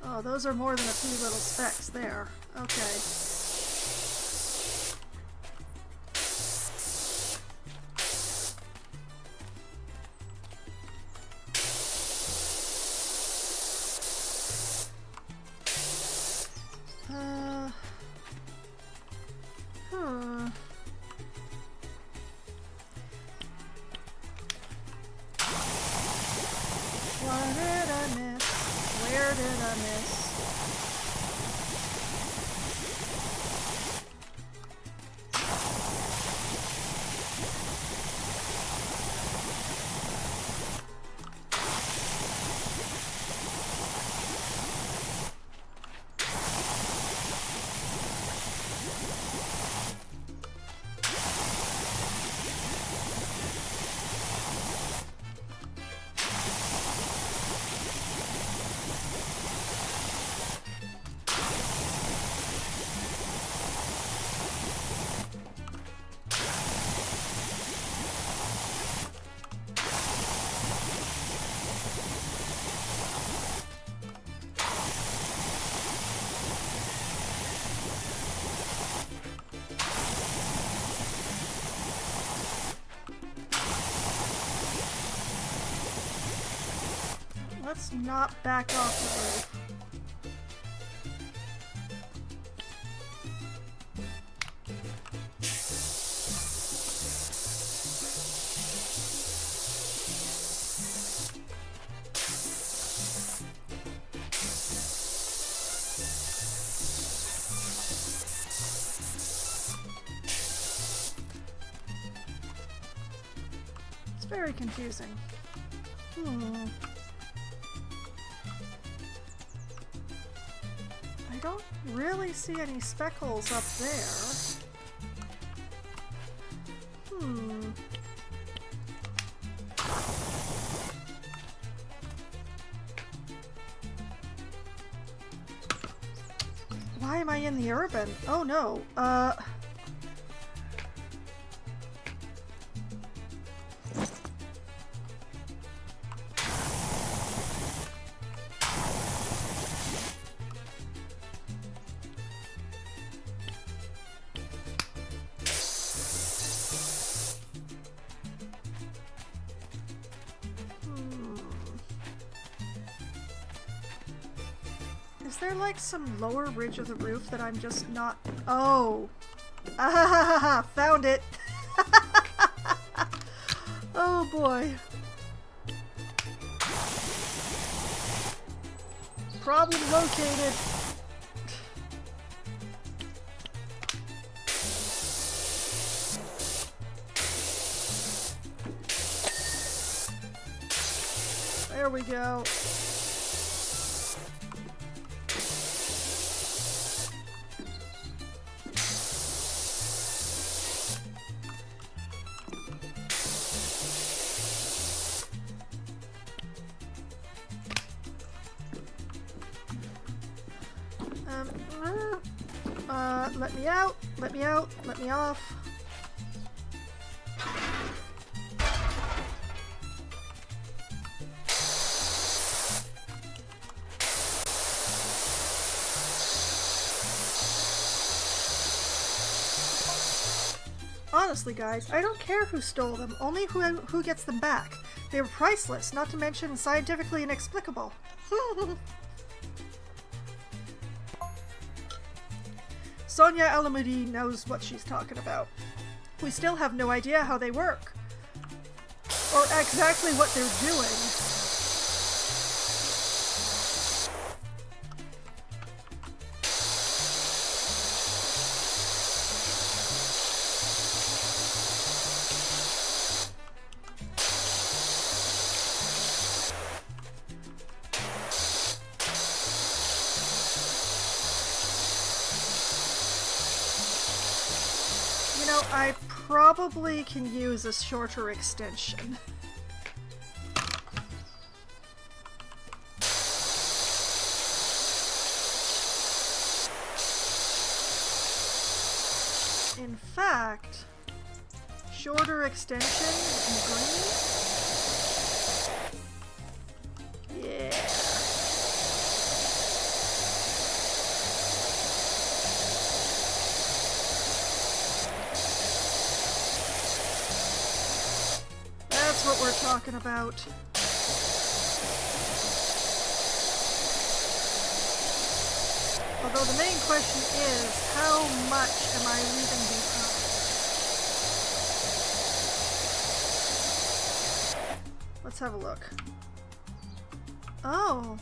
Oh, those are more than a few little specks there. Okay. What did I miss? Where did I miss? Let's not back off the roof. It's very confusing. I don't really see any speckles up there. Why am I in the urban? Oh no, is there like some lower ridge of the roof that I'm just not... Oh! Ah, found it! Oh boy. Problem located. There we go. Let me out, let me out, let me off. Honestly, guys, I don't care who stole them, only who gets them back. They were priceless, not to mention scientifically inexplicable. Sonia Alamudi knows what she's talking about. We still have no idea how they work, or exactly what they're doing. I probably can use a shorter extension. In fact, shorter extension in green? Yeah. That's what we're talking about. Although the main question is, how much am I leaving behind? Let's have a look. Oh,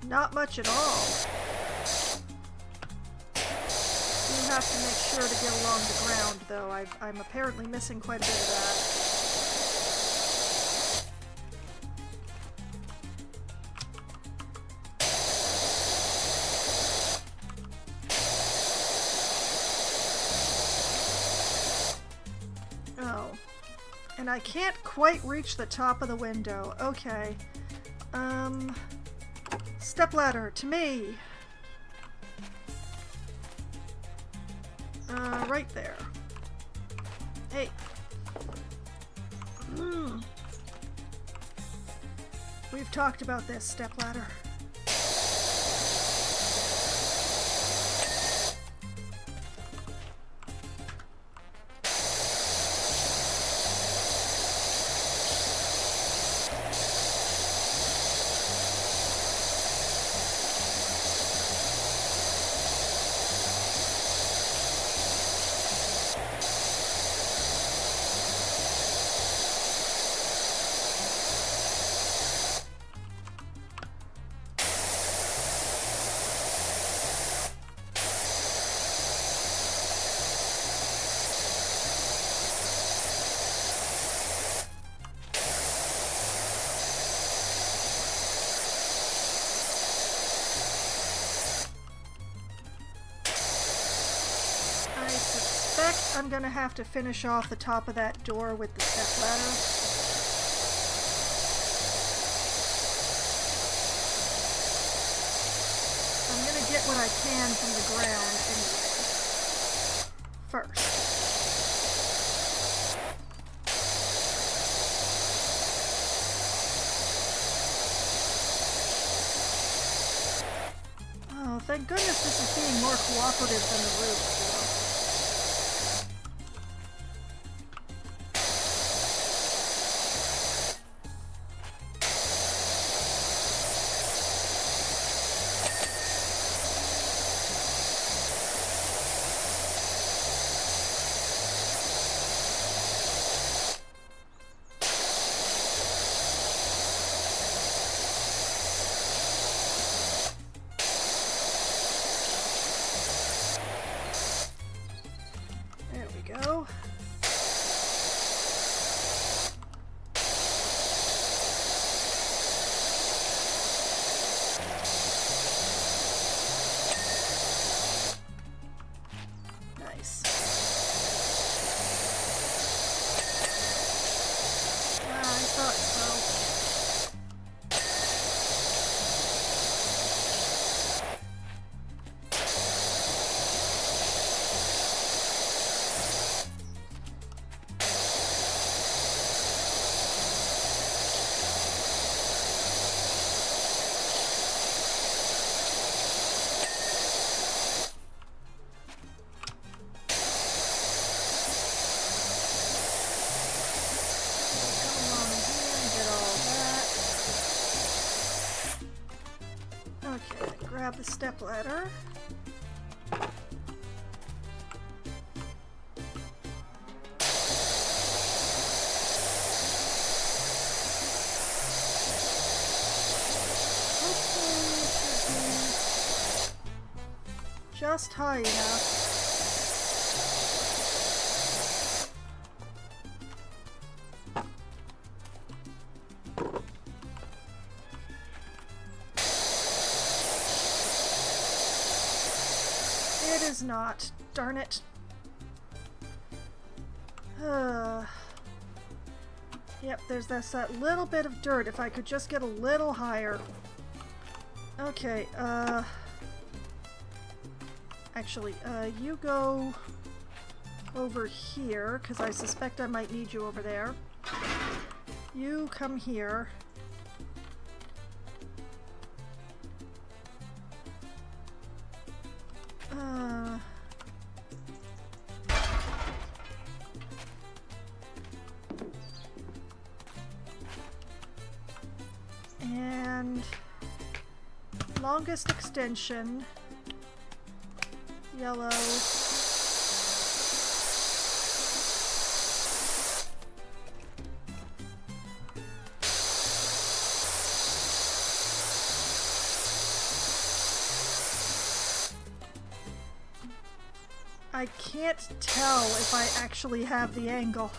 not much at all. You have to make sure to get along the ground, though. I'm apparently missing quite a bit of that. And I can't quite reach the top of the window. Okay. Stepladder, to me. Right there. Hey. We've talked about this, stepladder. I'm gonna have to finish off the top of that door with the stepladder. I'm gonna get what I can from the ground anyway. First. Oh, thank goodness this is being more cooperative than the roof, though. Okay, grab the stepladder. Just high enough. It is not. Darn it. Yep, there's that little bit of dirt. If I could just get a little higher. Okay, actually, you go over here, because I suspect I might need you over there. You come here. And longest extension, yellow. I can't tell if I actually have the angle.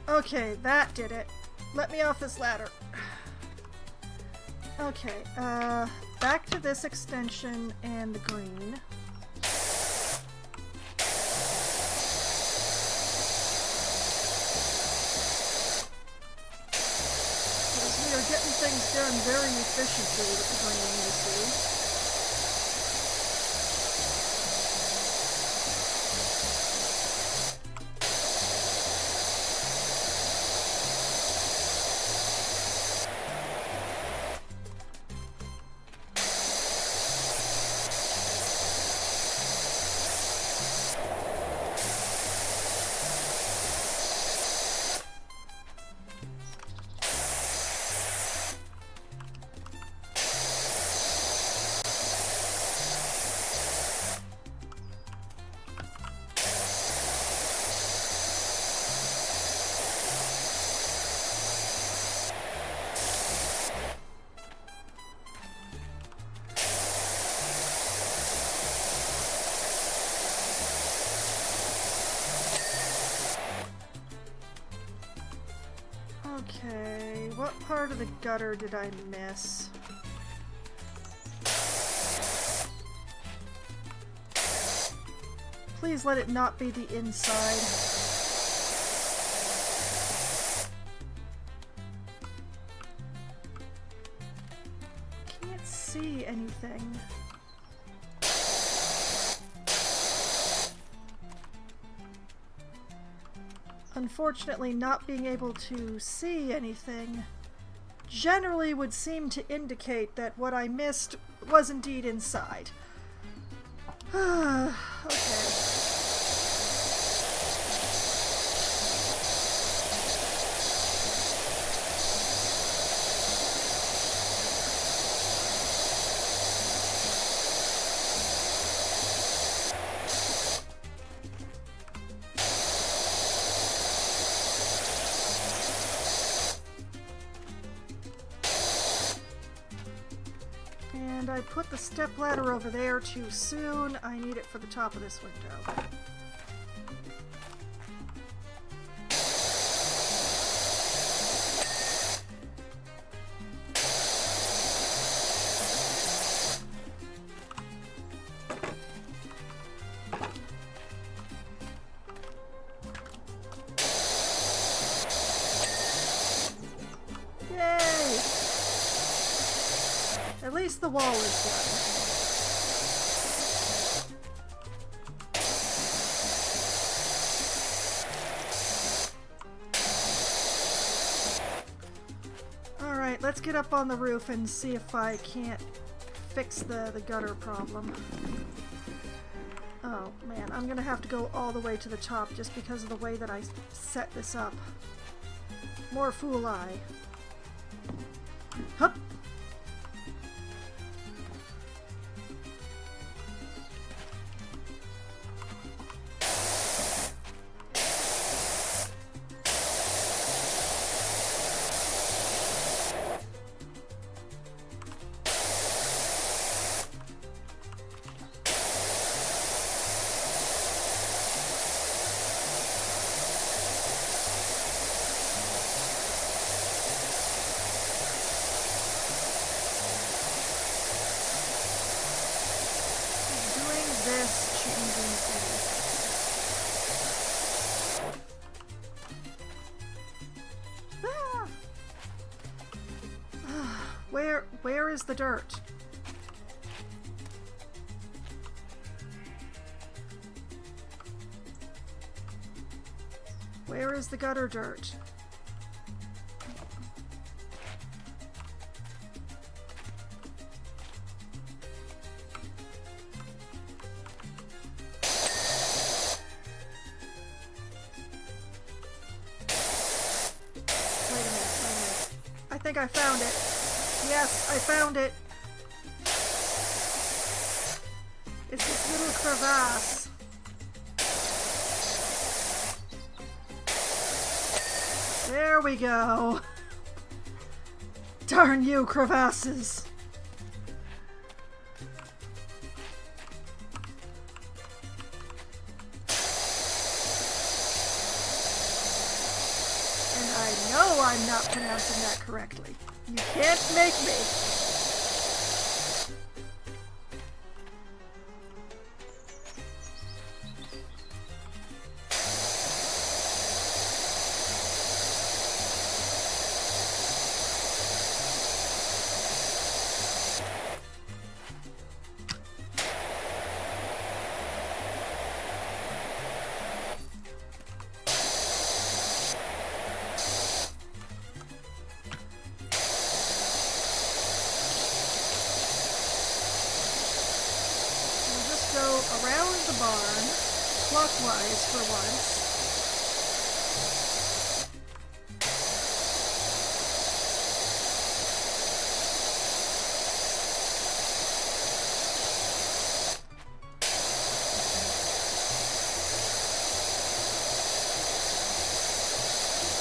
Okay, that did it. Let me off this ladder. Okay, back to this extension and the green. Because we are getting things done very efficiently with the green, you see. Okay, what part of the gutter did I miss? Please let it not be the inside. Can't see anything. Unfortunately, not being able to see anything generally would seem to indicate that what I missed was indeed inside. Okay. And I put the stepladder over there too soon. I need it for the top of this window. Yay! At least the wall is done. Alright, let's get up on the roof and see if I can't fix the gutter problem. Oh man, I'm gonna have to go all the way to the top just because of the way that I set this up. More fool eye. Hup! Where is the dirt? Where is the gutter dirt? Wait a minute. I think I found it. Yes, I found it! It's this little crevasse. There we go! Darn you, crevasses! And I know I'm not pronouncing that correctly. You can't make me! Around the barn, clockwise for once.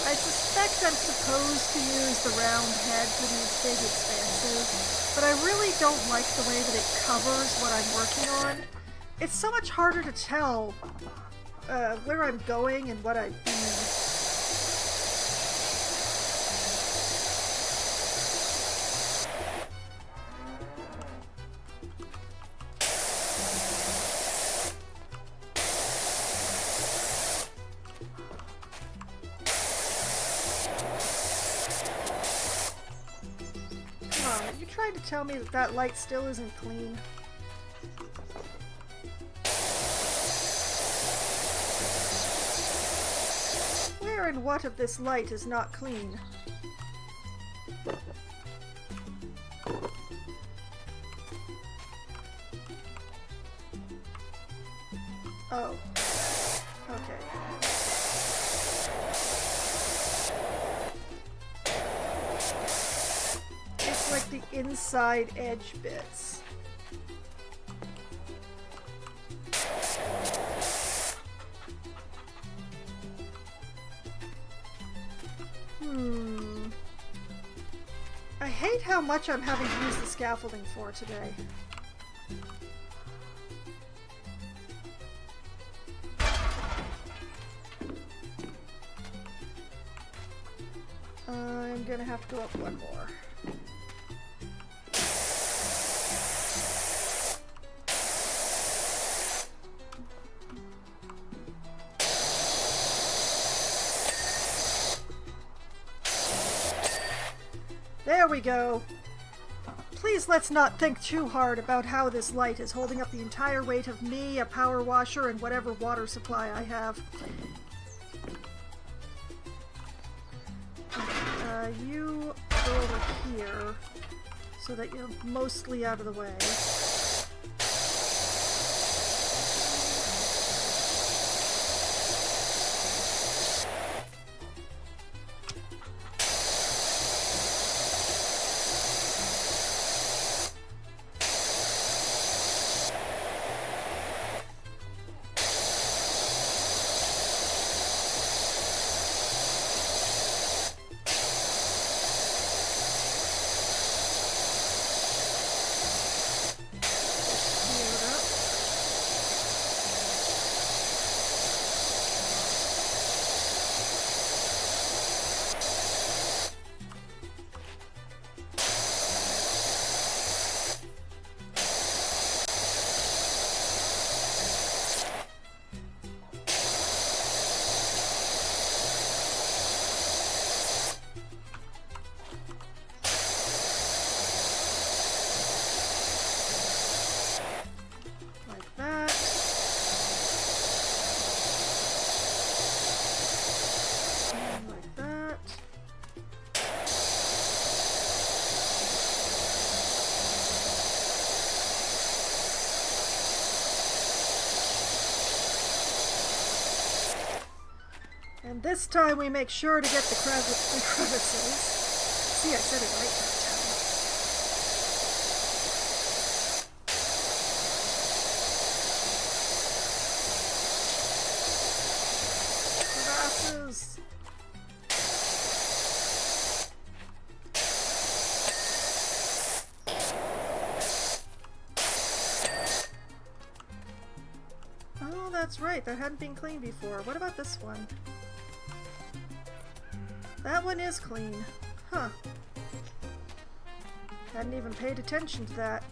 I suspect I'm supposed to use the round head for these big expanses, but I really don't like the way that it covers what I'm working on. It's so much harder to tell where I'm going and what I mean. Come on, are you trying to tell me that that light still isn't clean? Where and what of this light is not clean? Oh. Okay. It's like the inside edge bits. I hate how much I'm having to use the scaffolding for today. I'm gonna have to go up one more. There we go. Please let's not think too hard about how this light is holding up the entire weight of me, a power washer, and whatever water supply I have. You go over here so that you're mostly out of the way. And this time we make sure to get the crevices. See, I said it right that time. Crevasses. Oh, that's right. That hadn't been cleaned before. What about this one? That one is clean. Huh. Hadn't even paid attention to that.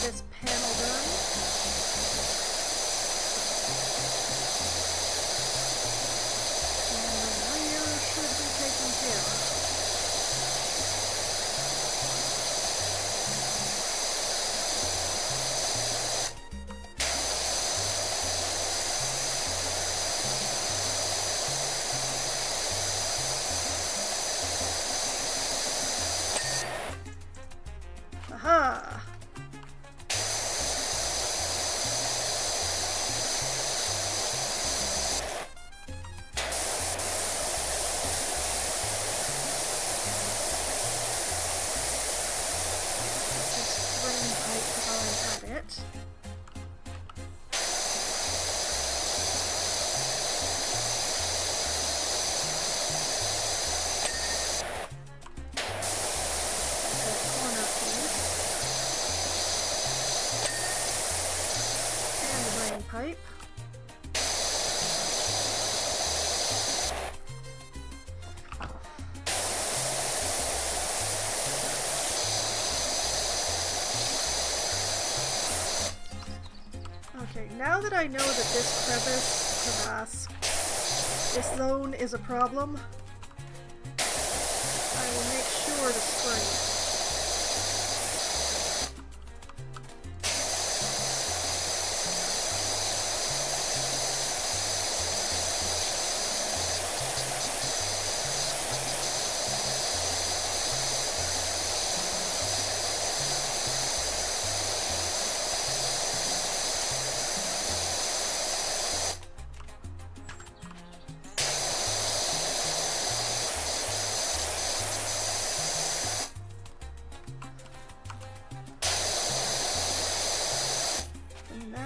This panel done. And the rear should be taken care of. Aha! It. That corner piece. And the drain pipe. Okay, now that I know that this crevasse, this zone is a problem, I will make sure to spray.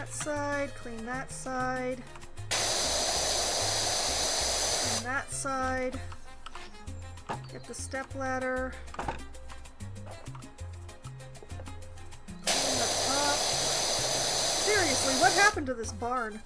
Side, clean that side, and that side, get the step ladder, clean the top. Seriously, what happened to this barn?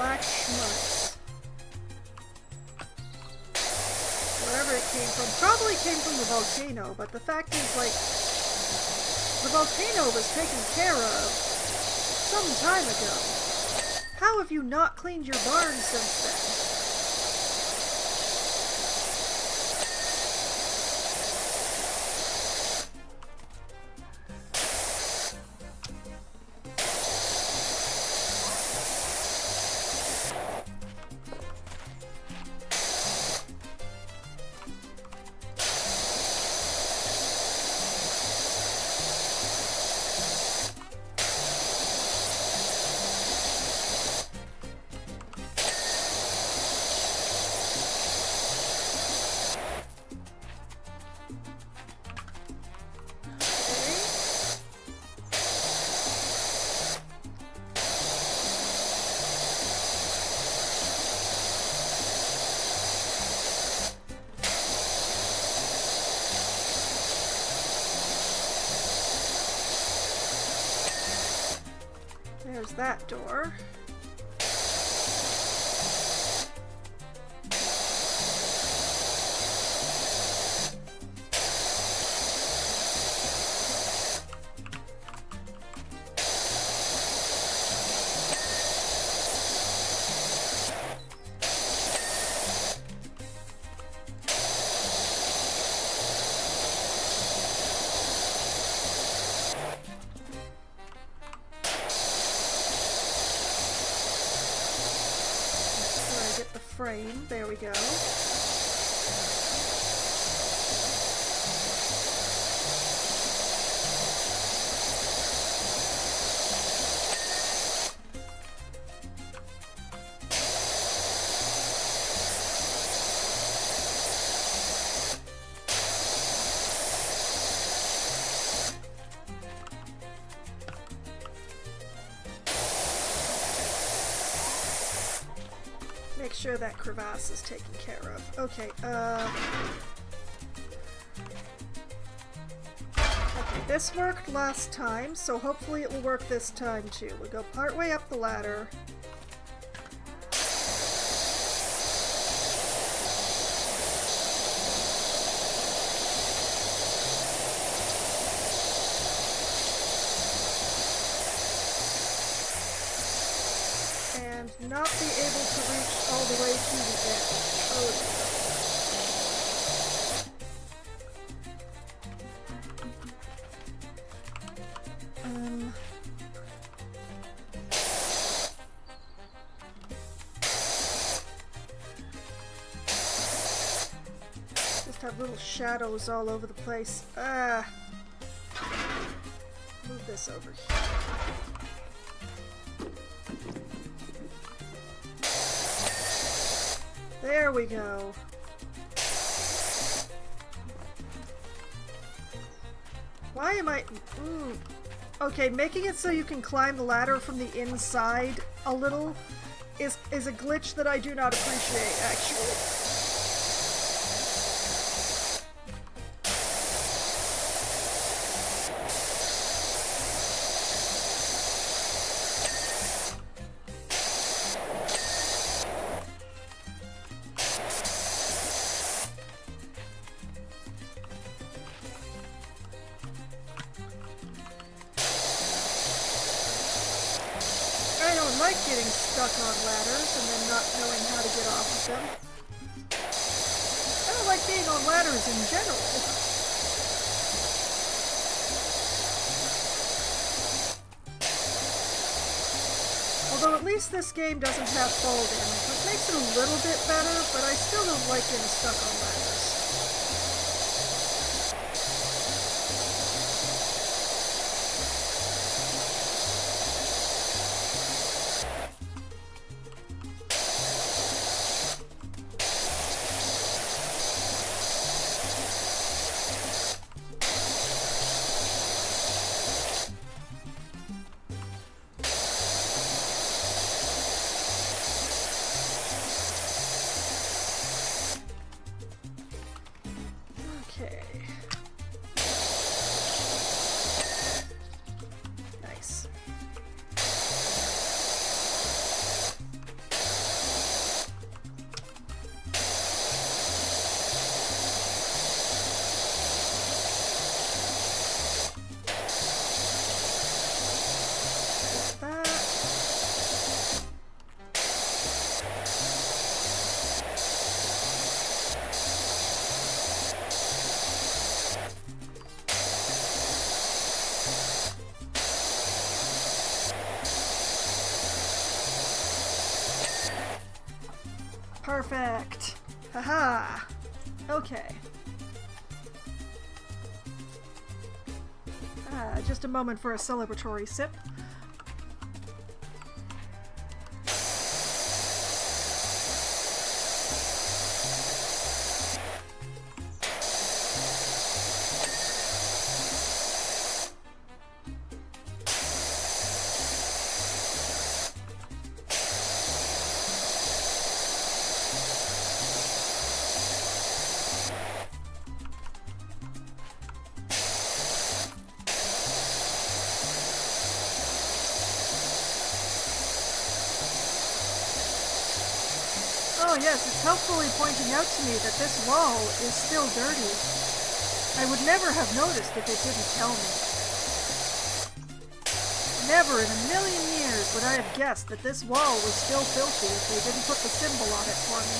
black schmutz. Wherever it came from. Probably came from the volcano, but the fact is, like, the volcano was taken care of some time ago. How have you not cleaned your barn since then? There's that door. Frame. There we go. Make sure that crevasse is taken care of. Okay, okay, this worked last time, so hopefully it will work this time too. We'll go part way up the ladder. Not be able to reach all the way to the edge. Oh, just have little shadows all over the place. Move this over here. There we go. Why am I... Okay, making it so you can climb the ladder from the inside a little is a glitch that I do not appreciate, actually. Getting stuck on ladders and then not knowing how to get off of them. I don't like being on ladders in general. Although at least this game doesn't have fall damage, which makes it a little bit better, but I still don't like getting stuck on ladders. Perfect. Haha. Okay. Just a moment for a celebratory sip. Oh yes, it's helpfully pointing out to me that this wall is still dirty. I would never have noticed if it didn't tell me. Never in a million years would I have guessed that this wall was still filthy if they didn't put the symbol on it for me.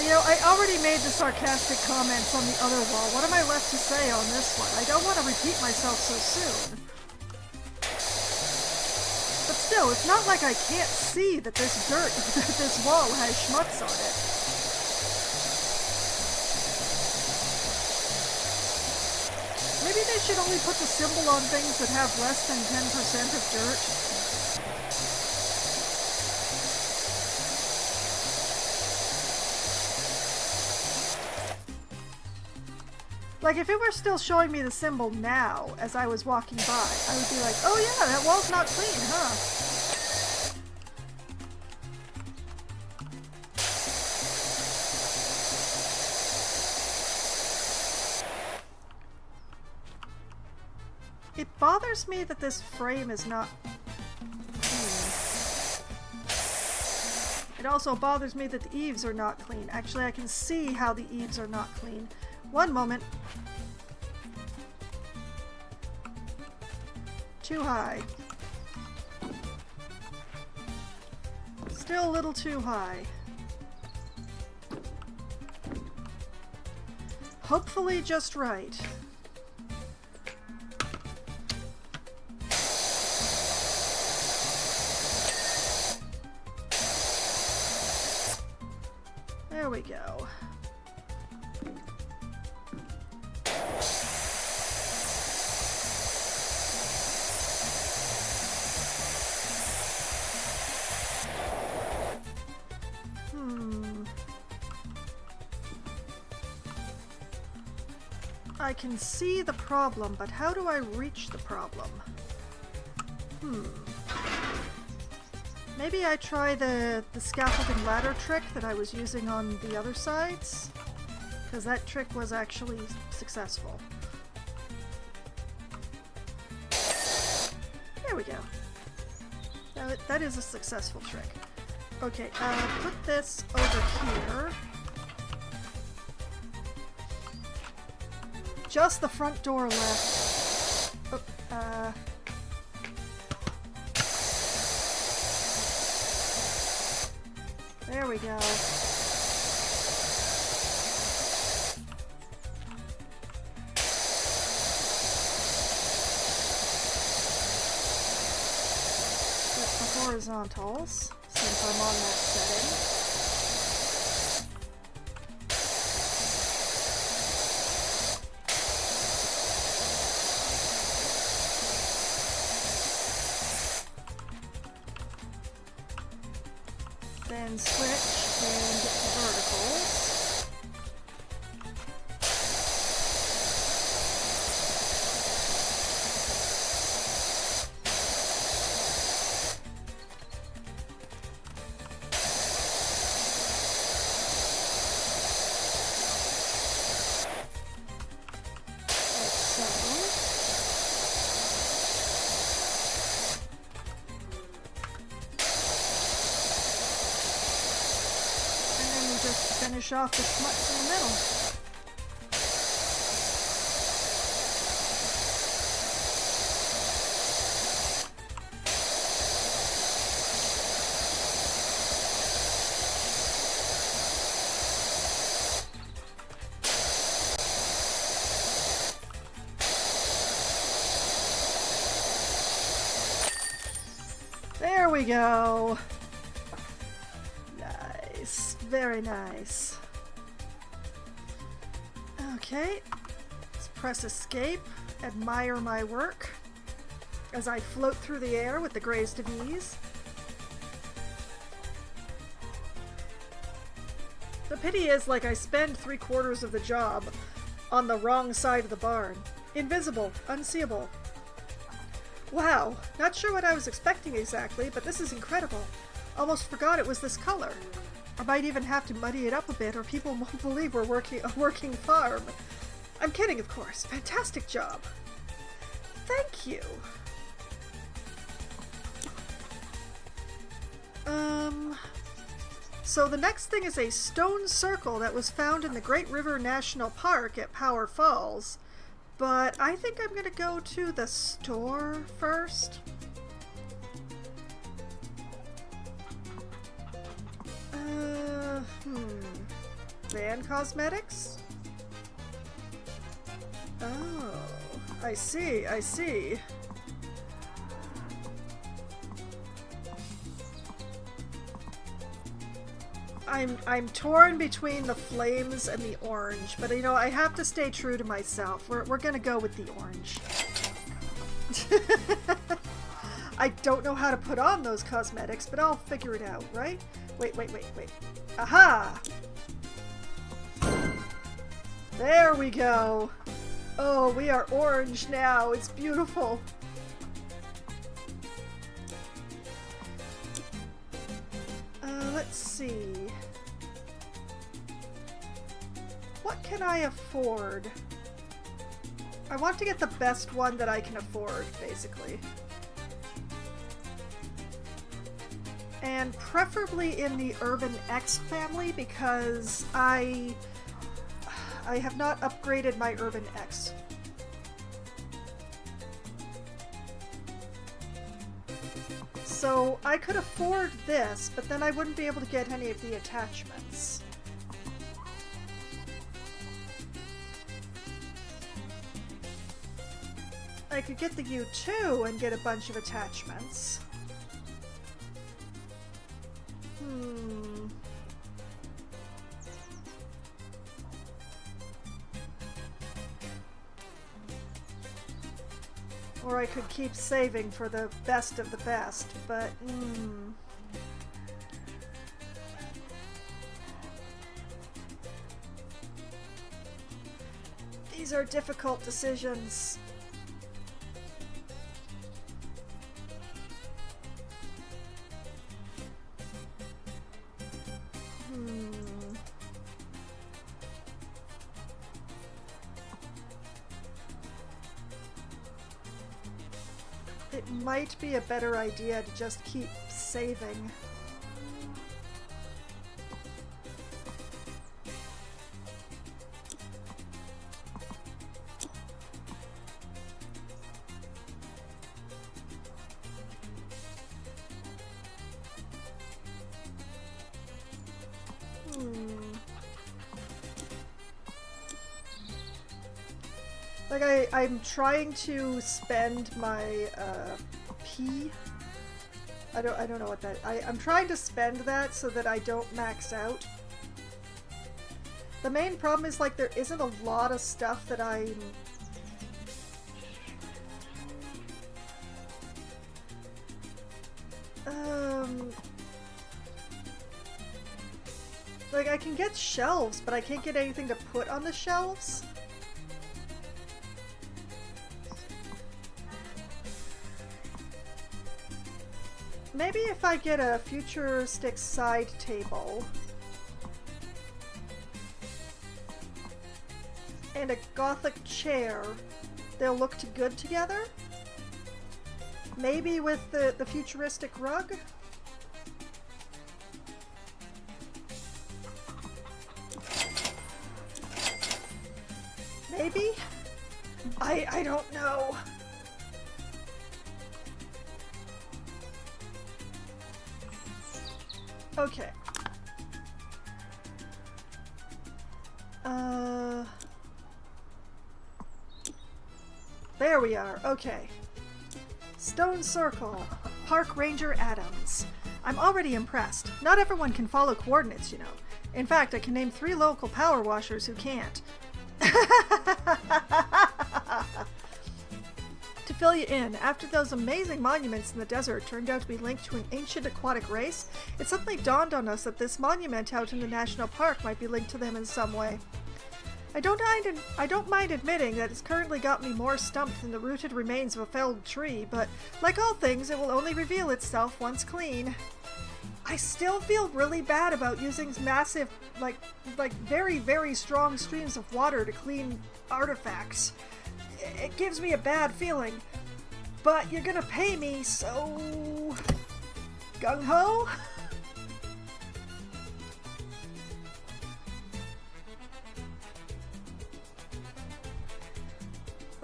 You know, I already made the sarcastic comments on the other wall. What am I left to say on this one? I don't want to repeat myself so soon. But still, it's not like I can't see that this dirt, that this wall has schmutz on it. Maybe they should only put the symbol on things that have less than 10% of dirt. Like, if it were still showing me the symbol now, as I was walking by, I would be like, oh yeah, that wall's not clean, huh? It bothers me that this frame is not clean. It also bothers me that the eaves are not clean. Actually, I can see how the eaves are not clean. One moment. Too high. Still a little too high. Hopefully just right. There we go. I can see the problem, but how do I reach the problem? Maybe I try the scaffolding ladder trick that I was using on the other sides, because that trick was actually successful. There we go. That is a successful trick. Okay, put this over here. Just the front door left. Oh, there we go. Get the horizontals, since I'm on that setting. Then switch and verticals. Like so. finish off the smuts in the middle. There we go. Nice. Very nice. Okay. Let's press escape. Admire my work as I float through the air with the grace of ease. The pity is, like, I spend 3/4 of the job on the wrong side of the barn. Invisible. Unseeable. Wow, not sure what I was expecting exactly, but this is incredible. Almost forgot it was this color. I might even have to muddy it up a bit or people won't believe we're working a working farm. I'm kidding, of course. Fantastic job. Thank you. So the next thing is a stone circle that was found in the Great River National Park at Power Falls. But I think I'm gonna go to the store first. Van Cosmetics? Oh, I see, I see. I'm torn between the flames and the orange, but you know, I have to stay true to myself. We're gonna go with the orange. I don't know how to put on those cosmetics, but I'll figure it out, right? Wait. Aha! There we go. Oh, we are orange now. It's beautiful. Let's see. What can I afford? I want to get the best one that I can afford, basically. And preferably in the Urban X family because I have not upgraded my Urban X. So I could afford this, but then I wouldn't be able to get any of the attachments. I could get the U2 and get a bunch of attachments. Or I could keep saving for the best of the best, but these are difficult decisions. It might be a better idea to just keep saving. Like I'm trying to spend my P. I don't know what that. I'm trying to spend that so that I don't max out. The main problem is like there isn't a lot of stuff that I'm like I can get shelves, but I can't get anything to put on the shelves. Maybe if I get a futuristic side table and a gothic chair, they'll look good together? Maybe with the futuristic rug? maybe? I don't know. Okay. There we are. Okay. Stone Circle. Park Ranger Adams. I'm already impressed. Not everyone can follow coordinates, you know. In fact, I can name 3 local power washers who can't. To fill you in, after those amazing monuments in the desert turned out to be linked to an ancient aquatic race, it suddenly dawned on us that this monument out in the national park might be linked to them in some way. I don't mind admitting that it's currently got me more stumped than the rooted remains of a felled tree, but like all things, it will only reveal itself once clean. I still feel really bad about using massive, like very, very strong streams of water to clean artifacts. It gives me a bad feeling, but you're gonna pay me, so gung-ho?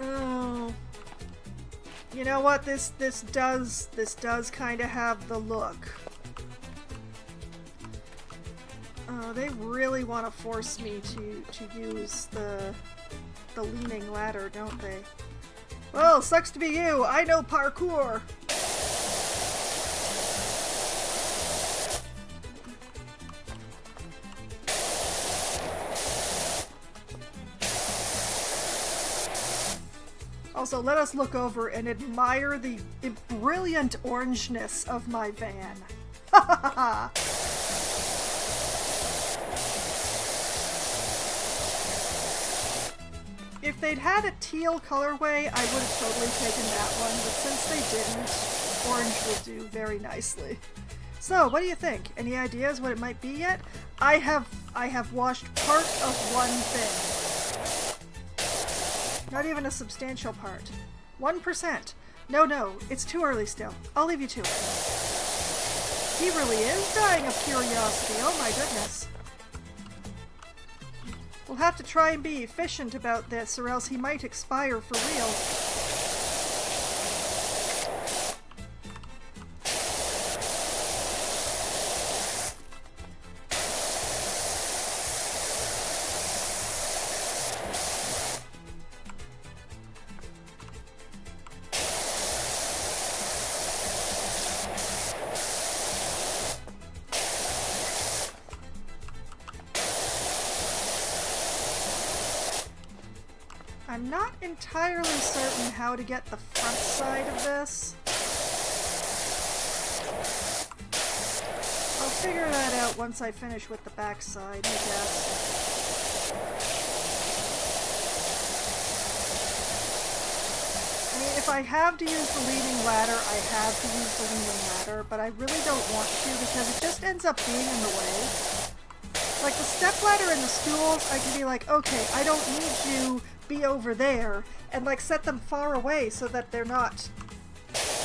Oh, you know what? This does kind of have the look. Oh, they really want to force me to use the leaning ladder, don't they? Well, sucks to be you. I know parkour. Also, let us look over and admire the brilliant orangeness of my van. Ha ha ha! If they'd had a teal colorway, I would have totally taken that one, but since they didn't, orange will do very nicely. So, what do you think? Any ideas what it might be yet? I have washed part of one thing. Not even a substantial part. 1%. No, it's too early still. I'll leave you to it. He really is dying of curiosity, oh my goodness. We'll have to try and be efficient about this, or else he might expire for real. I'm not entirely certain how to get the front side of this. I'll figure that out once I finish with the back side, I guess. I mean, if I have to use the leaning ladder, I have to use the leaning ladder, but I really don't want to because it just ends up being in the way. Like the step ladder and the stools, I can be like, okay, I don't need you be over there, and like set them far away so that they're not,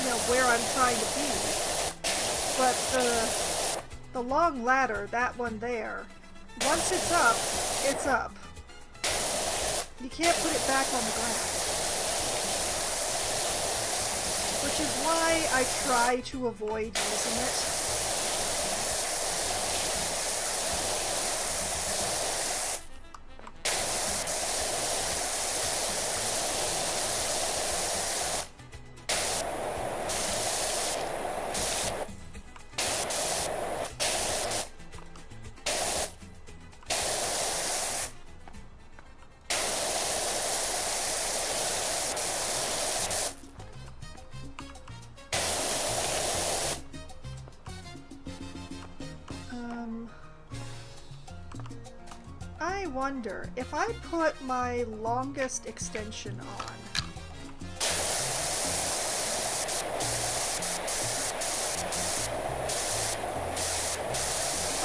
you know, where I'm trying to be. But the long ladder, that one there, once it's up. You can't put it back on the ground. Which is why I try to avoid using it. I wonder if I put my longest extension on.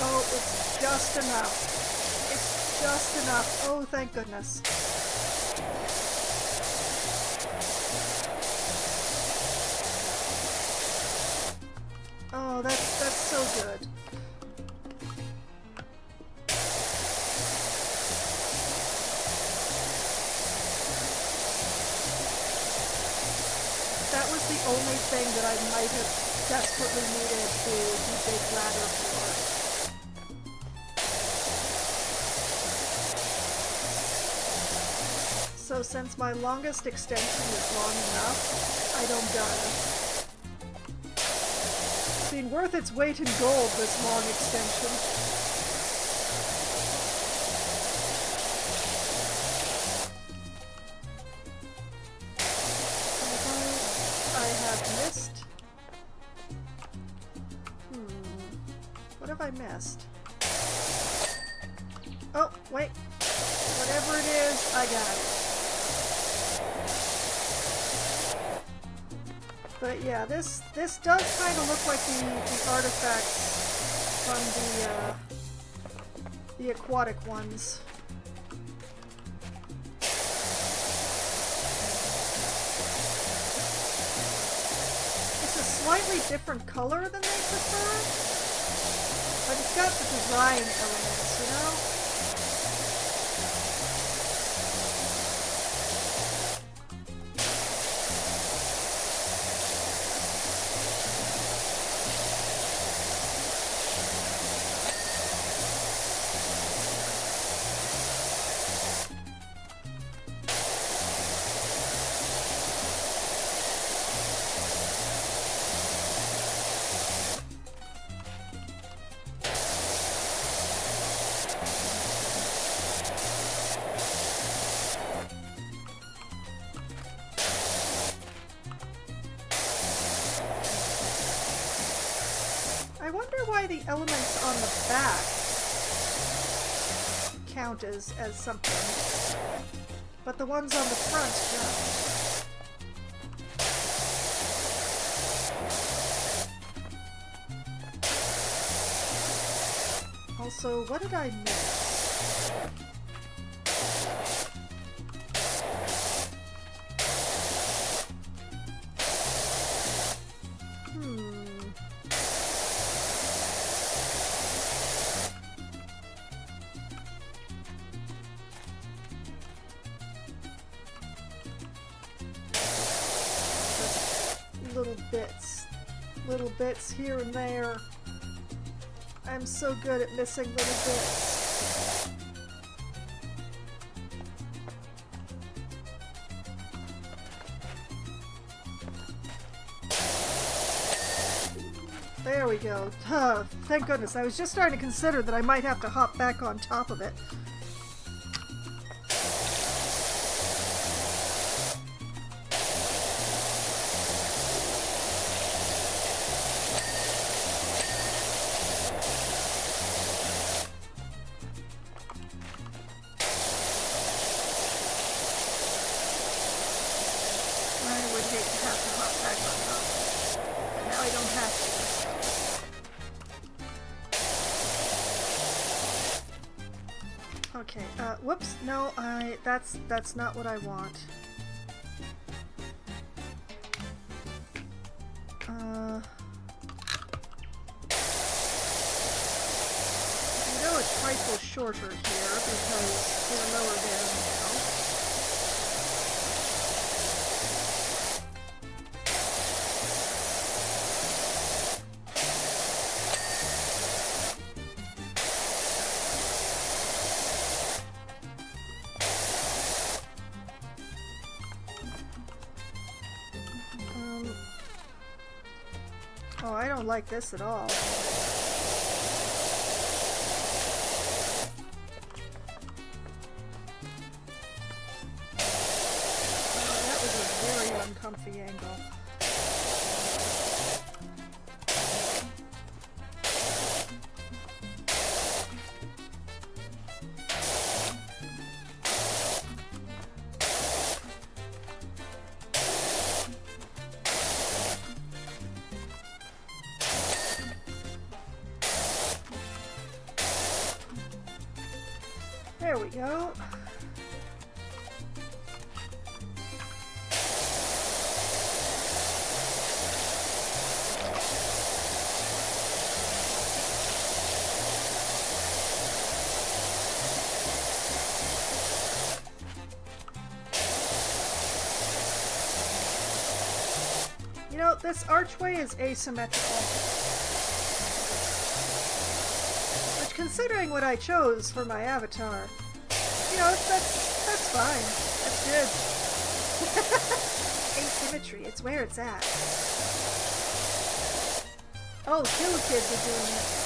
Oh, it's just enough. It's just enough. Oh, thank goodness. Oh, that's so good. the only thing that I might have desperately needed to keep a ladder for. So since my longest extension is long enough, I don't done. It's been worth its weight in gold, this long extension. I have missed. What have I missed? Oh, wait. Whatever it is, I got it. But yeah, this does kind of look like the artifacts from the aquatic ones. It's a slightly different color than they prefer, but it's got the design elements, you know? I wonder why the elements on the back count as something, but the ones on the front don't. Also, what did I miss? Little bits here and there. I'm so good at missing little bits. There we go. Thank goodness. I was just starting to consider that I might have to hop back on top of it. Okay, whoops, no, that's not what I want. You know, a trifle shorter here because we're lower down now. Oh, I don't like this at all. Oh, that was a very uncomfy angle. There we go. You know, this archway is asymmetrical. Which, considering what I chose for my avatar, you know, that's fine. That's good. Asymmetry, it's where it's at. Oh, two kids are doing it.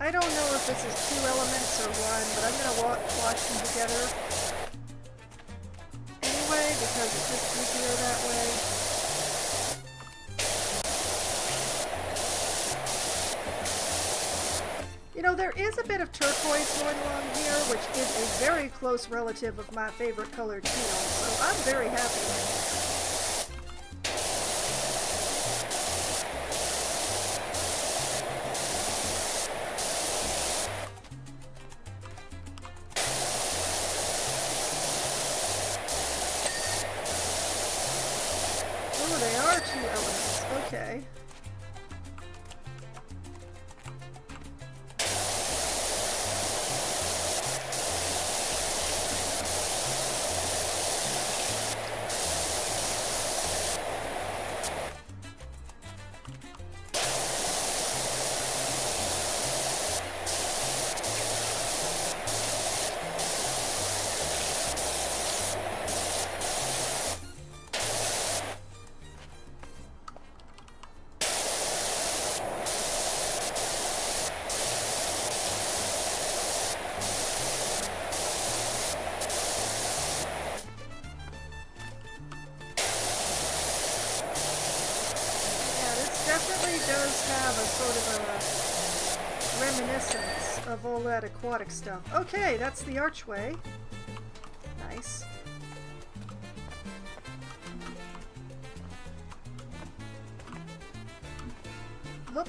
I don't know if this is 2 elements or 1, but I'm going to wash them together anyway, because it's just easier that way. You know, there is a bit of turquoise going along here, which is a very close relative of my favorite color teal, so I'm very happy with it. They are 2 elements. Okay. Definitely does have a sort of a reminiscence of all that aquatic stuff. Okay, that's the archway. Nice. Oop.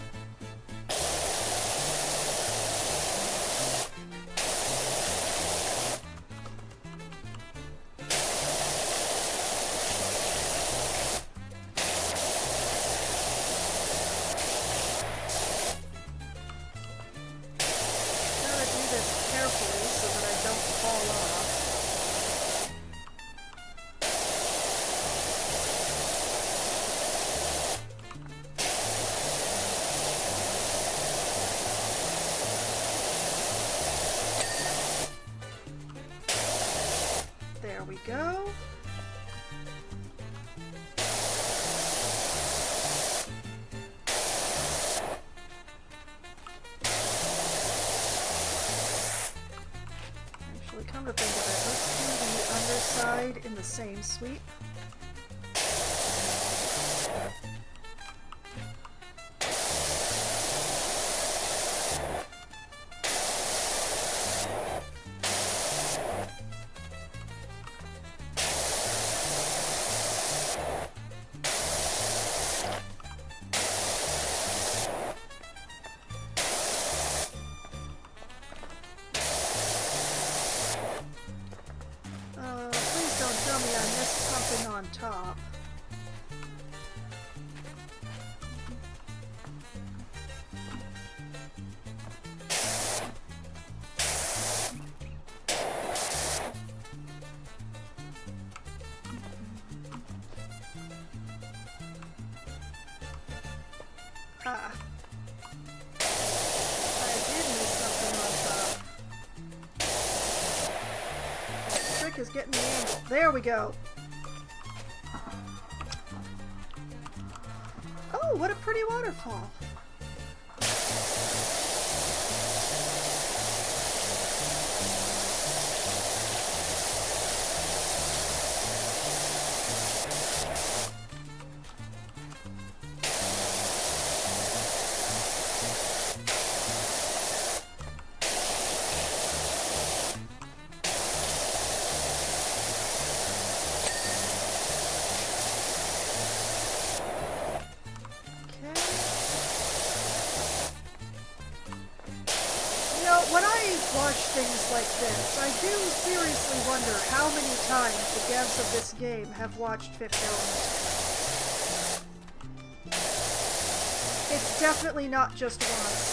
Carefully so that I don't fall off. There we go. Come to think of it, let's do the underside in the same sweep. Tell me I missed something on top. Ah. I did miss something on top. The trick is getting the angle. There we go. Oh, what a pretty waterfall. when I watch things like this, I do seriously wonder how many times the devs of this game have watched Fifth Element. It's definitely not just once.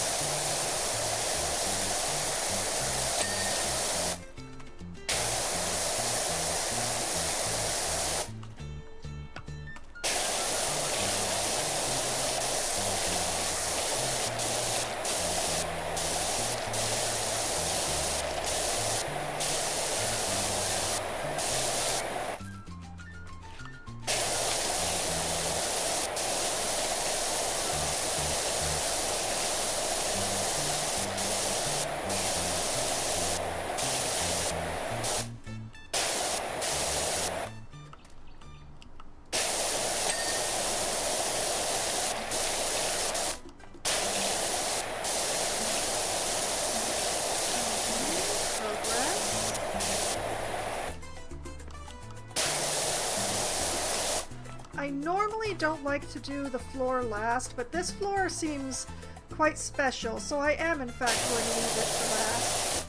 I normally don't like to do the floor last, but this floor seems quite special, so I am in fact going to leave it for last.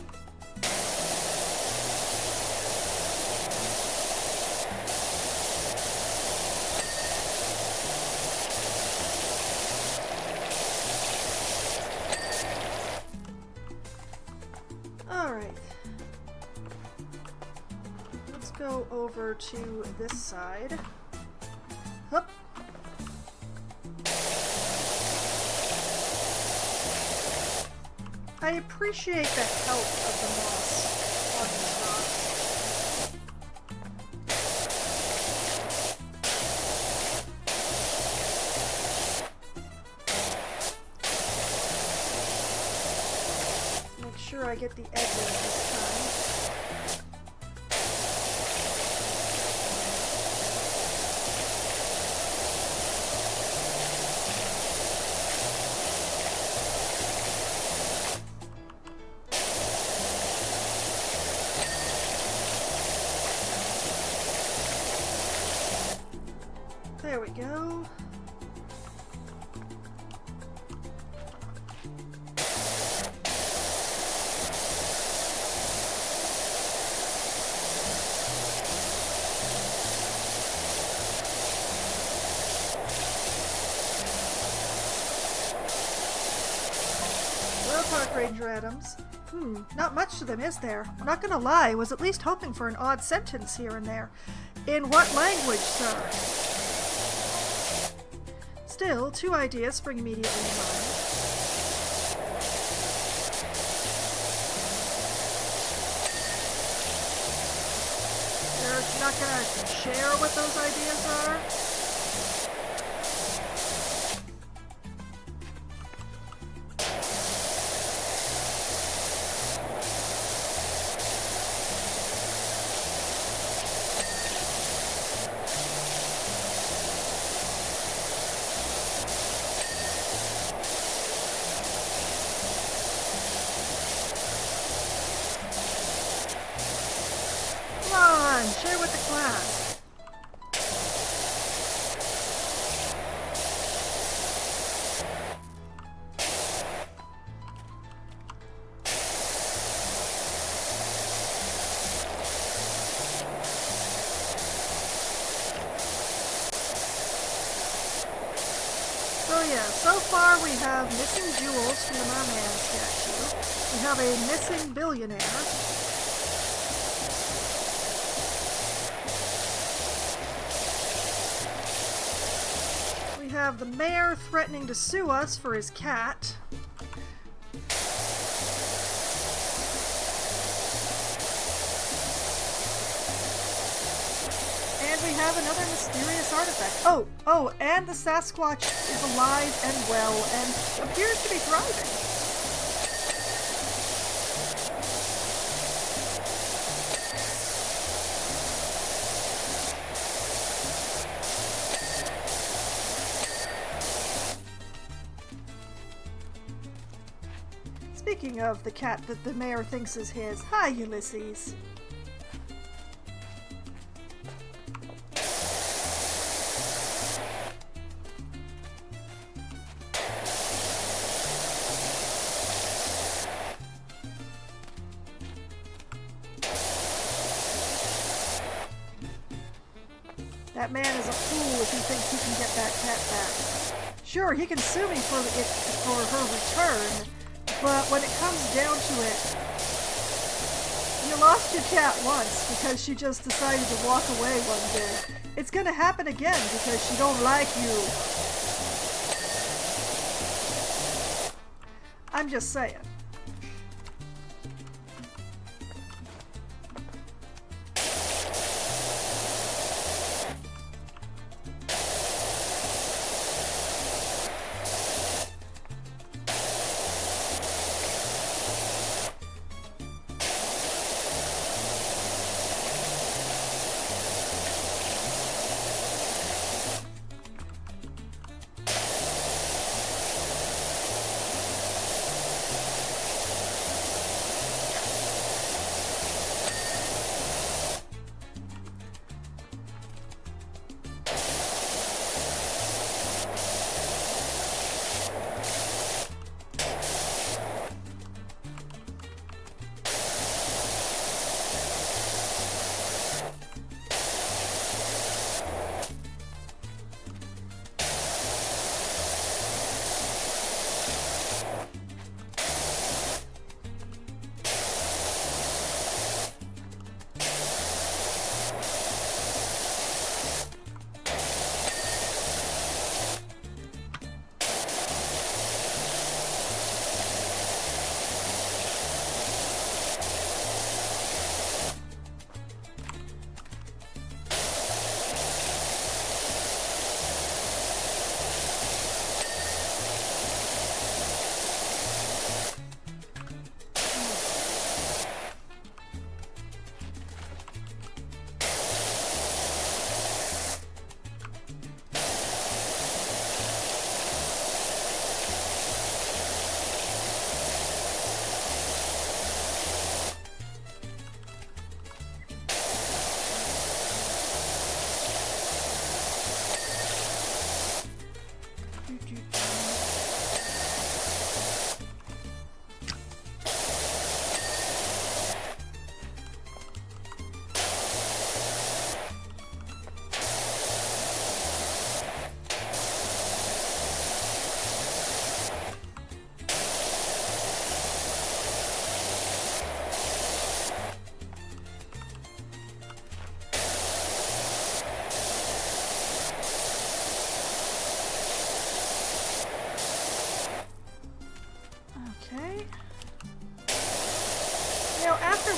Alright. Let's go over to this side. Hup. I appreciate the help of the moss on these rocks. Make sure I get the edges this time. There we go. Well, Park Ranger Adams. Not much to them, is there? I'm not gonna lie, was at least hoping for an odd sentence here and there. In what language, sir? Still, two ideas spring immediately to mind. You're not gonna share what those ideas are? Share with the class. So yeah, so far we have missing jewels from the merman statue. We have a missing billionaire. We have the mayor threatening to sue us for his cat. And we have another mysterious artifact. Oh, and the Sasquatch is alive and well and appears to be thriving. Speaking of the cat that the mayor thinks is his, hi Ulysses. That man is a fool if he thinks he can get that cat back. Sure, he can sue me for her return, but when it comes down to it, you lost your cat once because she just decided to walk away one day. It's gonna happen again because she don't like you. I'm just saying.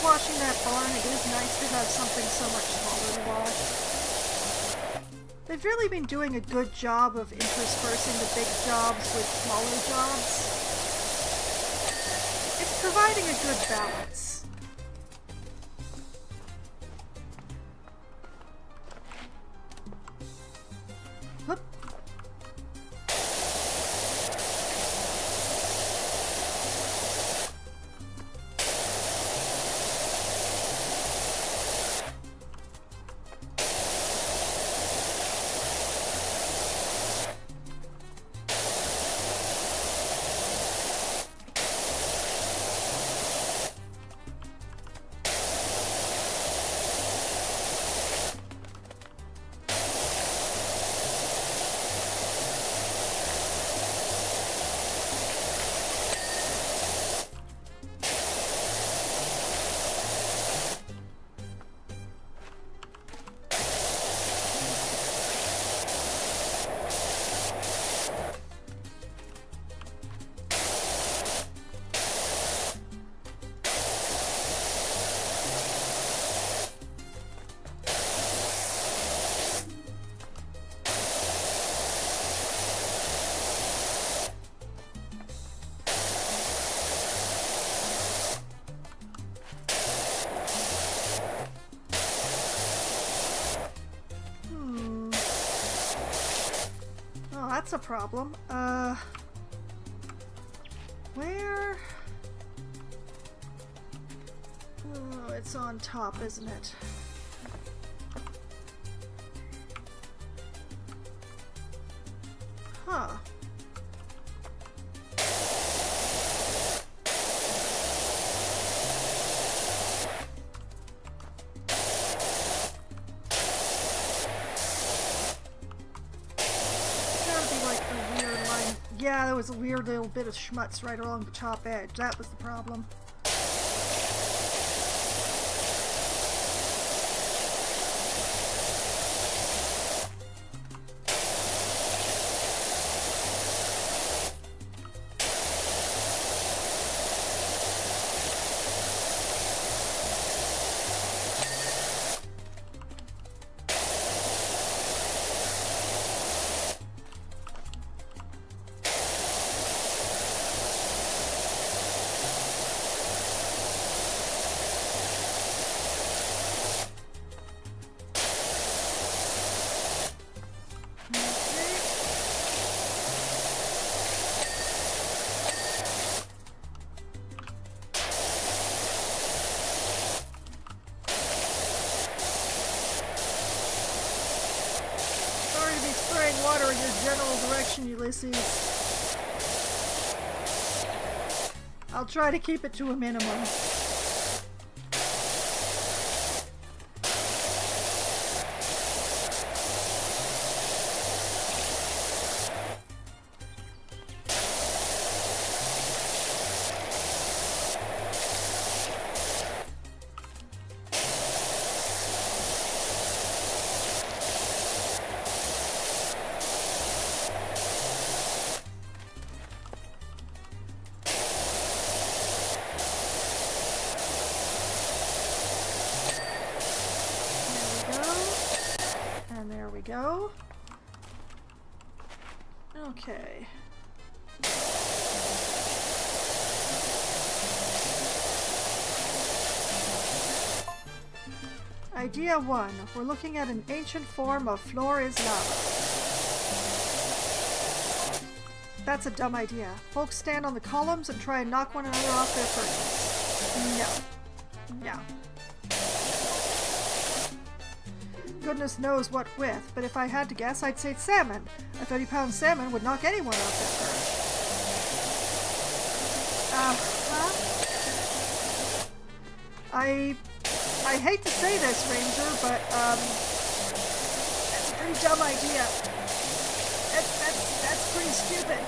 Washing that barn, it is nice to have something so much smaller to wash. They've really been doing a good job of interspersing the big jobs with smaller jobs. It's providing a good balance. Whoop. That's a problem. Where? Oh, it's on top, isn't it? Huh. Yeah, there was a weird little bit of schmutz right along the top edge. That was the problem. Water in your general direction, Ulysses. I'll try to keep it to a minimum. Go. Okay. Idea 1. We're looking at an ancient form of floor is lava. That's a dumb idea. Folks stand on the columns and try and knock one another off their perches. No. No. Goodness knows what with, but if I had to guess, I'd say salmon. A 30-pound salmon would knock anyone off their perch. I hate to say this, Ranger, but that's a pretty dumb idea. That's pretty stupid.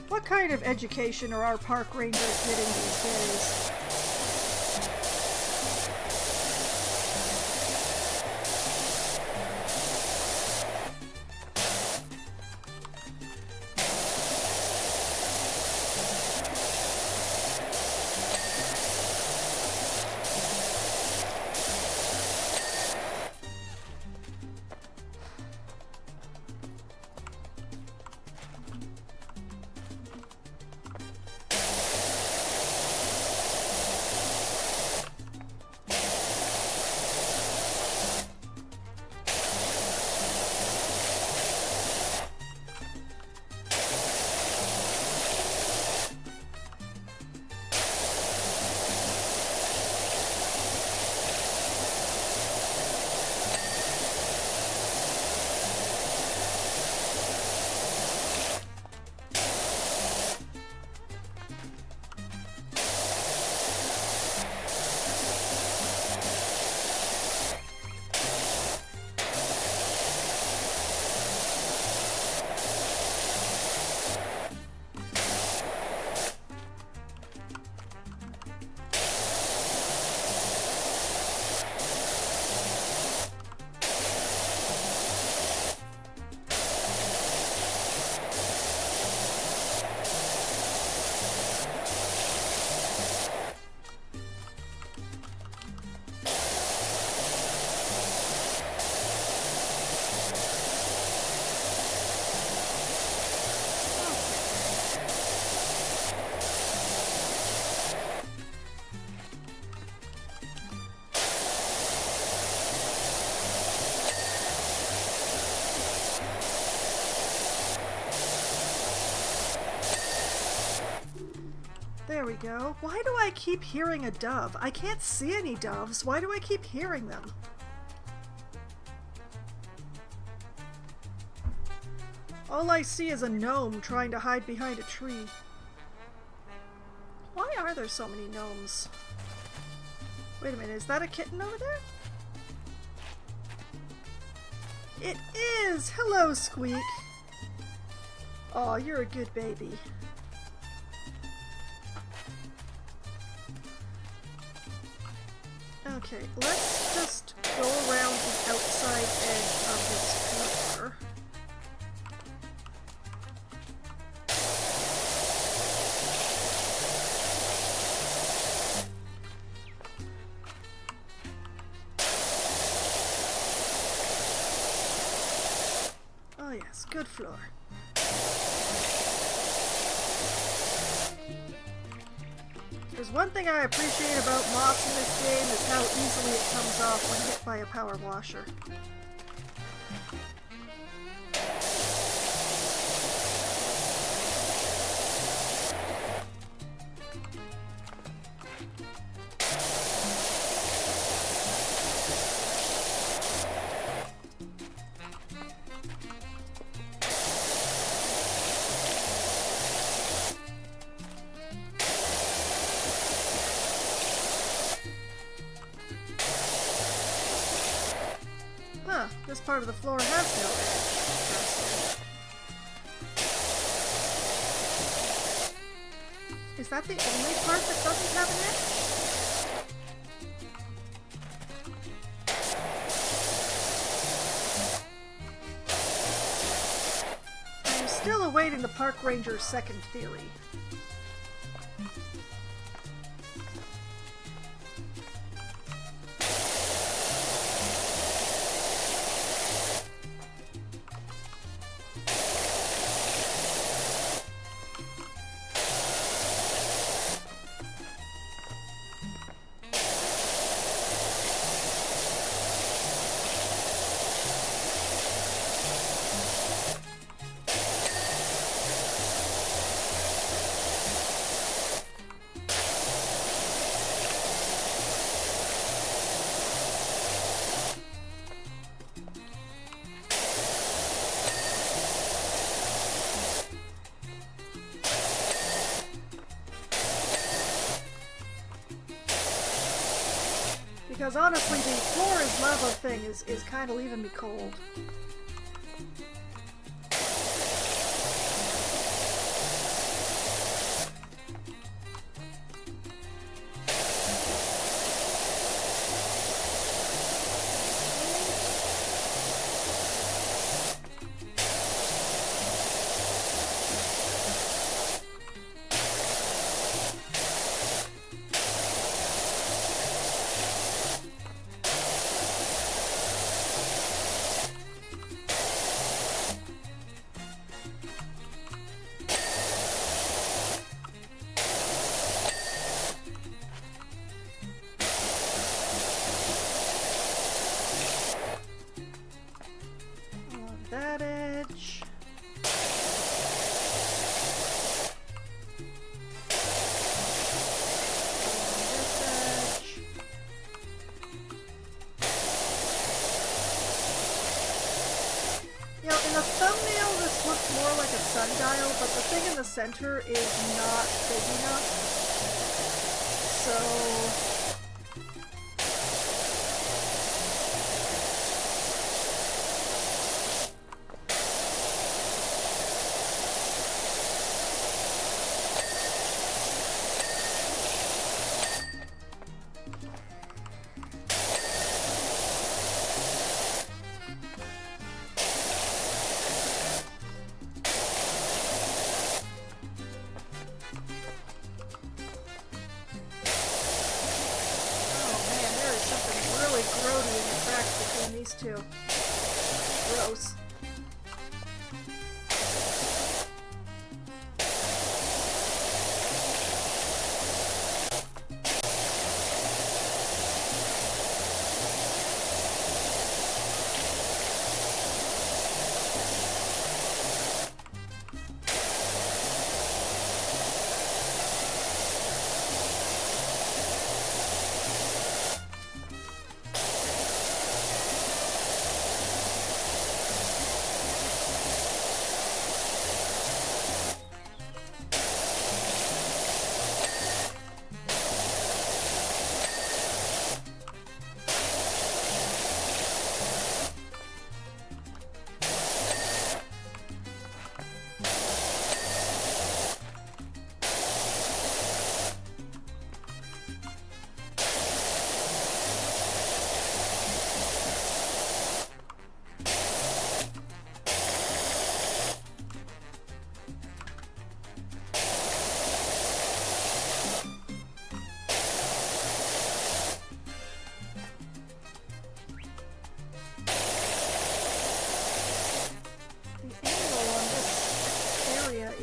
What kind of education are our park rangers getting these days? There we go. Why do I keep hearing a dove? I can't see any doves. Why do I keep hearing them? All I see is a gnome trying to hide behind a tree. Why are there so many gnomes? Wait a minute, is that a kitten over there? It is! Hello, Squeak! Aw, you're a good baby. Okay, let's just go around the outside edge of this floor. Oh yes, good floor. There's one thing I appreciate about mops in this game is how easily it comes off when hit by a power washer. Huh, this part of the floor has no edge. Interesting. Is that the only part that doesn't have an edge? I'm still awaiting the park ranger's second theory. Because honestly, the floor is lava thing is kind of leaving me cold. That edge. This edge. You know, in the thumbnail this looks more like a sundial, but the thing in the center is not big enough. So grody in the cracks between these two. Gross.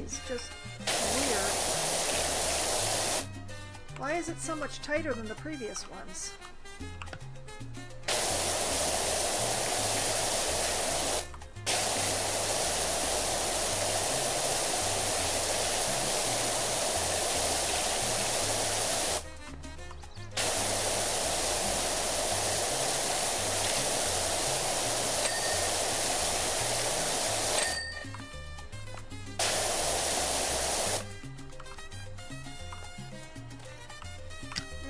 these. Just weird. Why is it so much tighter than the previous ones?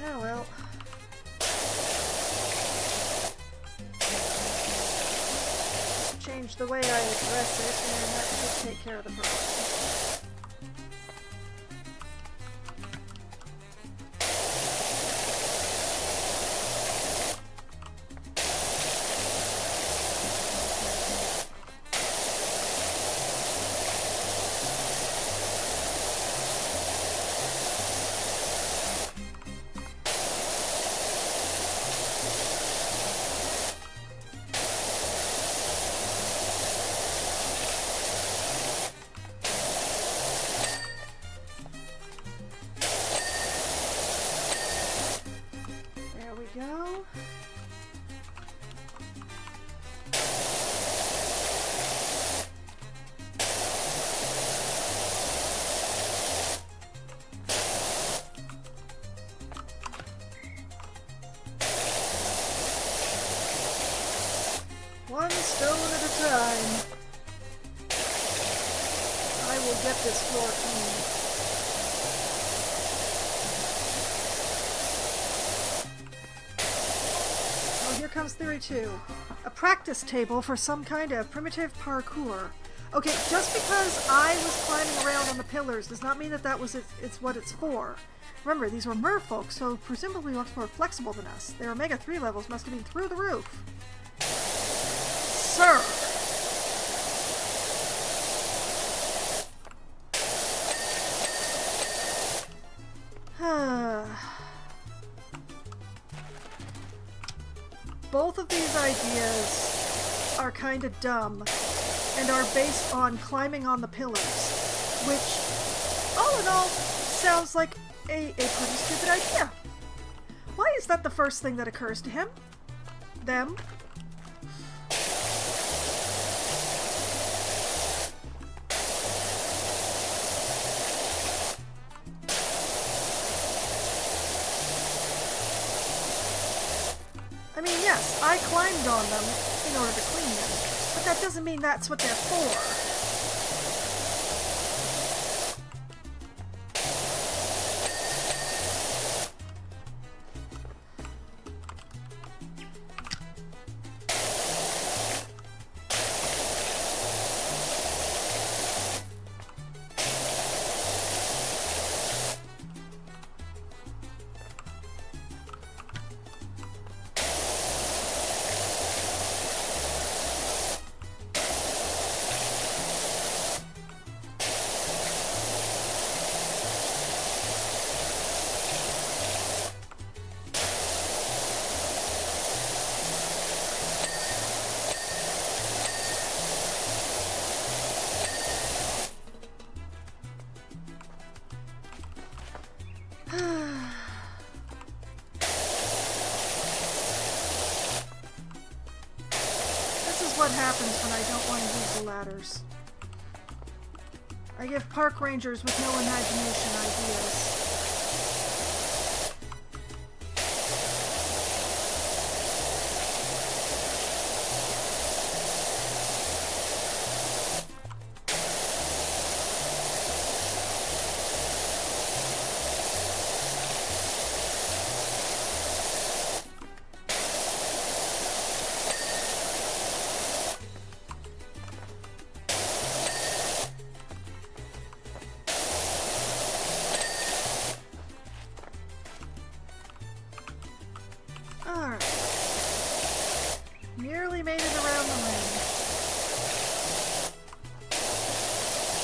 Oh well. Change the way I address it, and that should take care of the problem. Go. One stone at a time. I will get this floor clean. Here comes theory 2. A practice table for some kind of primitive parkour. Okay, just because I was climbing around on the pillars does not mean that it's what it's for. Remember, these were merfolk, so presumably much more flexible than us. Their Omega-3 levels must have been through the roof. Sir! Both of these ideas are kind of dumb and are based on climbing on the pillars, which, all in all, sounds like a pretty stupid idea. Why is that the first thing that occurs to him? Them? I mean, yes, I climbed on them in order to clean them, but that doesn't mean that's what they're for. What happens when I don't want to use the ladders. I give park rangers with no imagination ideas. Alright. Nearly made it around the ring.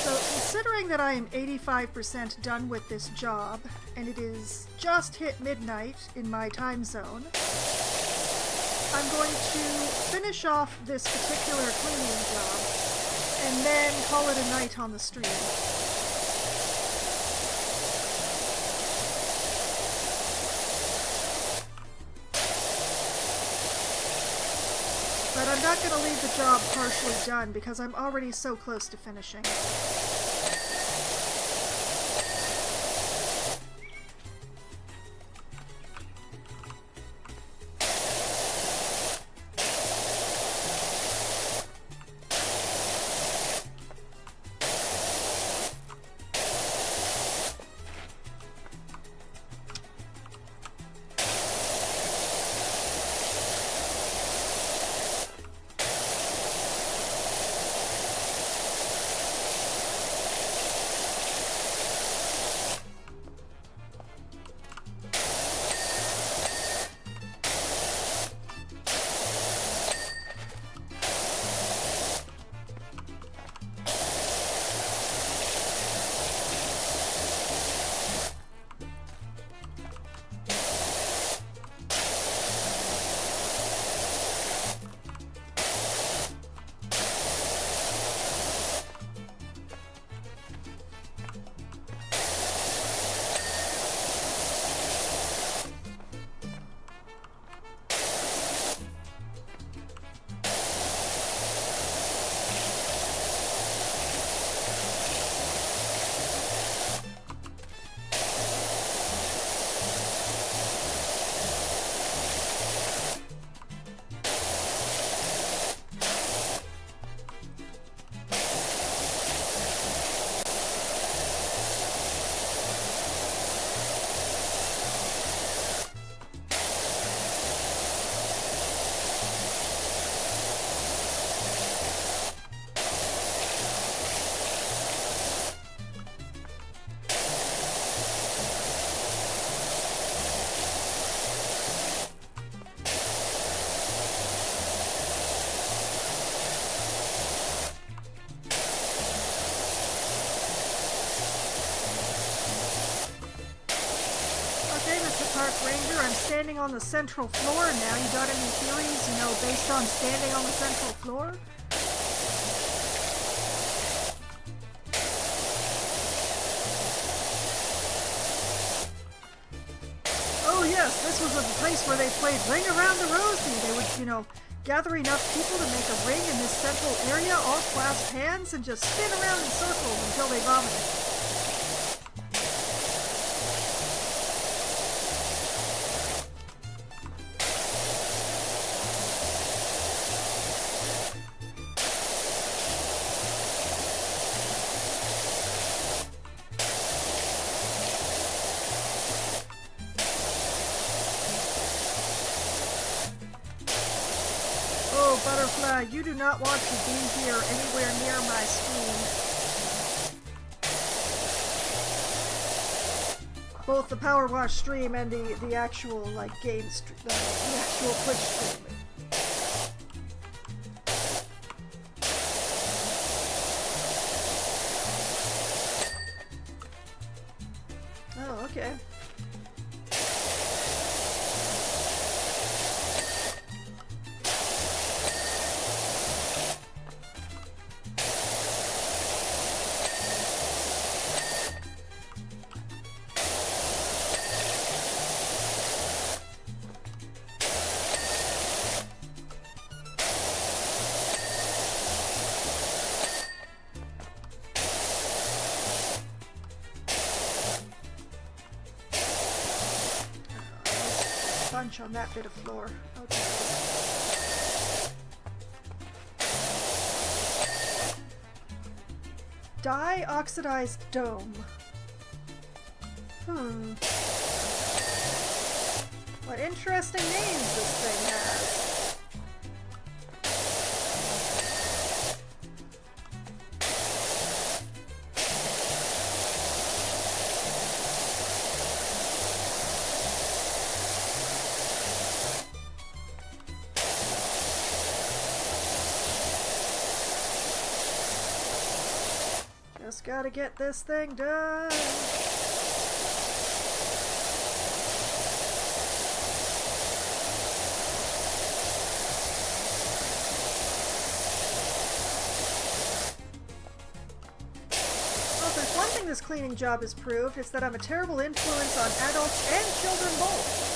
So, considering that I am 85% done with this job, and it is just hit midnight in my time zone, I'm going to finish off this particular cleaning job, and then call it a night on the stream. but I'm not going to leave the job partially done because I'm already so close to finishing. Park Ranger, I'm standing on the central floor now. You got any theories, based on standing on the central floor? Oh yes, this was a place where they played Ring Around the Rosie. They would, gather enough people to make a ring in this central area, all clasp hands, and just spin around in circles until they vomited. Butterfly, you do not want to be here anywhere near my screen. Both the PowerWash stream and the actual game the actual Twitch stream. Oh, okay. On that bit of floor. Okay. Dye-oxidized dome. What interesting names this thing has. Just gotta get this thing done. Well, if there's one thing this cleaning job has proved, it's that I'm a terrible influence on adults and children both.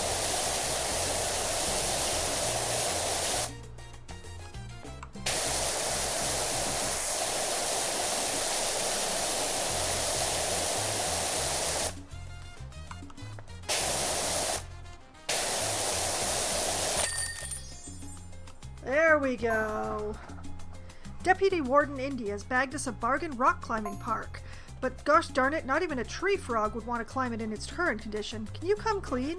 we go. Deputy Warden India has bagged us a bargain rock climbing park. But gosh darn it, not even a tree frog would want to climb it in its current condition. Can you come clean?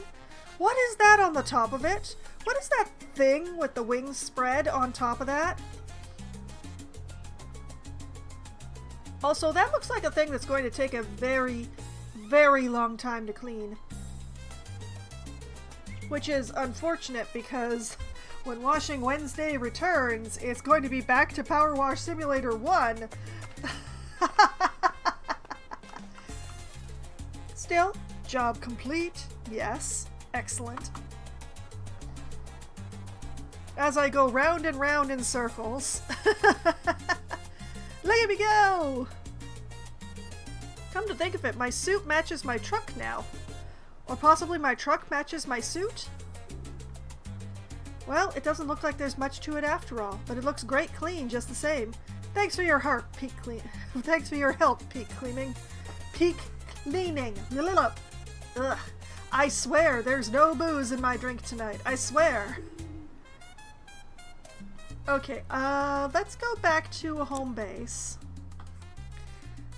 What is that on the top of it? What is that thing with the wings spread on top of that? Also, that looks like a thing that's going to take a very, very long time to clean. Which is unfortunate because when Washing Wednesday returns, it's going to be back to PowerWash Simulator 1. Still, job complete. Yes, excellent. As I go round and round in circles. Look at me go! Come to think of it, my suit matches my truck now. Or possibly my truck matches my suit? Well, it doesn't look like there's much to it after all, but it looks great clean just the same. Thanks for your help, Peak Clean. Thanks for your help, Peak Cleaning. Peak Cleaning. Ugh. I swear there's no booze in my drink tonight. I swear. Okay, let's go back to a home base.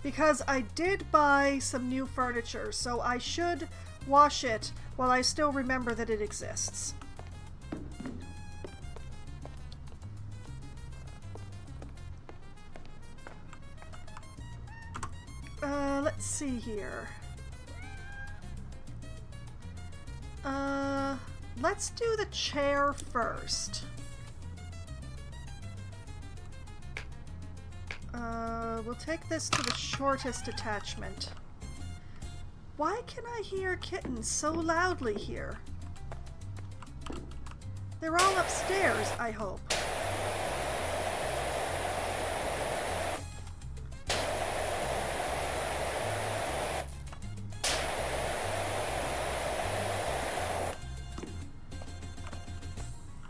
Because I did buy some new furniture, so I should wash it while I still remember that it exists. Let's see here. Let's do the chair first. We'll take this to the shortest attachment. Why can I hear kittens so loudly here? They're all upstairs, I hope.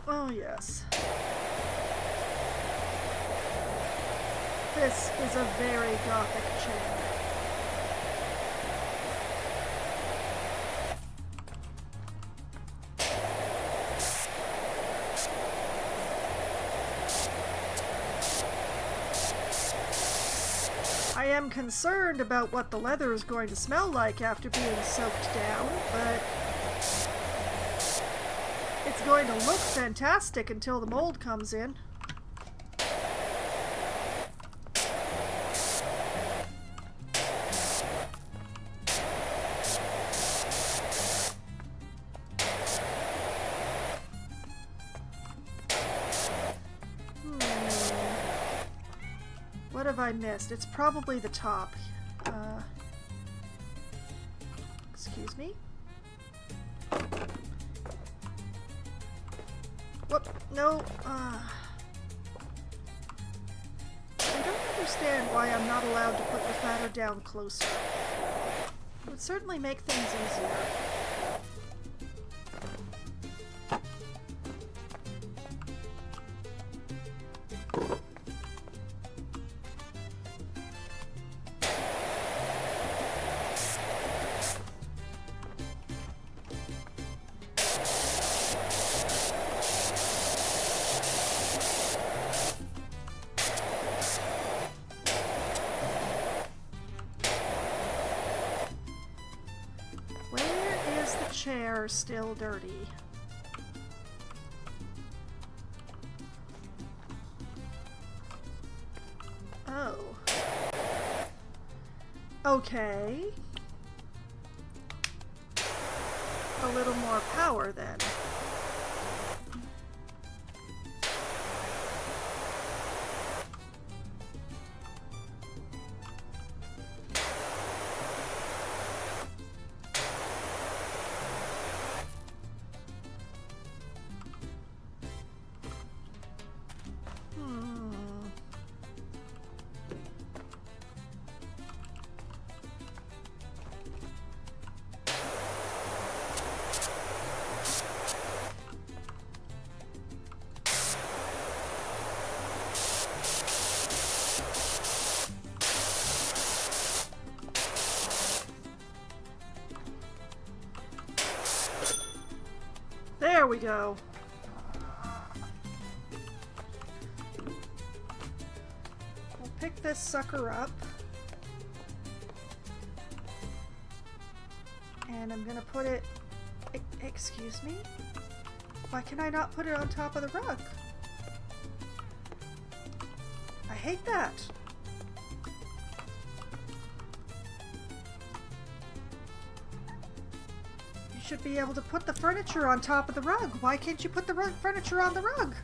Oh, yes. This is a very gothic chair. I am concerned about what the leather is going to smell like after being soaked down, but it's going to look fantastic until the mold comes in. What have I missed? It's probably the top. Excuse me? Whoop, no. I don't understand why I'm not allowed to put the ladder down closer. It would certainly make things easier. Chair still dirty. Oh. Okay. A little more power then. There we go. this sucker up. And I'm gonna put it... Excuse me? Why can I not put it on top of the rug? I hate that. You should be able to put the furniture on top of the rug. Why can't you put the furniture on the rug?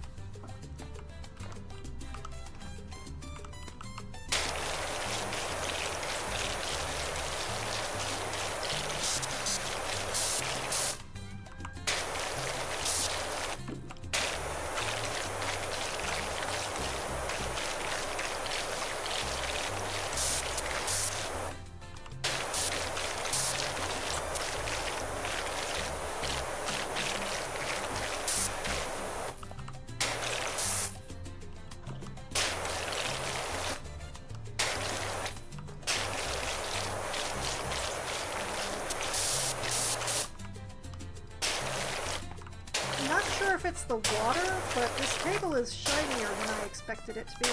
If it's the water, but this table is shinier than I expected it to be.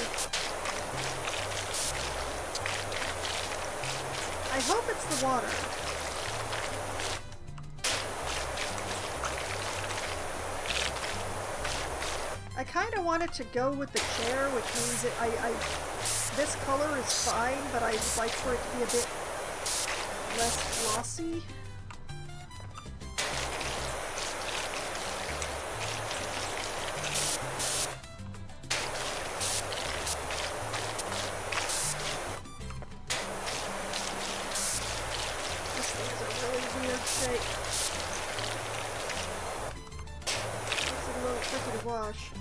I hope it's the water. I kind of wanted to go with the chair, which means this color is fine, but I would like for it to be a bit less glossy. Wash.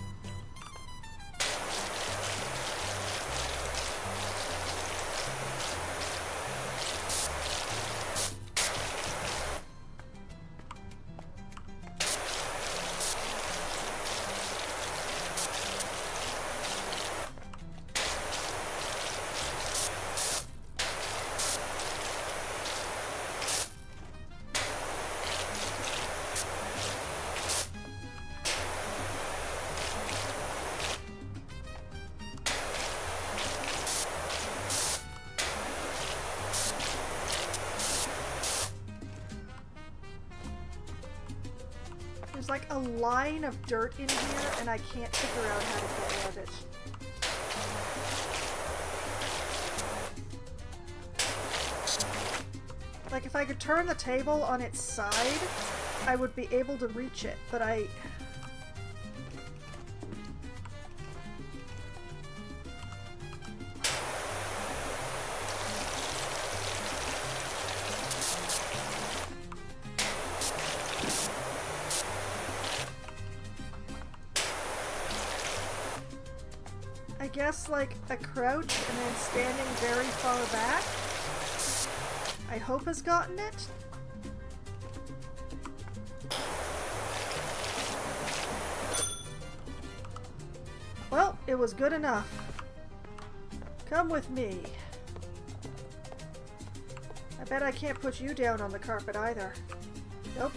There's like a line of dirt in here, and I can't figure out how to get rid of it. Like, if I could turn the table on its side, I would be able to reach it, but I guess like a crouch and then standing very far back, I hope has gotten it. Well, it was good enough. Come with me. I bet I can't put you down on the carpet either. Nope.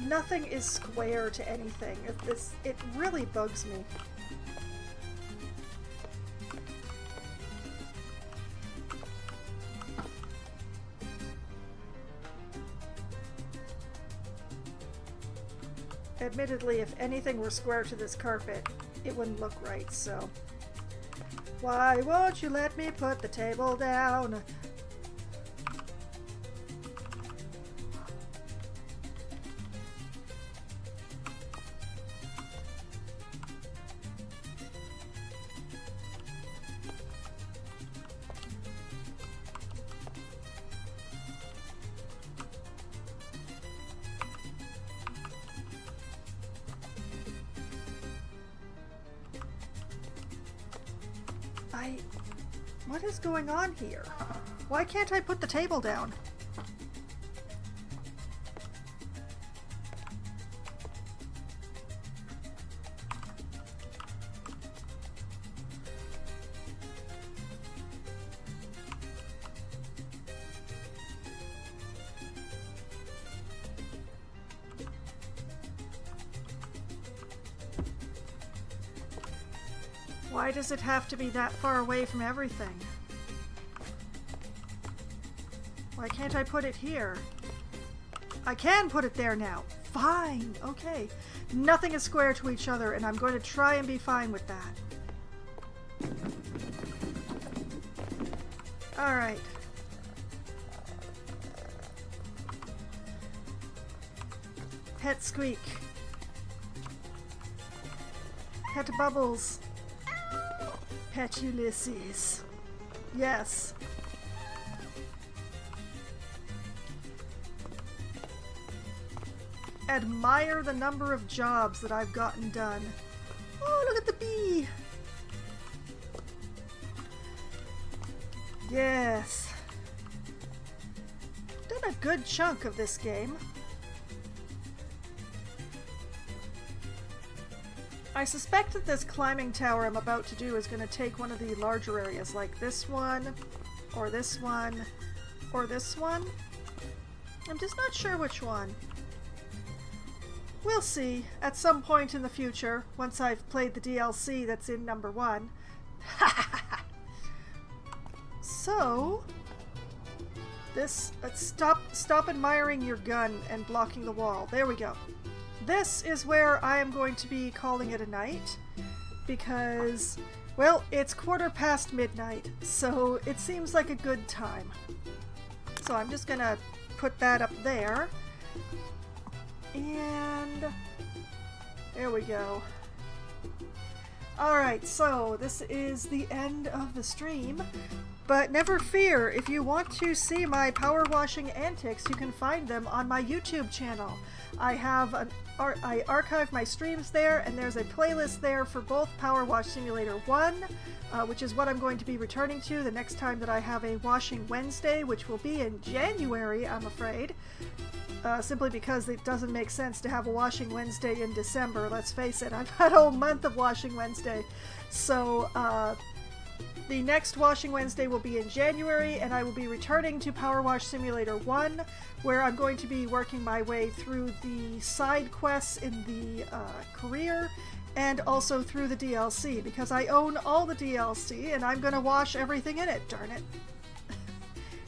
Nothing is square to anything. It really bugs me. Admittedly, if anything were square to this carpet, it wouldn't look right, so... Why won't you let me put the table down? What is going on here? Why can't I put the table down? Why does it have to be that far away from everything? Why can't I put it here? I can put it there now. Fine. Okay. Nothing is square to each other, and I'm going to try and be fine with that. Alright. Pet Squeak. Pet Bubbles. Pet Ulysses. Yes. Admire the number of jobs that I've gotten done. Oh, look at the bee! Yes. Done a good chunk of this game. I suspect that this climbing tower I'm about to do is going to take one of the larger areas, like this one, or this one, or this one. I'm just not sure which one. We'll see at some point in the future, once I've played the DLC that's in number 1. So, stop admiring your gun and blocking the wall. There we go. This is where I am going to be calling it a night, because, well, it's 1:15 midnight, so it seems like a good time. So I'm just gonna put that up there. And there we go. Alright, so this is the end of the stream. But never fear, if you want to see my power washing antics, you can find them on my YouTube channel. I archive my streams there, and there's a playlist there for both PowerWash Simulator 1, which is what I'm going to be returning to the next time that I have a Washing Wednesday, which will be in January, I'm afraid. Simply because it doesn't make sense to have a Washing Wednesday in December, let's face it. I've had a whole month of Washing Wednesday. So, the next Washing Wednesday will be in January, and I will be returning to PowerWash Simulator 1, where I'm going to be working my way through the side quests in the career, and also through the DLC, because I own all the DLC, and I'm going to wash everything in it, darn it.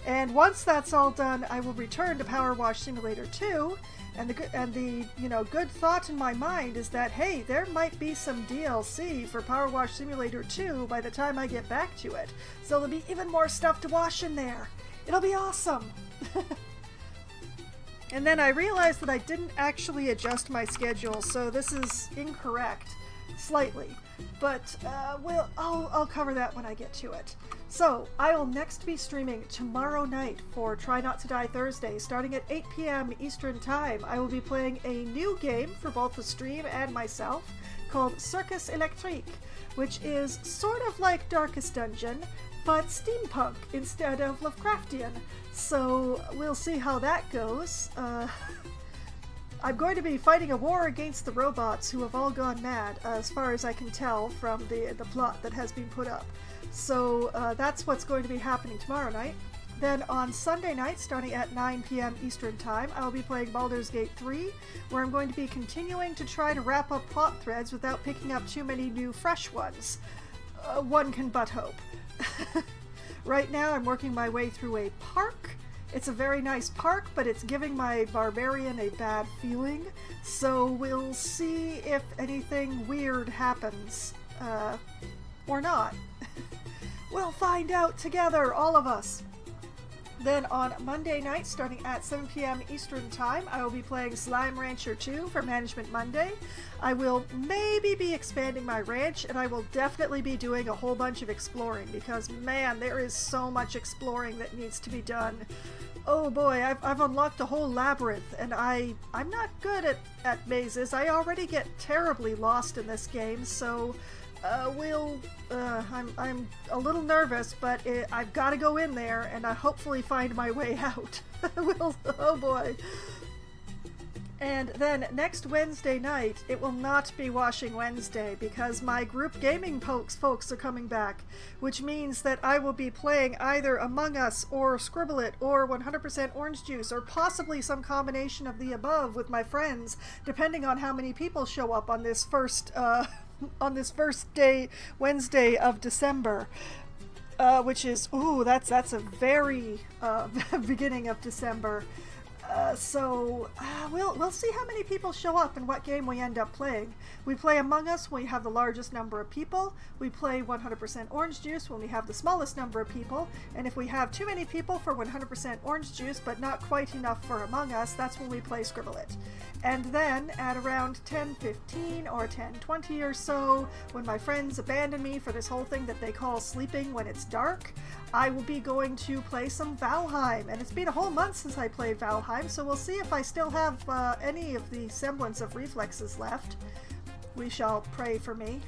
And once that's all done, I will return to PowerWash Simulator 2, and the good thought in my mind is that, hey, there might be some DLC for PowerWash Simulator 2 by the time I get back to it. So there'll be even more stuff to wash in there. It'll be awesome! And then I realized that I didn't actually adjust my schedule, so this is incorrect. Slightly. But, I'll cover that when I get to it. So, I will next be streaming tomorrow night for Try Not to Die Thursday, starting at 8 p.m. Eastern Time. I will be playing a new game for both the stream and myself called Circus Electrique, which is sort of like Darkest Dungeon, but steampunk instead of Lovecraftian. So, we'll see how that goes. I'm going to be fighting a war against the robots who have all gone mad, as far as I can tell from the plot that has been put up. So that's what's going to be happening tomorrow night. Then on Sunday night, starting at 9 p.m. Eastern Time, I will be playing Baldur's Gate 3, where I'm going to be continuing to try to wrap up plot threads without picking up too many new fresh ones. One can but hope. Right now I'm working my way through a park. It's a very nice park, but it's giving my barbarian a bad feeling, so we'll see if anything weird happens. Or not. We'll find out together, all of us. Then on Monday night, starting at 7 p.m. Eastern Time, I will be playing Slime Rancher 2 for Management Monday. I will maybe be expanding my ranch, and I will definitely be doing a whole bunch of exploring, because, man, there is so much exploring that needs to be done. Oh boy, I've unlocked a whole labyrinth, and I'm not good at mazes. I already get terribly lost in this game, so I'm a little nervous, but I've got to go in there, and I hopefully find my way out. Oh boy. And then next Wednesday night, it will not be Washing Wednesday, because my group gaming folks are coming back, which means that I will be playing either Among Us or Scribble It or 100% Orange Juice, or possibly some combination of the above with my friends, depending on how many people show up on this first on this first day, Wednesday of December, which is, ooh, that's a very beginning of December. So we'll see how many people show up and what game we end up playing. We play Among Us when we have the largest number of people. We play 100% Orange Juice when we have the smallest number of people. And if we have too many people for 100% Orange Juice but not quite enough for Among Us, that's when we play Scribble It. And then at around 10:15 or 10:20 or so, when my friends abandon me for this whole thing that they call sleeping when it's dark, I will be going to play some Valheim. And it's been a whole month since I played Valheim, so we'll see if I still have any of the semblance of reflexes left. We shall pray for me.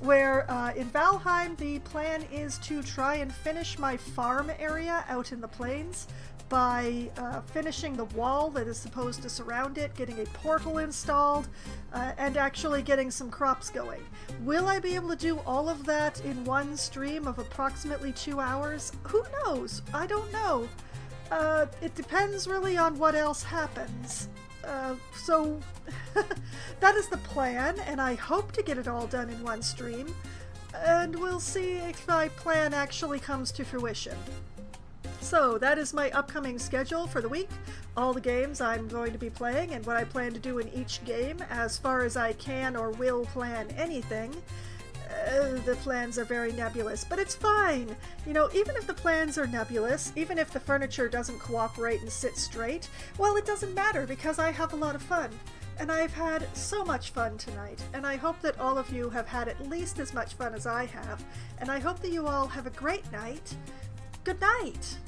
Where in Valheim the plan is to try and finish my farm area out in the plains by finishing the wall that is supposed to surround it, getting a portal installed, and actually getting some crops going. Will I be able to do all of that in one stream of approximately 2 hours? Who knows? I don't know. It depends really on what else happens. So that is the plan, and I hope to get it all done in one stream, and we'll see if my plan actually comes to fruition. So that is my upcoming schedule for the week, all the games I'm going to be playing and what I plan to do in each game as far as I can or will plan anything. The plans are very nebulous, but it's fine. You know, even if the plans are nebulous, even if the furniture doesn't cooperate and sit straight, well, it doesn't matter because I have a lot of fun. And I've had so much fun tonight, and I hope that all of you have had at least as much fun as I have, and I hope that you all have a great night. Good night!